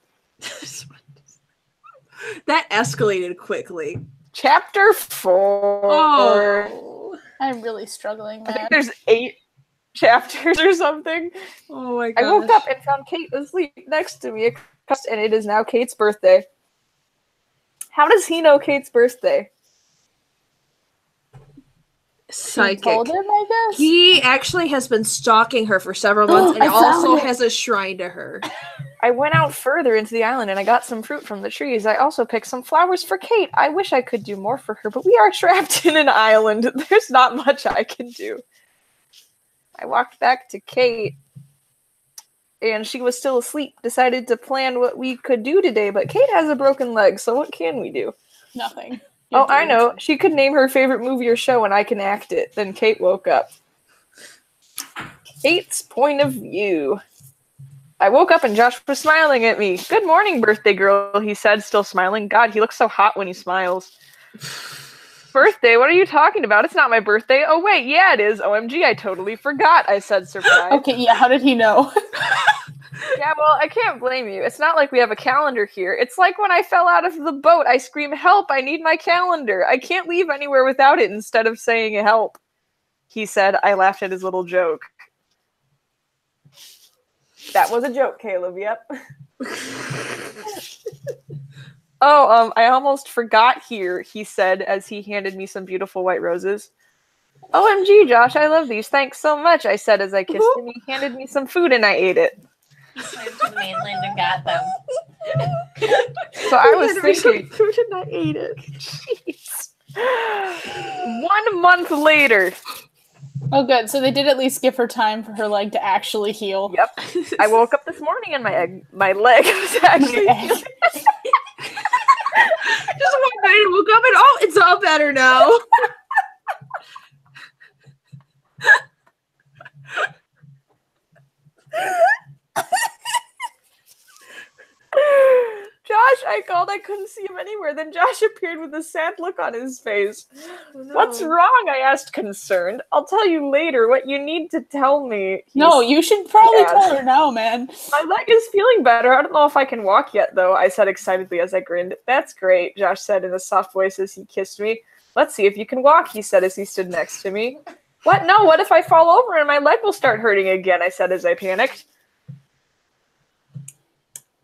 That escalated quickly. Chapter 4. Oh. I'm really struggling, I man. think there's 8 chapters or something. Oh my gosh. I woke up and found Kate asleep next to me. and it is now Kate's birthday. How does he know Kate's birthday? Psychic. He told him, I guess? He actually has been stalking her for several months, and he also has a shrine to her. I went out further into the island and I got some fruit from the trees. I also picked some flowers for Kate. I wish I could do more for her, but we are trapped in an island. There's not much I can do. I walked back to Kate, and she was still asleep. Decided to plan what we could do today, but Kate has a broken leg, so what can we do? Nothing. Oh, I know. She could name her favorite movie or show and I can act it. Then Kate woke up. Kate's point of view. I woke up and Josh was smiling at me. Good morning, birthday girl, he said, still smiling. God, he looks so hot when he smiles. Birthday? What are you talking about? It's not my birthday. Oh, wait, yeah, it is. OMG, I totally forgot, I said, surprised. Okay, yeah, how did he know? Yeah, well, I can't blame you. It's not like we have a calendar here. It's like when I fell out of the boat. I scream, help, I need my calendar. I can't leave anywhere without it instead of saying help. He said. I laughed at his little joke. That was a joke, Caleb, yep. Oh, I almost forgot here, he said as he handed me some beautiful white roses. OMG, Josh, I love these. Thanks so much, I said as I kissed him. He handed me some food and I ate it. He swam to the mainland and got them. So I was thinking... Food and I ate it. Jeez. 1 month later... Oh, good. So they did at least give her time for her leg to actually heal. Yep. I woke up this morning and my leg was actually healing. Just one night and woke up and it's all better now. Josh, I called. I couldn't see him anywhere. Then Josh appeared with a sad look on his face. Oh, no. What's wrong? I asked, concerned. I'll tell you later what you need to tell me. No, you should probably tell her now, man. My leg is feeling better. I don't know if I can walk yet, though, I said excitedly as I grinned. That's great, Josh said in a soft voice as he kissed me. Let's see if you can walk, he said as he stood next to me. What? No, what if I fall over and my leg will start hurting again, I said as I panicked.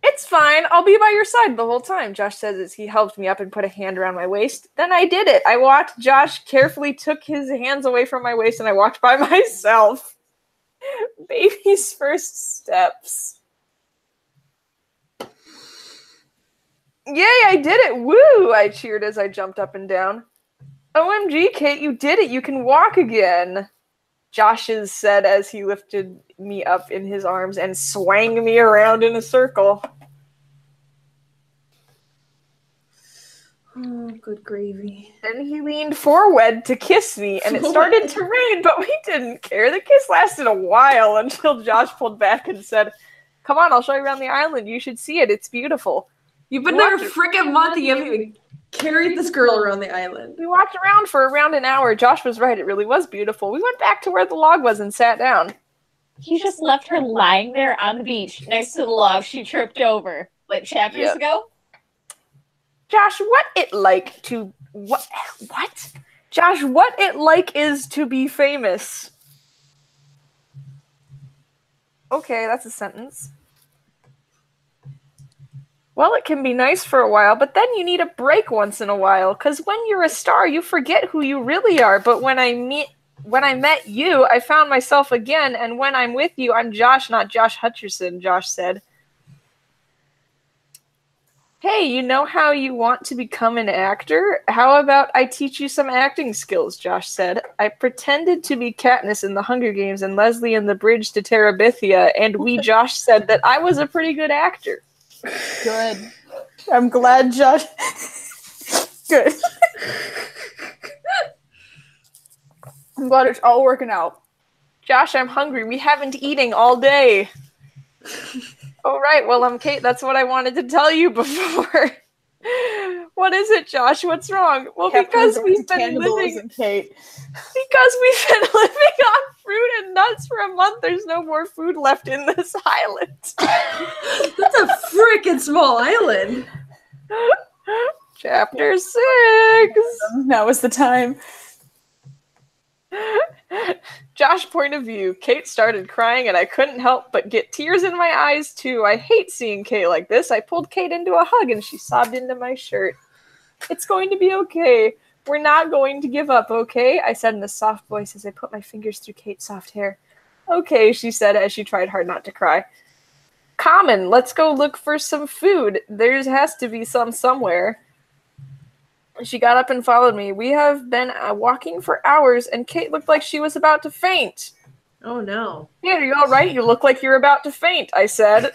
It's fine. I'll be by your side the whole time, Josh says as he helped me up and put a hand around my waist. Then I did it. I watched Josh carefully took his hands away from my waist and I walked by myself. Baby's first steps. Yay, I did it. Woo! I cheered as I jumped up and down. OMG, Kate, you did it. You can walk again. Josh said as he lifted me up in his arms and swang me around in a circle. Oh, good gravy. Then he leaned forward to kiss me, and it started to rain, but we didn't care. The kiss lasted a while until Josh pulled back and said, come on, I'll show you around the island. You should see it. It's beautiful. You've been there a freaking month and you haven't even carried this girl around the island. We walked around for around an hour. Josh was right. It really was beautiful. We went back to where the log was and sat down. He just left her lying there on the beach next to the log she tripped over, like chapters ago. Josh, what it like to... What? Josh, what it like is to be famous. Okay, that's a sentence. Well, it can be nice for a while, but then you need a break once in a while, because when you're a star, you forget who you really are. But when I met you, I found myself again, and when I'm with you, I'm Josh, not Josh Hutcherson, Josh said. Hey, you know how you want to become an actor? How about I teach you some acting skills, Josh said. I pretended to be Katniss in the Hunger Games and Leslie in the Bridge to Terabithia, and Josh said that I was a pretty good actor. Good. I'm glad, Josh. Good. I'm glad it's all working out. Josh, I'm hungry. We haven't eaten all day. Oh, right. Well, Kate, that's what I wanted to tell you before. What is it, Josh? What's wrong? Well, because we've been living on fruit and nuts for a month. There's no more food left in this island. That's a freaking small island. Chapter 6. Now is the time. Josh point of view. Kate started crying and I couldn't help but get tears in my eyes too. I hate seeing Kate like this. I pulled Kate into a hug and she sobbed into my shirt. It's going to be okay. We're not going to give up, okay? I said in a soft voice as I put my fingers through Kate's soft hair. Okay, she said as she tried hard not to cry. Common, let's go look for some food. There has to be some somewhere. She got up and followed me. We have been walking for hours, and Kate looked like she was about to faint. Oh, no. Yeah, are you all right? You look like you're about to faint, I said.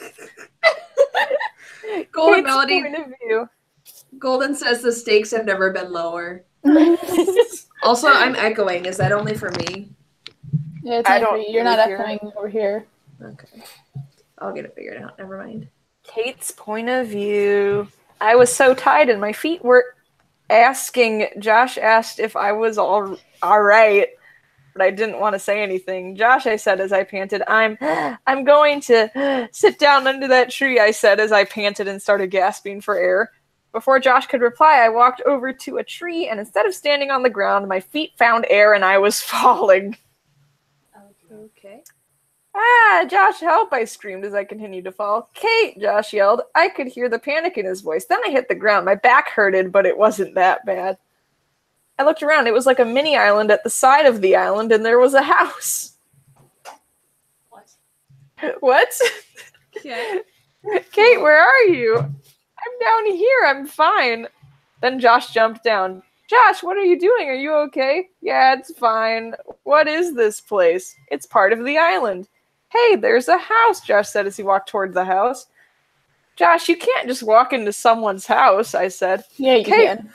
Golden Kate's Melody. point of view. Golden says the stakes have never been lower. Also, I'm echoing. Is that only for me? Yeah, it's I only for don't you. You're not hear echoing over here. Okay. I'll get it figured out. Never mind. Kate's point of view. I was so tired and my feet were asking. Josh asked if I was all right, but I didn't want to say anything. Josh, I said as I panted, I'm going to sit down under that tree, I said as I panted and started gasping for air. Before Josh could reply, I walked over to a tree, and instead of standing on the ground, my feet found air and I was falling. Okay. Ah, Josh, help, I screamed as I continued to fall. Kate, Josh yelled. I could hear the panic in his voice. Then I hit the ground. My back hurted, but it wasn't that bad. I looked around. It was like a mini island at the side of the island, and there was a house. What? What? Okay. Kate, where are you? I'm down here. I'm fine. Then Josh jumped down. Josh, what are you doing? Are you okay? Yeah, it's fine. What is this place? It's part of the island. Hey, there's a house, Josh said as he walked towards the house. Josh, you can't just walk into someone's house, I said. Yeah, you Kate, can.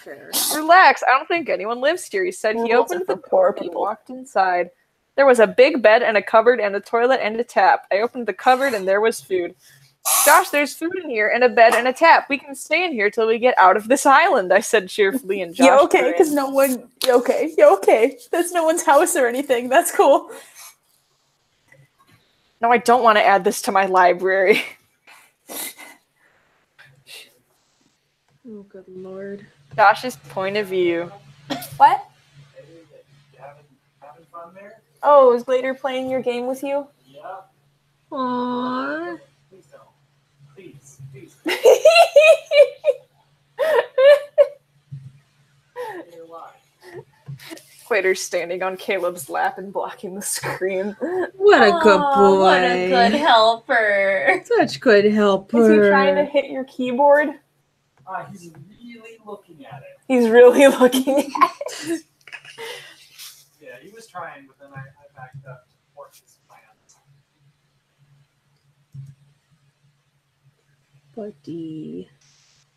relax. I don't think anyone lives here, he said. He Rules opened are the for poor door and people. walked inside. There was a big bed and a cupboard and a toilet and a tap. I opened the cupboard and there was food. Josh, there's food in here and a bed and a tap. We can stay in here till we get out of this island, I said cheerfully, and Josh You okay? grinned. Because no one. You okay? You okay? That's no one's house or anything. That's cool. No, I don't want to add this to my library. Oh, good lord. Josh's point of view. What? Having fun there? Oh, is later playing your game with you? Yeah. Aww. Please don't. Please. You're lying. Quater's standing on Caleb's lap and blocking the screen. What a good boy. What a good helper. Such good helper. Is he trying to hit your keyboard? He's really looking at it. He's really looking at it. Yeah, he was trying, but then I backed up to support his plan. Buddy.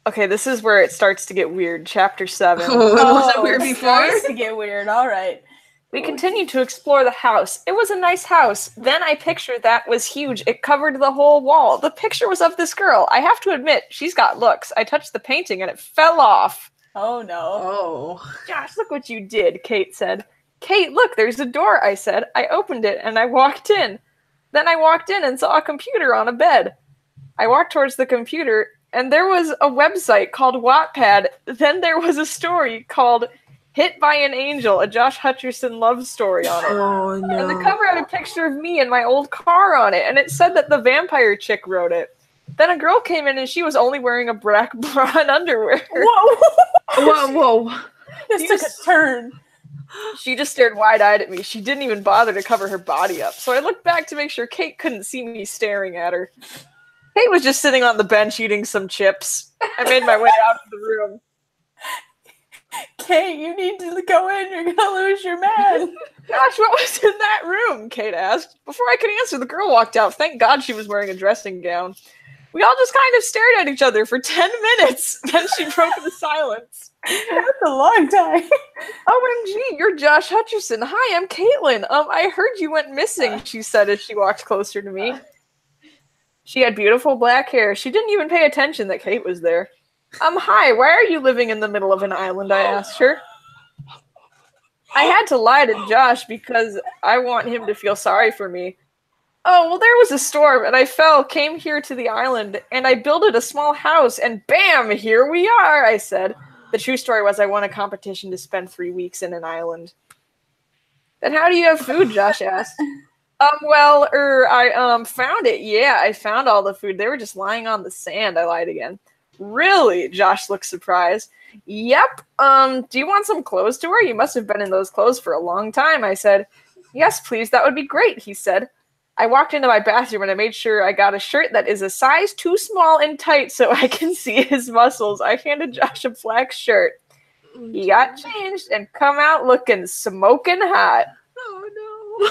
Okay, this is where it starts to get weird. Chapter 7. Was it weird before? It starts to get weird. All right. We continued to explore the house. It was a nice house. Then I pictured that was huge. It covered the whole wall. The picture was of this girl. I have to admit, she's got looks. I touched the painting and it fell off. Oh no. Oh. Josh, look what you did, Kate said. Kate, look, there's a door, I said. I opened it and I walked in. Then I walked in and saw a computer on a bed. I walked towards the computer and there was a website called Wattpad. Then there was a story called Hit by an Angel, a Josh Hutcherson love story on it. Oh no. And the cover had a picture of me and my old car on it, and it said that the vampire chick wrote it. Then a girl came in and she was only wearing a black bra and underwear. Whoa. This took a turn. She just stared wide-eyed at me. She didn't even bother to cover her body up. So I looked back to make sure Kate couldn't see me staring at her. Kate was just sitting on the bench eating some chips. I made my way out of the room. Kate, you need to go in. You're gonna lose your man. Gosh, what was in that room? Kate asked. Before I could answer, the girl walked out. Thank God she was wearing a dressing gown. We all just kind of stared at each other for 10 minutes. Then she broke the silence. That's a long time. OMG, you're Josh Hutcherson. Hi, I'm Caitlin. I heard you went missing, she said as she walked closer to me. She had beautiful black hair. She didn't even pay attention that Kate was there. Hi, why are you living in the middle of an island? I asked her. I had to lie to Josh because I want him to feel sorry for me. Oh, well, there was a storm, and I came here to the island, and I built a small house, and bam, here we are, I said. The true story was I won a competition to spend 3 weeks in an island. Then how do you have food? Josh asked. I found it. Yeah, I found all the food. They were just lying on the sand. I lied again. Really? Josh looked surprised. Yep. Do you want some clothes to wear? You must have been in those clothes for a long time, I said. Yes, please. That would be great, he said. I walked into my bathroom and I made sure I got a shirt that is a size too small and tight so I can see his muscles. I handed Josh a black shirt. He got changed and come out looking smoking hot. Oh, no.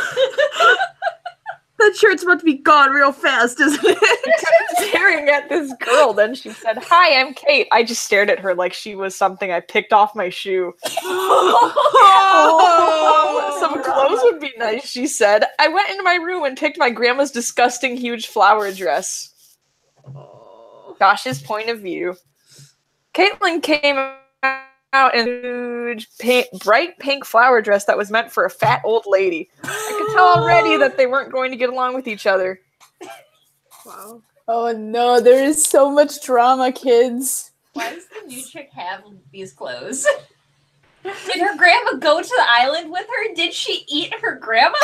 That shirt's about to be gone real fast, isn't it? She kept staring at this girl. Then she said, "Hi, I'm Kate." I just stared at her like she was something I picked off my shoe. Some clothes would be nice, she said. I went into my room and picked my grandma's disgusting huge flower dress. Josh's point of view. Caitlin came out in a huge bright pink flower dress that was meant for a fat old lady. I could tell already that they weren't going to get along with each other. Wow. Oh no, there is so much drama, kids. Why does the new chick have these clothes? Did her grandma go to the island with her? Did she eat her grandma?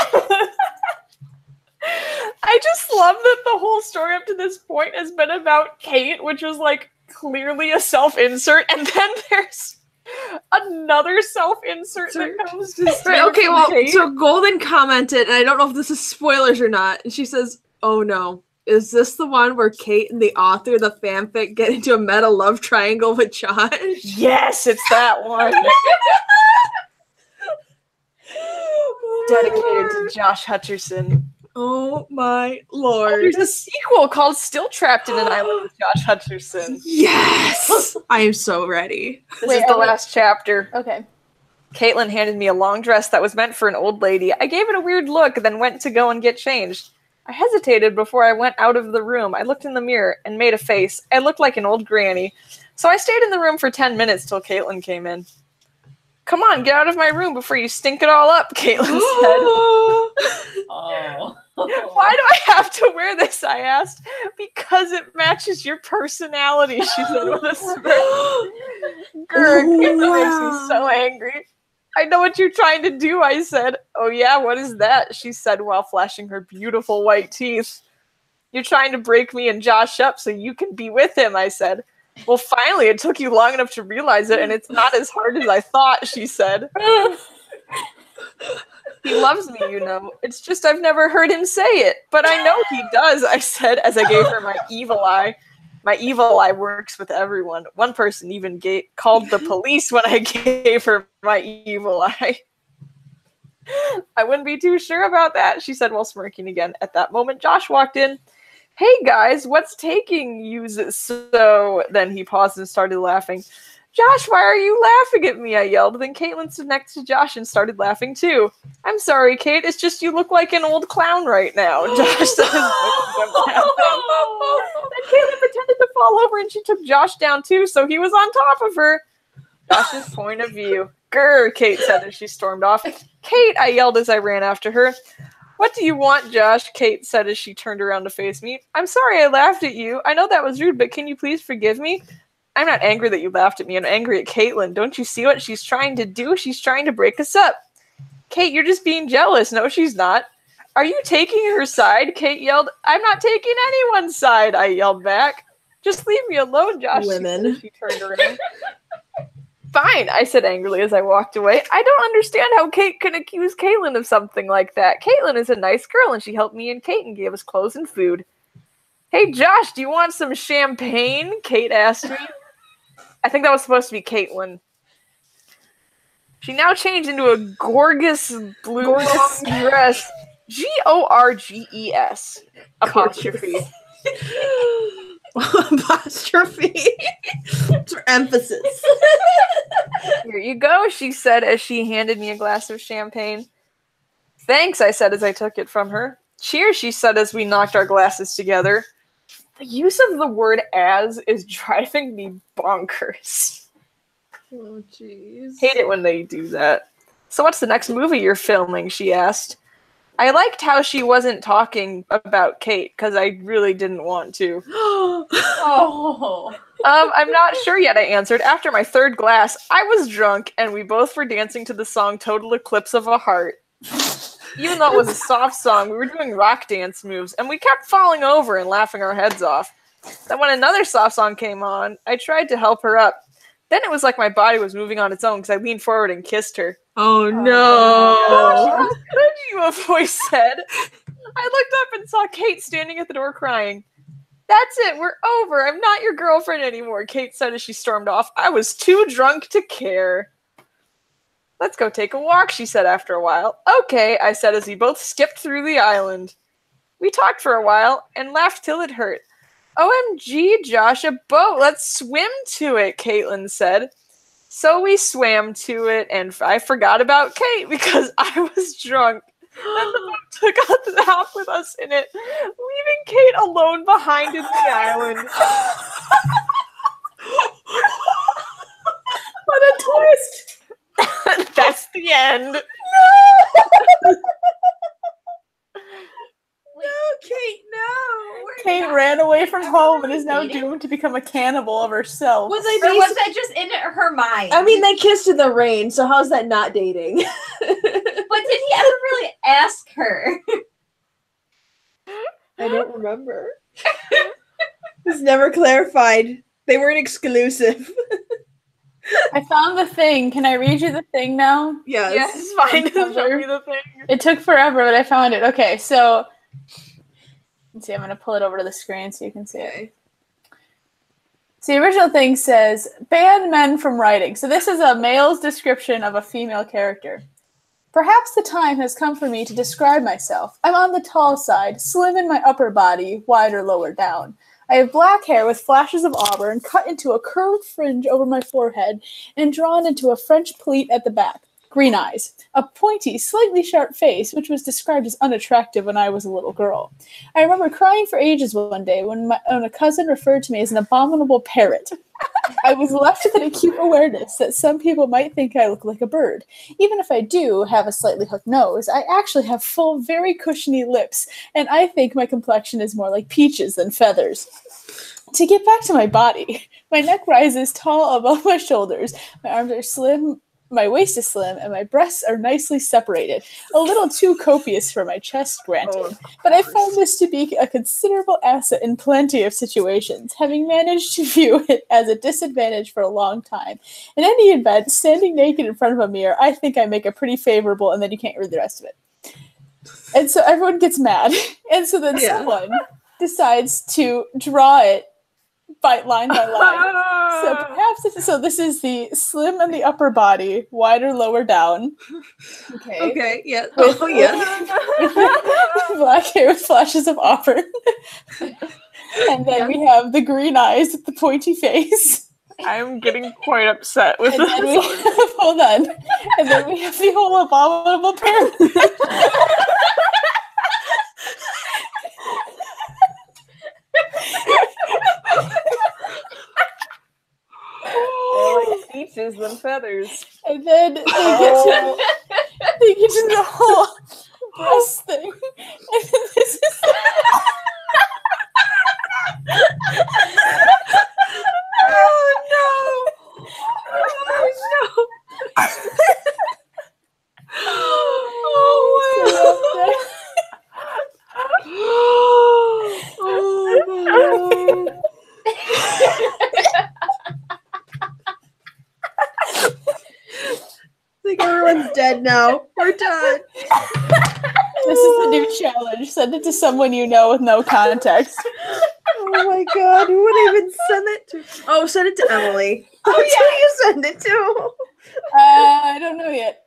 I just love that the whole story up to this point has been about Kate, which was like clearly a self-insert, and then there's another self-insert that comes to right, okay, well, so Golden commented, and I don't know if this is spoilers or not, and she says, "Oh no, is this the one where Kate and the author of the fanfic get into a meta love triangle with Josh?" Yes, it's that one. Dedicated to Josh Hutcherson. Oh my lord. There's a sequel called Still Trapped in an Island with Josh Hutcherson. Yes! I am so ready. This is the last chapter. Okay. Caitlin handed me a long dress that was meant for an old lady. I gave it a weird look, then went to go and get changed. I hesitated before I went out of the room. I looked in the mirror and made a face. I looked like an old granny. So I stayed in the room for 10 minutes till Caitlin came in. Come on, get out of my room before you stink it all up, Caitlin said. Oh. Why do I have to wear this? I asked. Because it matches your personality, she said with a smirk. Grr, it makes me so angry. I know what you're trying to do, I said. Oh yeah, what is that? She said while flashing her beautiful white teeth. You're trying to break me and Josh up so you can be with him, I said. Well, finally, it took you long enough to realize it, and it's not as hard as I thought, she said. He loves me, you know. It's just I've never heard him say it. But I know he does, I said as I gave her my evil eye. My evil eye works with everyone. One person even called the police when I gave her my evil eye. I wouldn't be too sure about that, she said while smirking again. At that moment, Josh walked in. Hey guys, what's taking you so? Then he paused and started laughing. Josh, why are you laughing at me? I yelled. Then Caitlin stood next to Josh and started laughing too. I'm sorry, Kate. It's just you look like an old clown right now. Josh said. Then Caitlin pretended to fall over and she took Josh down too, so he was on top of her. Josh's point of view. Grr, Kate said as she stormed off. Kate, I yelled as I ran after her. What do you want, Josh? Kate said as she turned around to face me. I'm sorry I laughed at you. I know that was rude, but can you please forgive me? I'm not angry that you laughed at me. I'm angry at Caitlin. Don't you see what she's trying to do? She's trying to break us up. Kate, you're just being jealous. No, she's not. Are you taking her side? Kate yelled. I'm not taking anyone's side, I yelled back. Just leave me alone, Josh. Women. She turned around. Fine, I said angrily as I walked away. I don't understand how Kate can accuse Caitlin of something like that. Caitlin is a nice girl, and she helped me and Kate and gave us clothes and food. Hey, Josh, do you want some champagne? Kate asked me. I think that was supposed to be Caitlin. She now changed into a gorgeous blue dress. Gorges. Apostrophe. Apostrophe. For emphasis. Here you go, she said as she handed me a glass of champagne. Thanks, I said as I took it from her. Cheers, she said as we knocked our glasses together. The use of the word as is driving me bonkers. Oh, jeez. Hate it when they do that. So what's the next movie you're filming, she asked. I liked how she wasn't talking about Kate, because I really didn't want to. Oh. I'm not sure yet, I answered. After my third glass, I was drunk, and we both were dancing to the song Total Eclipse of a Heart. Even though it was a soft song, we were doing rock dance moves, and we kept falling over and laughing our heads off. Then when another soft song came on, I tried to help her up. Then it was like my body was moving on its own because I leaned forward and kissed her. Oh no! How could you? A voice said. I looked up and saw Kate standing at the door crying. That's it, we're over. I'm not your girlfriend anymore, Kate said as she stormed off. I was too drunk to care. Let's go take a walk, she said after a while. Okay, I said as we both skipped through the island. We talked for a while and laughed till it hurt. OMG, Josh, a boat. Let's swim to it, Caitlin said. So we swam to it, and I forgot about Kate because I was drunk. Then the boat took out the hop with us in it, leaving Kate alone behind in the island. What a twist! That's the end. No, Kate, no. Kate ran away from home and is now doomed to become a cannibal of herself. Or was that just in her mind? I mean, they kissed in the rain, so how's that not dating? But did he ever really ask her? I don't remember. It's never clarified. They weren't exclusive. I found the thing. Can I read you the thing now? Yes. Yes, it's fine. Show me the thing. It took forever, but I found it. Okay, so let's see. I'm going to pull it over to the screen so you can see it. So the original thing says, ban men from writing. So this is a male's description of a female character. Perhaps the time has come for me to describe myself. I'm on the tall side, slim in my upper body, wide or lower down. I have black hair with flashes of auburn cut into a curved fringe over my forehead and drawn into a French pleat at the back. Green eyes. A pointy, slightly sharp face, which was described as unattractive when I was a little girl. I remember crying for ages one day when a cousin referred to me as an abominable parrot. I was left with an acute awareness that some people might think I look like a bird. Even if I do have a slightly hooked nose, I actually have full, very cushiony lips, and I think my complexion is more like peaches than feathers. To get back to my body, my neck rises tall above my shoulders, my arms are slim, my waist is slim, and my breasts are nicely separated. A little too copious for my chest, granted. But I found this to be a considerable asset in plenty of situations, having managed to view it as a disadvantage for a long time. In any event, standing naked in front of a mirror, I think I make a pretty favorable, and then you can't read the rest of it. And so everyone gets mad. And so then someone decides to draw it line by line. So perhaps this is the slim and the upper body, wider lower down. Okay, yeah. With black hair with flashes of auburn. And then we have the green eyes with the pointy face. I'm getting quite upset with And then we have, hold on. And then we have the whole abominable parrot. More like peaches than feathers. And then they get to the whole breast thing. And then this is Oh no! I think everyone's dead now. We're done. This is the new challenge. Send it to someone you know with no context. Oh my god, who would I even send it to? Oh, send it to Emily. Oh, yeah, you send it to. I don't know yet.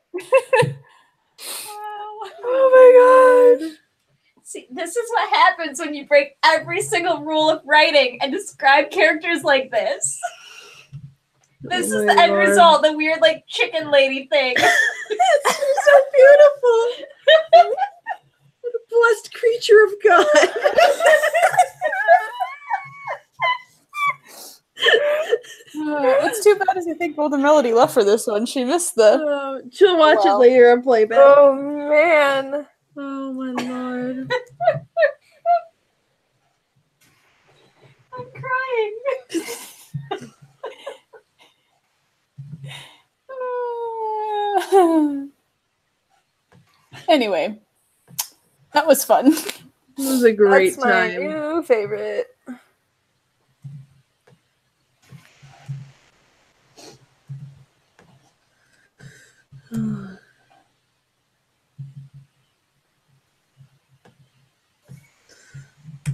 Oh my god. See, this is what happens when you break every single rule of writing and describe characters like this. This is the end result, the weird, like, chicken lady thing. It's so beautiful. What a blessed creature of God. What's too bad is I think Golden Melody left for this one. She missed the... She'll watch it later on playback. Oh man. Oh my lord. I'm crying. Anyway, that was fun. It was a great That's my time. new favorite.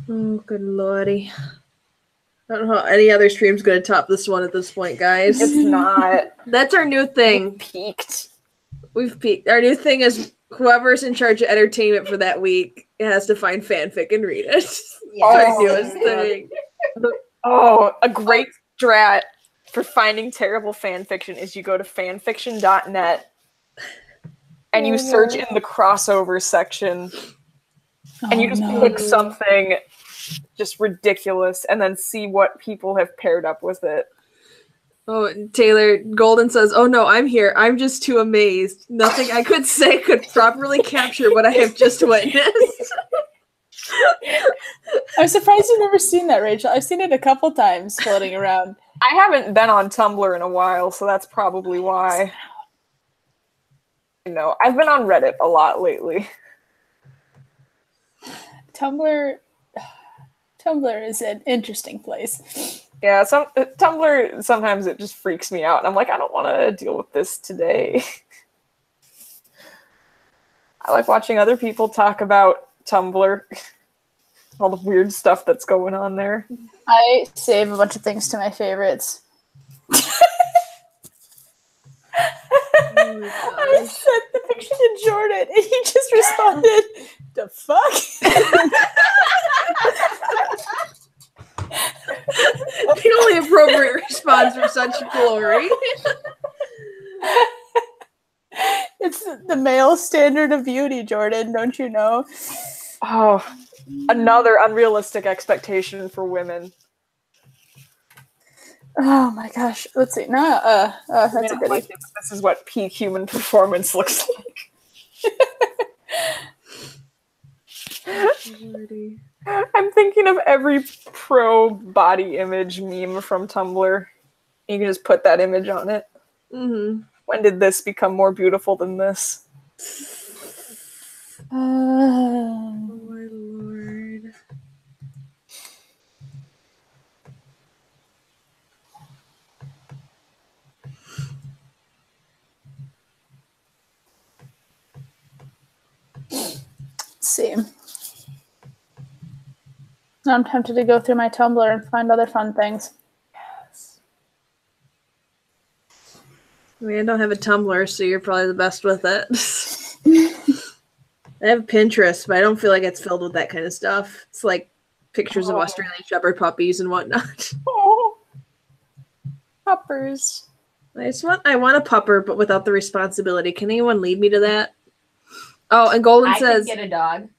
Oh, good lordy. I don't know how any other stream's going to top this one at this point, guys. It's not. That's our new thing. Peaked. We've peaked. Our new thing is whoever's in charge of entertainment for that week has to find fanfic and read it. It's our newest thing. Oh, a great strat for finding terrible fan fiction is you go to fanfiction.net and you search in the crossover section and you just pick something just ridiculous and then see what people have paired up with it. Oh, Taylor Golden says, "Oh no, I'm here. I'm just too amazed. Nothing I could say could properly capture what I have just witnessed." I'm surprised you've never seen that, Rachel. I've seen it a couple times floating around. I haven't been on Tumblr in a while, so that's probably why. No, I've been on Reddit a lot lately. Tumblr is an interesting place. Yeah, Tumblr, sometimes it just freaks me out. And I'm like, I don't want to deal with this today. I like watching other people talk about Tumblr. All the weird stuff that's going on there. I save a bunch of things to my favorites. I sent the picture to Jordan, and he just responded, "The fuck?" The only appropriate response for such glory. It's the male standard of beauty, Jordan, don't you know? Oh, another unrealistic expectation for women. Oh my gosh. Let's see. No, that's a good one. This is what peak human performance looks like. I'm thinking of every pro body image meme from Tumblr. You can just put that image on it. Mm-hmm. When did this become more beautiful than this? Oh my lord. Let's see. Now I'm tempted to go through my Tumblr and find other fun things. Yes. I mean, I don't have a Tumblr, so you're probably the best with it. I have Pinterest, but I don't feel like it's filled with that kind of stuff. It's like pictures of Australian Shepherd puppies and whatnot. Oh, puppers. I want a pupper, but without the responsibility. Can anyone lead me to that? Oh, and Golden says, I can get a dog.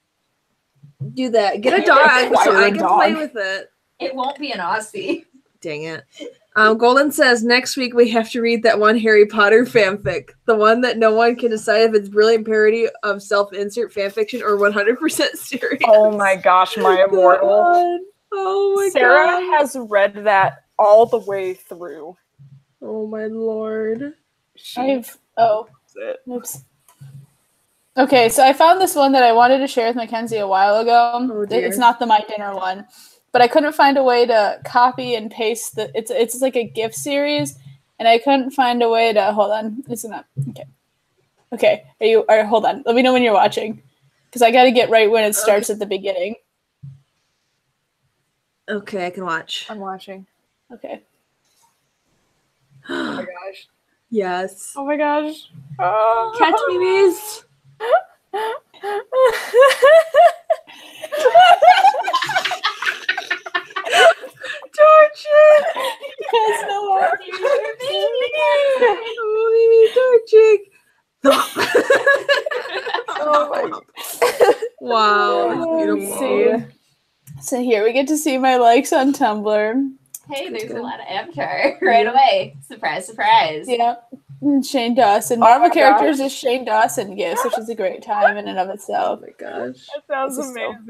do that. Get a dog so I can play with it. It won't be an Aussie. Dang it. Golden says, next week we have to read that one Harry Potter fanfic. The one that no one can decide if it's brilliant parody of self-insert fanfiction or 100% serious. Oh my gosh, my immortal. God. Oh my Sarah god. has read that all the way through. Oh my lord. Oops. Okay, so I found this one that I wanted to share with Mackenzie a while ago. Oh, dear. It's not the My Dinner one, but I couldn't find a way to copy and paste the. It's like a GIF series, and I couldn't find a way to. Hold on, it's not okay. Okay, hold on. Let me know when you're watching, because I got to get right when it starts at the beginning. Okay, I can watch. I'm watching. Okay. Oh my gosh. Yes. Oh my gosh. Catch me, miss. Torch it! You guys know what? Oh my. Wow, that's beautiful. So here we get to see my likes on Tumblr. Hey, there's a lot of Avatar right away. Surprise, surprise. Yeah. Shane Dawson. Marvel characters is Shane Dawson gifts, which is a great time in and of Oh itself. my gosh. That sounds This is so- amazing.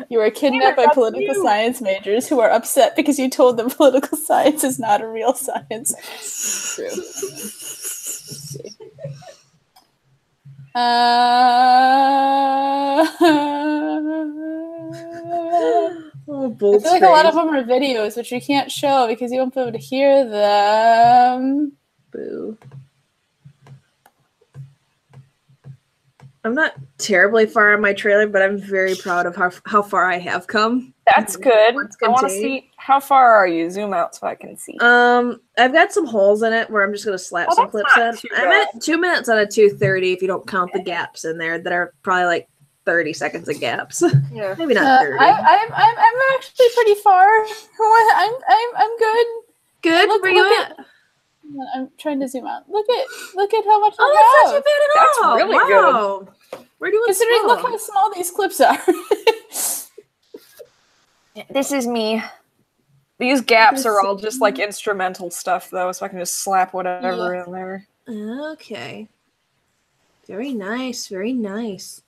You were kidnapped by political science majors who are upset because you told them political science is not a real science. True. Oh, I feel like a lot of them are videos, which we can't show because you won't be able to hear them. Boo. I'm not terribly far on my trailer, but I'm very proud of how far I have come. That's good. I want to see, how far are you? Zoom out so I can see. I've got some holes in it where I'm just gonna slap some clips in. I'm at 2 minutes out of 2:30 if you don't count the gaps in there that are probably like 30 seconds of gaps. Yeah. Maybe not 30. I'm actually pretty far. I'm good. Good. Where you at? I'm trying to zoom out. Look at how much. Oh, that's not too bad at all. That's really good. We're doing Considering look how small these clips are. This is me. These gaps are all just like instrumental stuff though, so I can just slap whatever in there. Okay. Very nice. Very nice.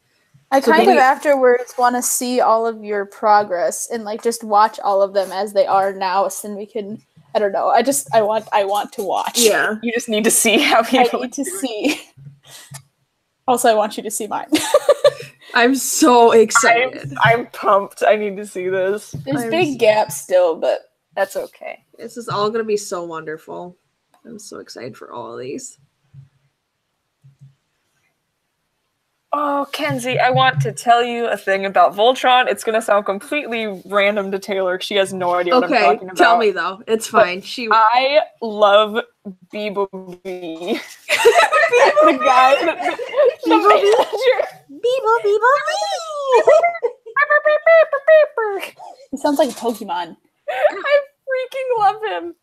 I kind of afterwards want to see all of your progress and like just watch all of them as they are now, so then we can. I don't know. I want to watch. Yeah. You just need to see how people. I need to see. Also, I want you to see mine. I'm so excited. I'm pumped. I need to see this. There's big gaps still, but that's okay. This is all going to be so wonderful. I'm so excited for all of these. Oh, Kenzie, I want to tell you a thing about Voltron. It's going to sound completely random to Taylor. She has no idea what I'm talking about. Tell me, though. It's fine. I love Beeblebee. The guy. Beeblebee. He sounds like a Pokemon. I freaking love him.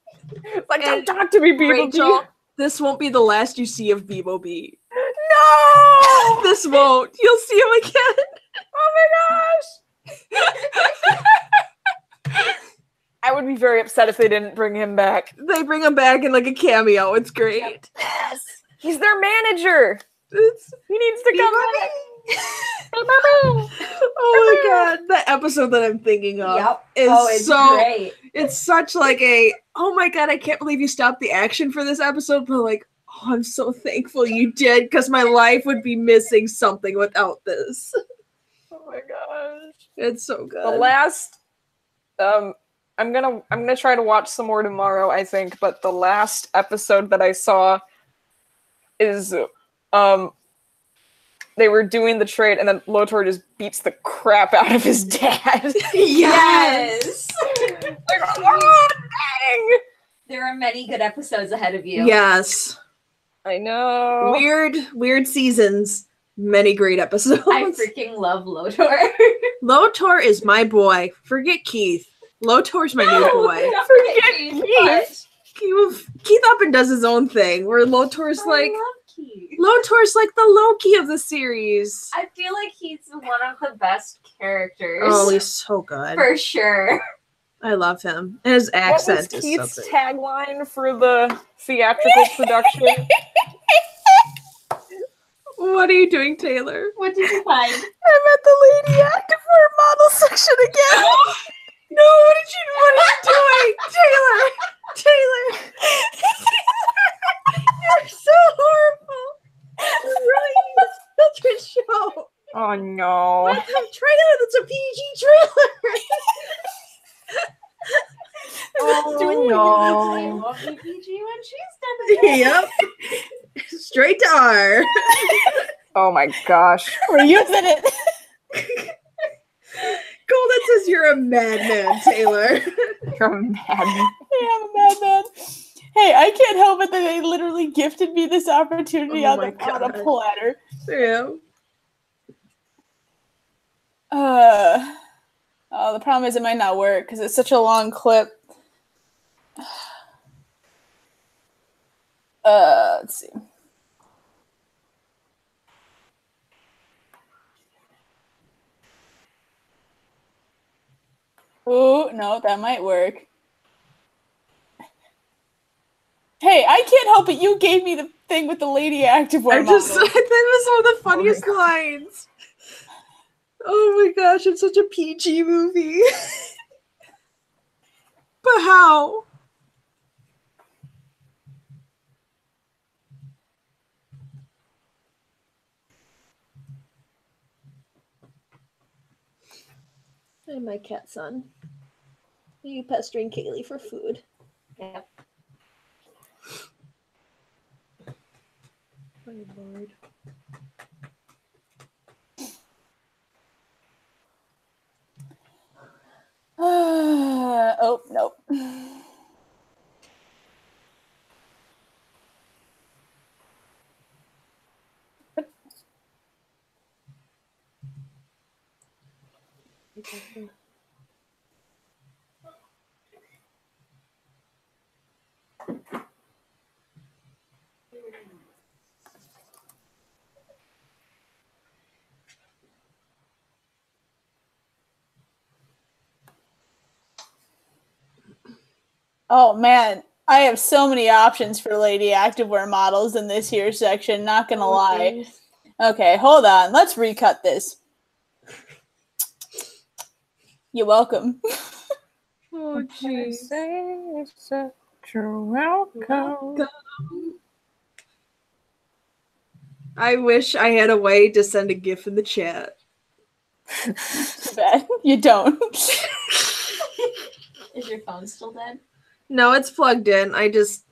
It's like, don't talk to me, Beeblebee. Rachel, this won't be the last you see of Beeblebee. No! This won't. You'll see him again. Oh my gosh! I would be very upset if they didn't bring him back. They bring him back in like a cameo. It's great. Yes. He's their manager. He needs to come back. Oh my god, the episode that I'm thinking of is great. It's such like a, oh my god, I can't believe you stopped the action for this episode, but like, oh, I'm so thankful you did, because my life would be missing something without this. Oh my gosh. It's so good. The last I'm gonna try to watch some more tomorrow, I think, but the last episode that I saw is they were doing the trade and then Lotor just beats the crap out of his dad. Yes! Like, oh, dang! There are many good episodes ahead of you. Yes. I know. Weird seasons. Many great episodes. I freaking love Lotor. Lotor is my boy. Forget Keith. Lotor's my new boy. Forget Keith. Keith up and does his own thing, where Lotor's like... Lotor's like the Loki of the series. I feel like he's one of the best characters. Oh, he's so good. For sure. I love him. And his accent what was is Keith's so good. tagline for the theatrical production? What are you doing, Taylor? What did you find? I'm at the Lady Activewear model section again. No, what are you doing? Taylor! You're so horrible. You really need a filtered show. Oh no. What kind of trailer that's a PG trailer? Oh no. It won't be PG when she's done with it. Yep. Straight to R. Oh my gosh. We're using it. Golden says you're a madman, Taylor. You're a madman. Yeah, I'm a madman. Hey, I can't help it that they literally gifted me this opportunity on a platter. Yeah. Oh, the problem is it might not work because it's such a long clip. Let's see. Oh, no, that might work. Hey, I can't help it. You gave me the thing with the Lady Activewear model. I think it was one of the funniest lines. Oh my gosh, it's such a PG movie. But how? And my cat son. Are you pestering Kaylee for food? Yep. My lord. Oh, nope. Oh man, I have so many options for lady activewear models in this here section, not gonna lie. Okay, hold on, let's recut this. You're welcome. Oh jeez. You're welcome. I wish I had a way to send a GIF in the chat. Too bad. You don't. Is your phone still dead? No, it's plugged in. I just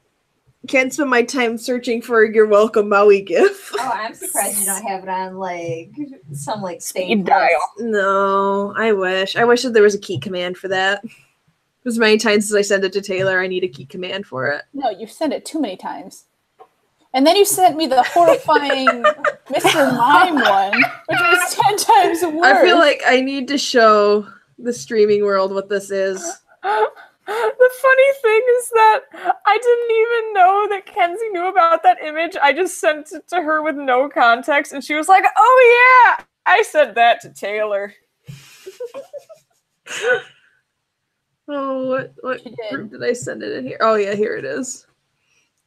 can't spend my time searching for your welcome Maui GIF. Oh, I'm surprised you don't have it on like some like Speed dial. No, I wish. I wish that there was a key command for that. As many times as I send it to Taylor, I need a key command for it. No, you've sent it too many times. And then you sent me the horrifying Mr. Mime one, which was 10 times worse. I feel like I need to show the streaming world what this is. The funny thing is that I didn't even know that Kenzie knew about that image. I just sent it to her with no context, and she was like, "Oh yeah, I sent that to Taylor." Oh, what group did I send it in here? Oh yeah, here it is.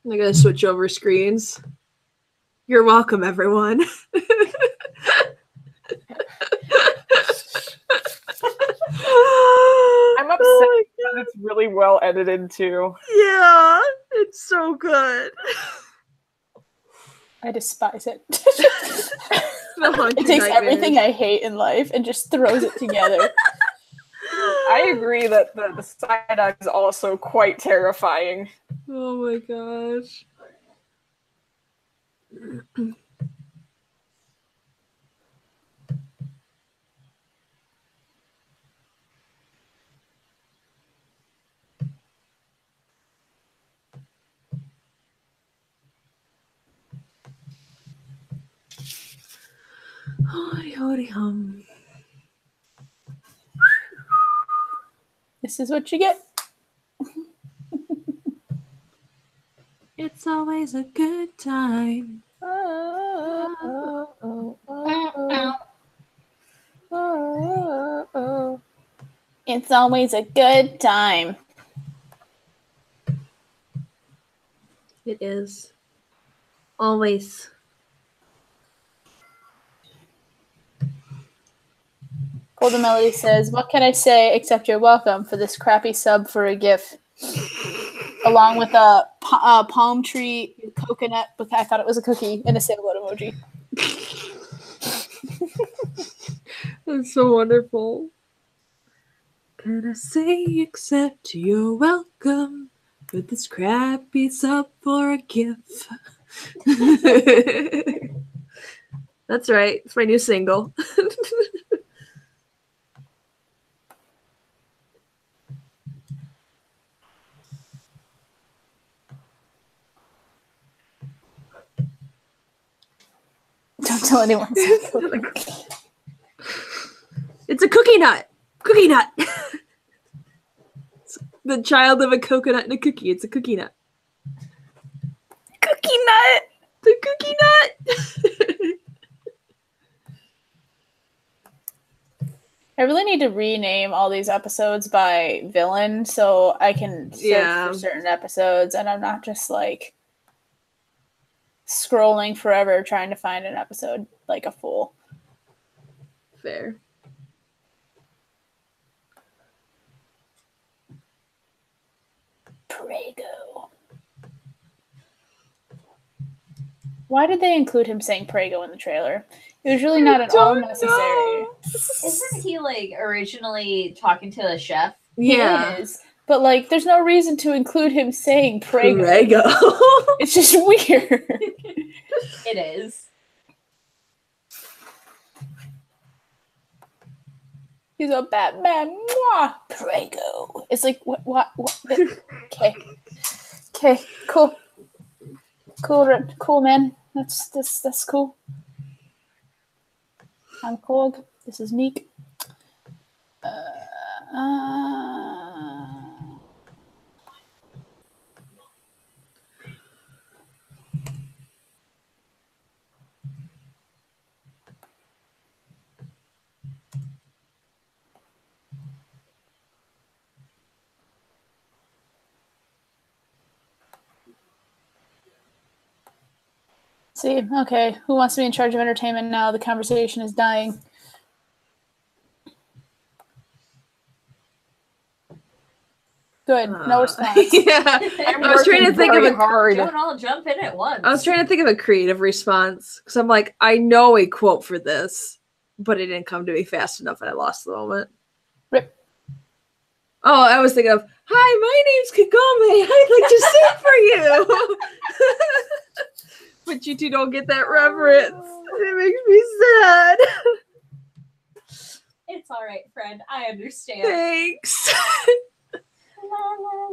I'm gonna switch over screens. You're welcome, everyone. I'm upset because it's really well edited too. Yeah, it's so good. I despise it. It takes everything I hate in life and just throws it together. I agree that the side eye is also quite terrifying. Oh my gosh. Howdy hum. This is what you get. It's always a good time. It's always a good time. It is. Always. Golden Melody says, "What can I say except you're welcome for this crappy sub for a GIF?" Along with a palm tree coconut, but I thought it was a cookie, and a sailboat emoji. That's so wonderful. Can I say except you're welcome for this crappy sub for a GIF? That's right. It's my new single. Don't tell anyone. It's a cookie nut. Cookie nut. It's the child of a coconut and a cookie. It's a cookie nut. Cookie nut. The cookie nut. I really need to rename all these episodes by villain so I can search for certain episodes, and I'm not just like scrolling forever trying to find an episode like a fool. Fair. Prego. Why did they include him saying Prego in the trailer? It was really not at all necessary. Isn't he like originally talking to the chef? Yeah. He is. But like there's no reason to include him saying Prego. Prego. It's just weird. It is. He's a Batman. Mwah! Prego. It's like what? Okay. Okay. Cool. Cool, man. That's cool. I'm Korg. This is Meek. See, okay, who wants to be in charge of entertainment now? The conversation is dying. Good, no response. Yeah, I was trying to think of a hard. Don't all jump in at once. I was trying to think of a creative response because I'm like, I know a quote for this, but it didn't come to me fast enough, and I lost the moment. Rip. Oh, I was thinking of, hi, my name's Kagome. I'd like to sing for you. But you two don't get that reference. It makes me sad. It's all right, friend. I understand. Thanks.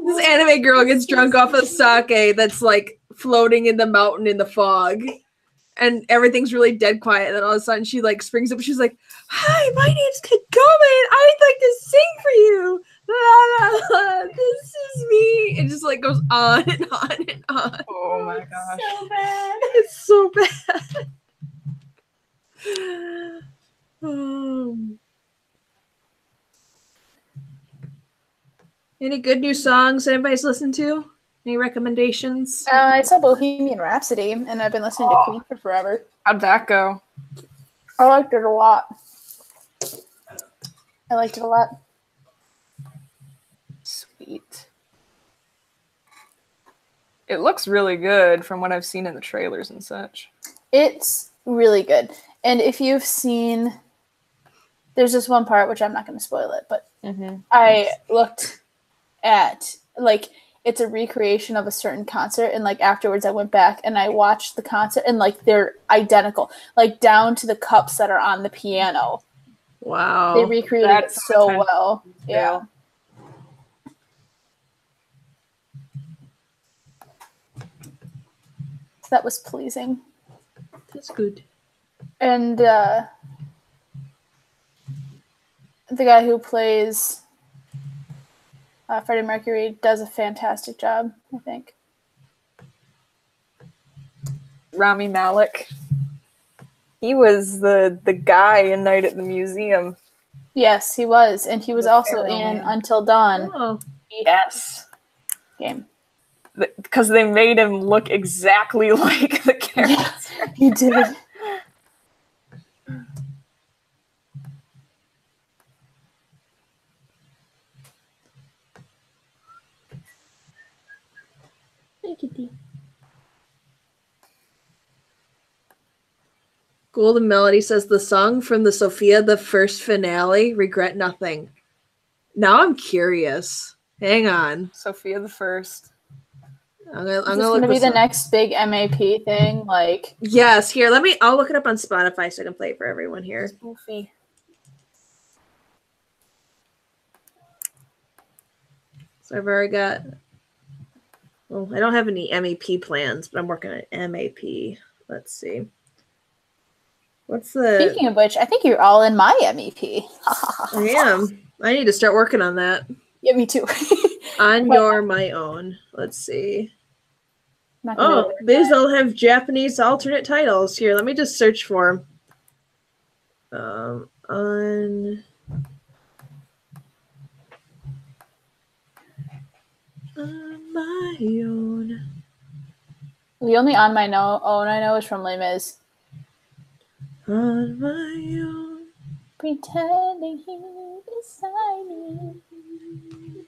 This anime girl gets drunk off of sake that's like floating in the mountain in the fog. And everything's really dead quiet. And then all of a sudden she like springs up and she's like, hi, my name's Kagome and I'd like to sing for you. La, la, la. This is me. It just like goes on and on and on. Oh my gosh. So bad. It's so bad. Any good new songs anybody's listened to? Any recommendations? I saw Bohemian Rhapsody, and I've been listening to Queen for forever. How'd that go? I liked it a lot. Sweet. It looks really good from what I've seen in the trailers and such. It's really good. And if you've seen, there's this one part, which I'm not going to spoil it, but I looked at, like, it's a recreation of a certain concert, and, like, afterwards I went back and I watched the concert, and, like, they're identical. Like, down to the cups that are on the piano. Wow. They recreated it so well. Yeah. That was pleasing. That's good. And the guy who plays Freddie Mercury does a fantastic job, I think. Rami Malek. He was the guy in Night at the Museum. Yes, he was. And he was also in Until Dawn. Oh. Yes. Game. Because they made him look exactly like the character. Yes, he did. Golden Melody says the song from the Sophia the First finale, Regret Nothing. Now I'm curious. Hang on. Sophia the First. I'm Is gonna this look gonna be this the up. next big MAP thing? Like, Yes, here, I'll look it up on Spotify so I can play it for everyone here. Spoofy. So I've already got, well, I don't have any MEP plans, but I'm working on MAP. Let's see. What's the... Speaking of which, I think you're all in my MEP. I am. I need to start working on that. Yeah, me too. On my own. Let's see. Not gonna Oh, do it. these all have Japanese alternate titles. Here, let me just search for them. On my own. The only On My Own I know is from Les Mis. On my own. Pretending he beside me.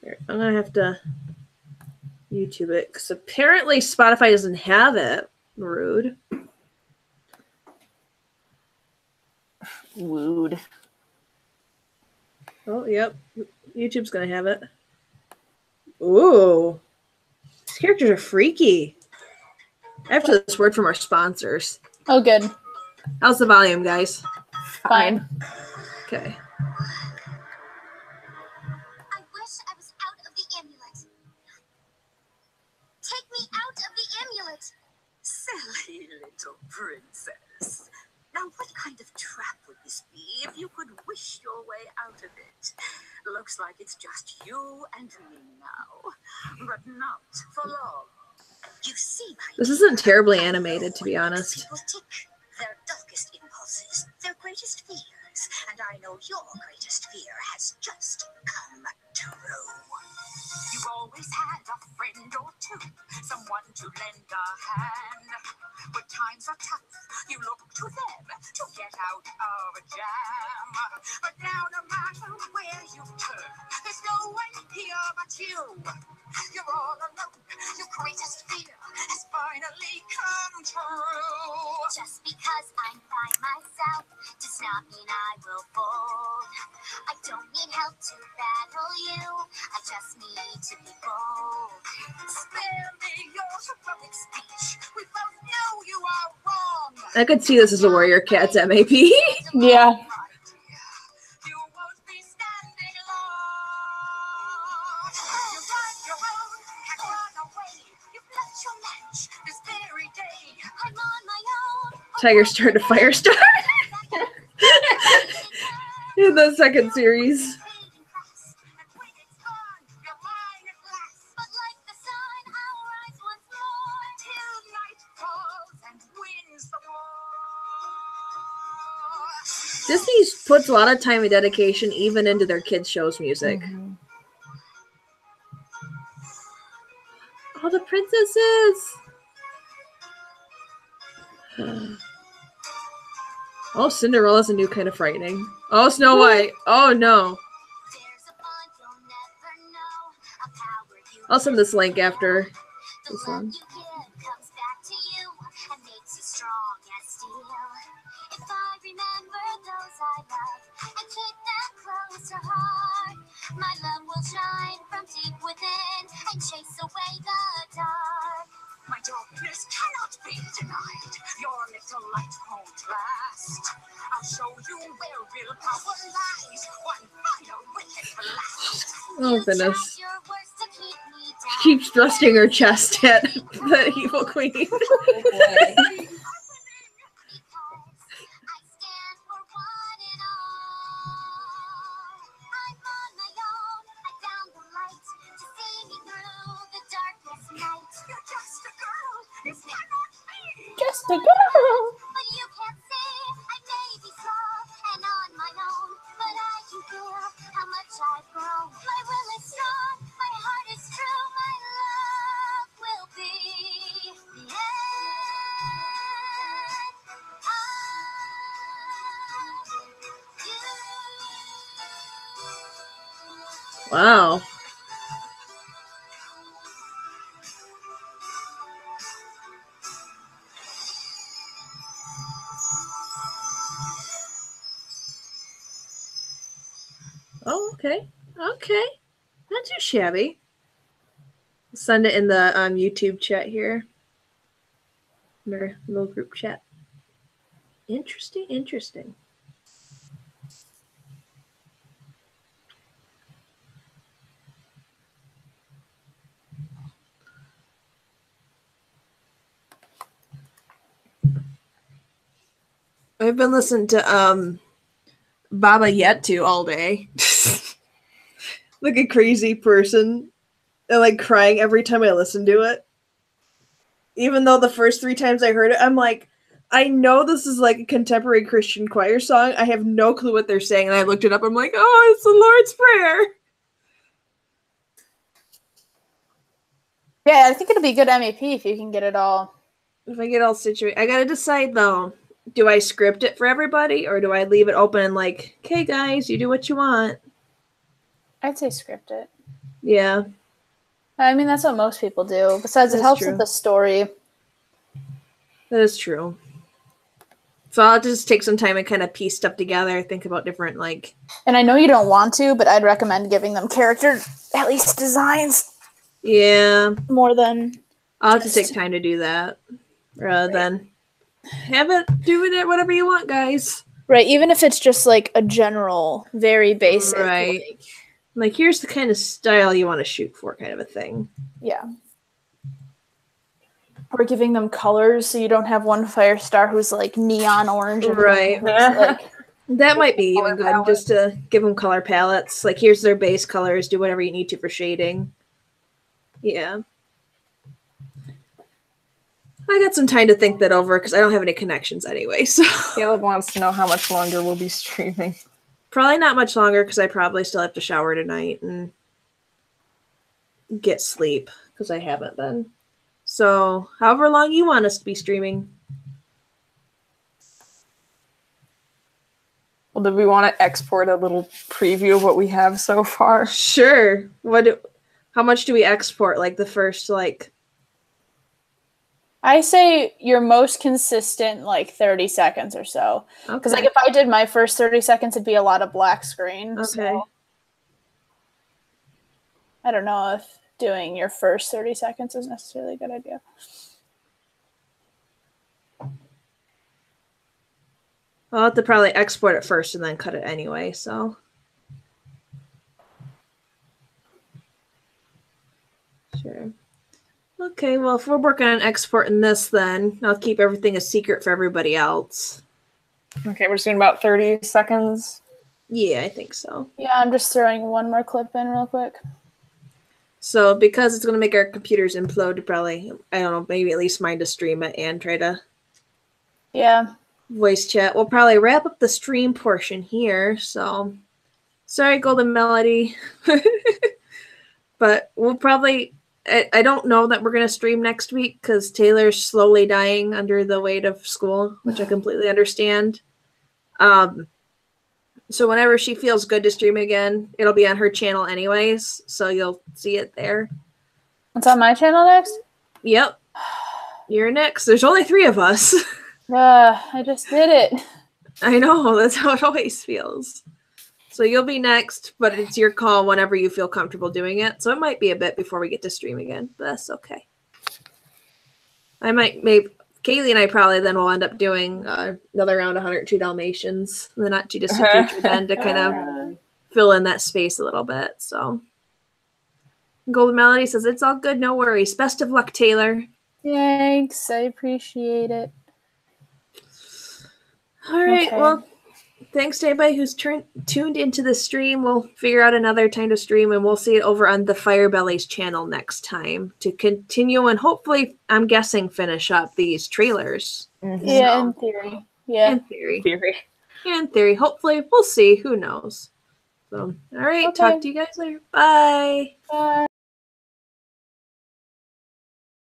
Here, I'm gonna have to. YouTube it because apparently Spotify doesn't have it. Rude. Wooed. Oh, yep. YouTube's gonna have it. Ooh. These characters are freaky. After this word from our sponsors. Oh, good. How's the volume, guys? Fine. Okay. I wish I was out of the amulet. Take me out of the amulet. Silly little princess. Now, what kind of trap would this be if you could wish your way out of it? Looks like it's just you and me now, but not for long. You see, my This isn't terribly animated, to be honest. people tick. Their darkest impulses, their greatest fears, and I know your greatest fear has just come true. You've always had a friend or two, someone to lend a hand. When times are tough, you look to them to get out of a jam. But now no matter where you turn, there's no one here but you. You're all alone, your greatest fear has finally come true. Just because I'm by myself does not mean I will fold. I don't need help to battle you, I just need to be bold. Spare me your heroic speech. We both know you are wrong. I could see this as a Warrior Cats MAP. Yeah. You won't be standing long. You run your own and run away. You've left your match this very day. I'm on my own. Tiger started a fire start in the second series. But like the sun, I'll rise once more. Till night falls and wins the war. Disney puts a lot of time and dedication even into their kids' shows music. Oh, the princesses! Oh, Cinderella's a new kind of frightening. Oh, Snow White. Oh, no. There's a bond you'll never know, a power you I'll send this link after The this love one. you give comes back to you and makes you strong as steel. If I remember those I love and keep them close to heart, my love will shine from deep within and chase away the dark. My darkness cannot be denied. Your little light won't last. I'll show you where real power lies. One final wicked blast. Oh, You goodness. tried your worst to keep me down. She keeps thrusting her chest at the evil queen. Because I stand for one and all. I'm on my own. I found the light to see me through the darkest night. You're just a girl. This cannot be. Just a girl. But you can't see I may be small and on my own, but I can feel how much I've grown. My will is strong, my heart is true, my love will be the end of you. Wow. Oh, okay. Okay. Not too shabby. Send it in the YouTube chat here. In our little group chat. Interesting, interesting. I've been listening to Baba Yetu all day. Like a crazy person. And like crying every time I listen to it. Even though the first 3 times I heard it, I'm like, I know this is like a contemporary Christian choir song. I have no clue what they're saying. And I looked it up. I'm like, oh, it's the Lord's Prayer. Yeah, I think it'll be good MAP if you can get it all. If I get all situated. I gotta decide though. Do I script it for everybody? Or do I leave it open and like, okay guys, you do what you want? I'd say script it. Yeah. I mean, that's what most people do. Besides, it That's helps true. with the story. That is true. So I'll just take some time and kind of piece stuff together, think about different, like... And I know you don't want to, but I'd recommend giving them character, at least designs. Yeah. More than... I'll have to take time to do that. Rather than have it, do it whatever you want, guys. Right, even if it's just like a general, very basic. Right. Like, here's the kind of style you want to shoot for, kind of a thing. Yeah. Or giving them colors so you don't have one Firestar who's like neon orange. And right. Like, that might be even good, just to give them color palettes. Like, here's their base colors. Do whatever you need to for shading. Yeah. I got some time to think that over because I don't have any connections anyway. So Caleb wants to know how much longer we'll be streaming. Probably not much longer because I probably still have to shower tonight and get sleep because I haven't been. So however long you want us to be streaming. Well, did we want to export a little preview of what we have so far? Sure. How much do we export? Like the first, like... I say your most consistent, like 30 seconds or so. Because like if I did my first 30 seconds, it'd be a lot of black screen. Okay. So I don't know if doing your first 30 seconds is necessarily a good idea. I'll have to probably export it first and then cut it anyway, so... Sure. Okay, well, if we're working on exporting this, then I'll keep everything a secret for everybody else. Okay, we're just doing about 30 seconds. Yeah, I think so. Yeah, I'm just throwing one more clip in real quick. So, because it's going to make our computers implode, probably, I don't know, maybe at least mine to stream it and try to voice chat. We'll probably wrap up the stream portion here, so sorry, Golden Melody. But we'll probably... I don't know that we're going to stream next week because Taylor's slowly dying under the weight of school, which I completely understand. So whenever she feels good to stream again, it'll be on her channel anyways, so you'll see it there. What's on my channel next? Yep. You're next. There's only 3 of us. I just did it. I know. That's how it always feels. So you'll be next, but it's your call whenever you feel comfortable doing it. So it might be a bit before we get to stream again, but that's okay. Kaylee and I probably then will end up doing another round of 102 Dalmatians in the not too distant future then to kind of fill in that space a little bit. So Golden Melody says, it's all good, no worries. Best of luck, Taylor. Thanks, I appreciate it. All right, well, thanks to everybody who's tuned into the stream. We'll figure out another time to stream, and we'll see it over on TheFirebelly's channel next time to continue and hopefully, I'm guessing, finish up these trailers. Mm-hmm. Yeah, in theory. Yeah. In theory. Yeah, in theory. Hopefully, we'll see. Who knows? So, all right. Talk to you guys later. Bye. Bye.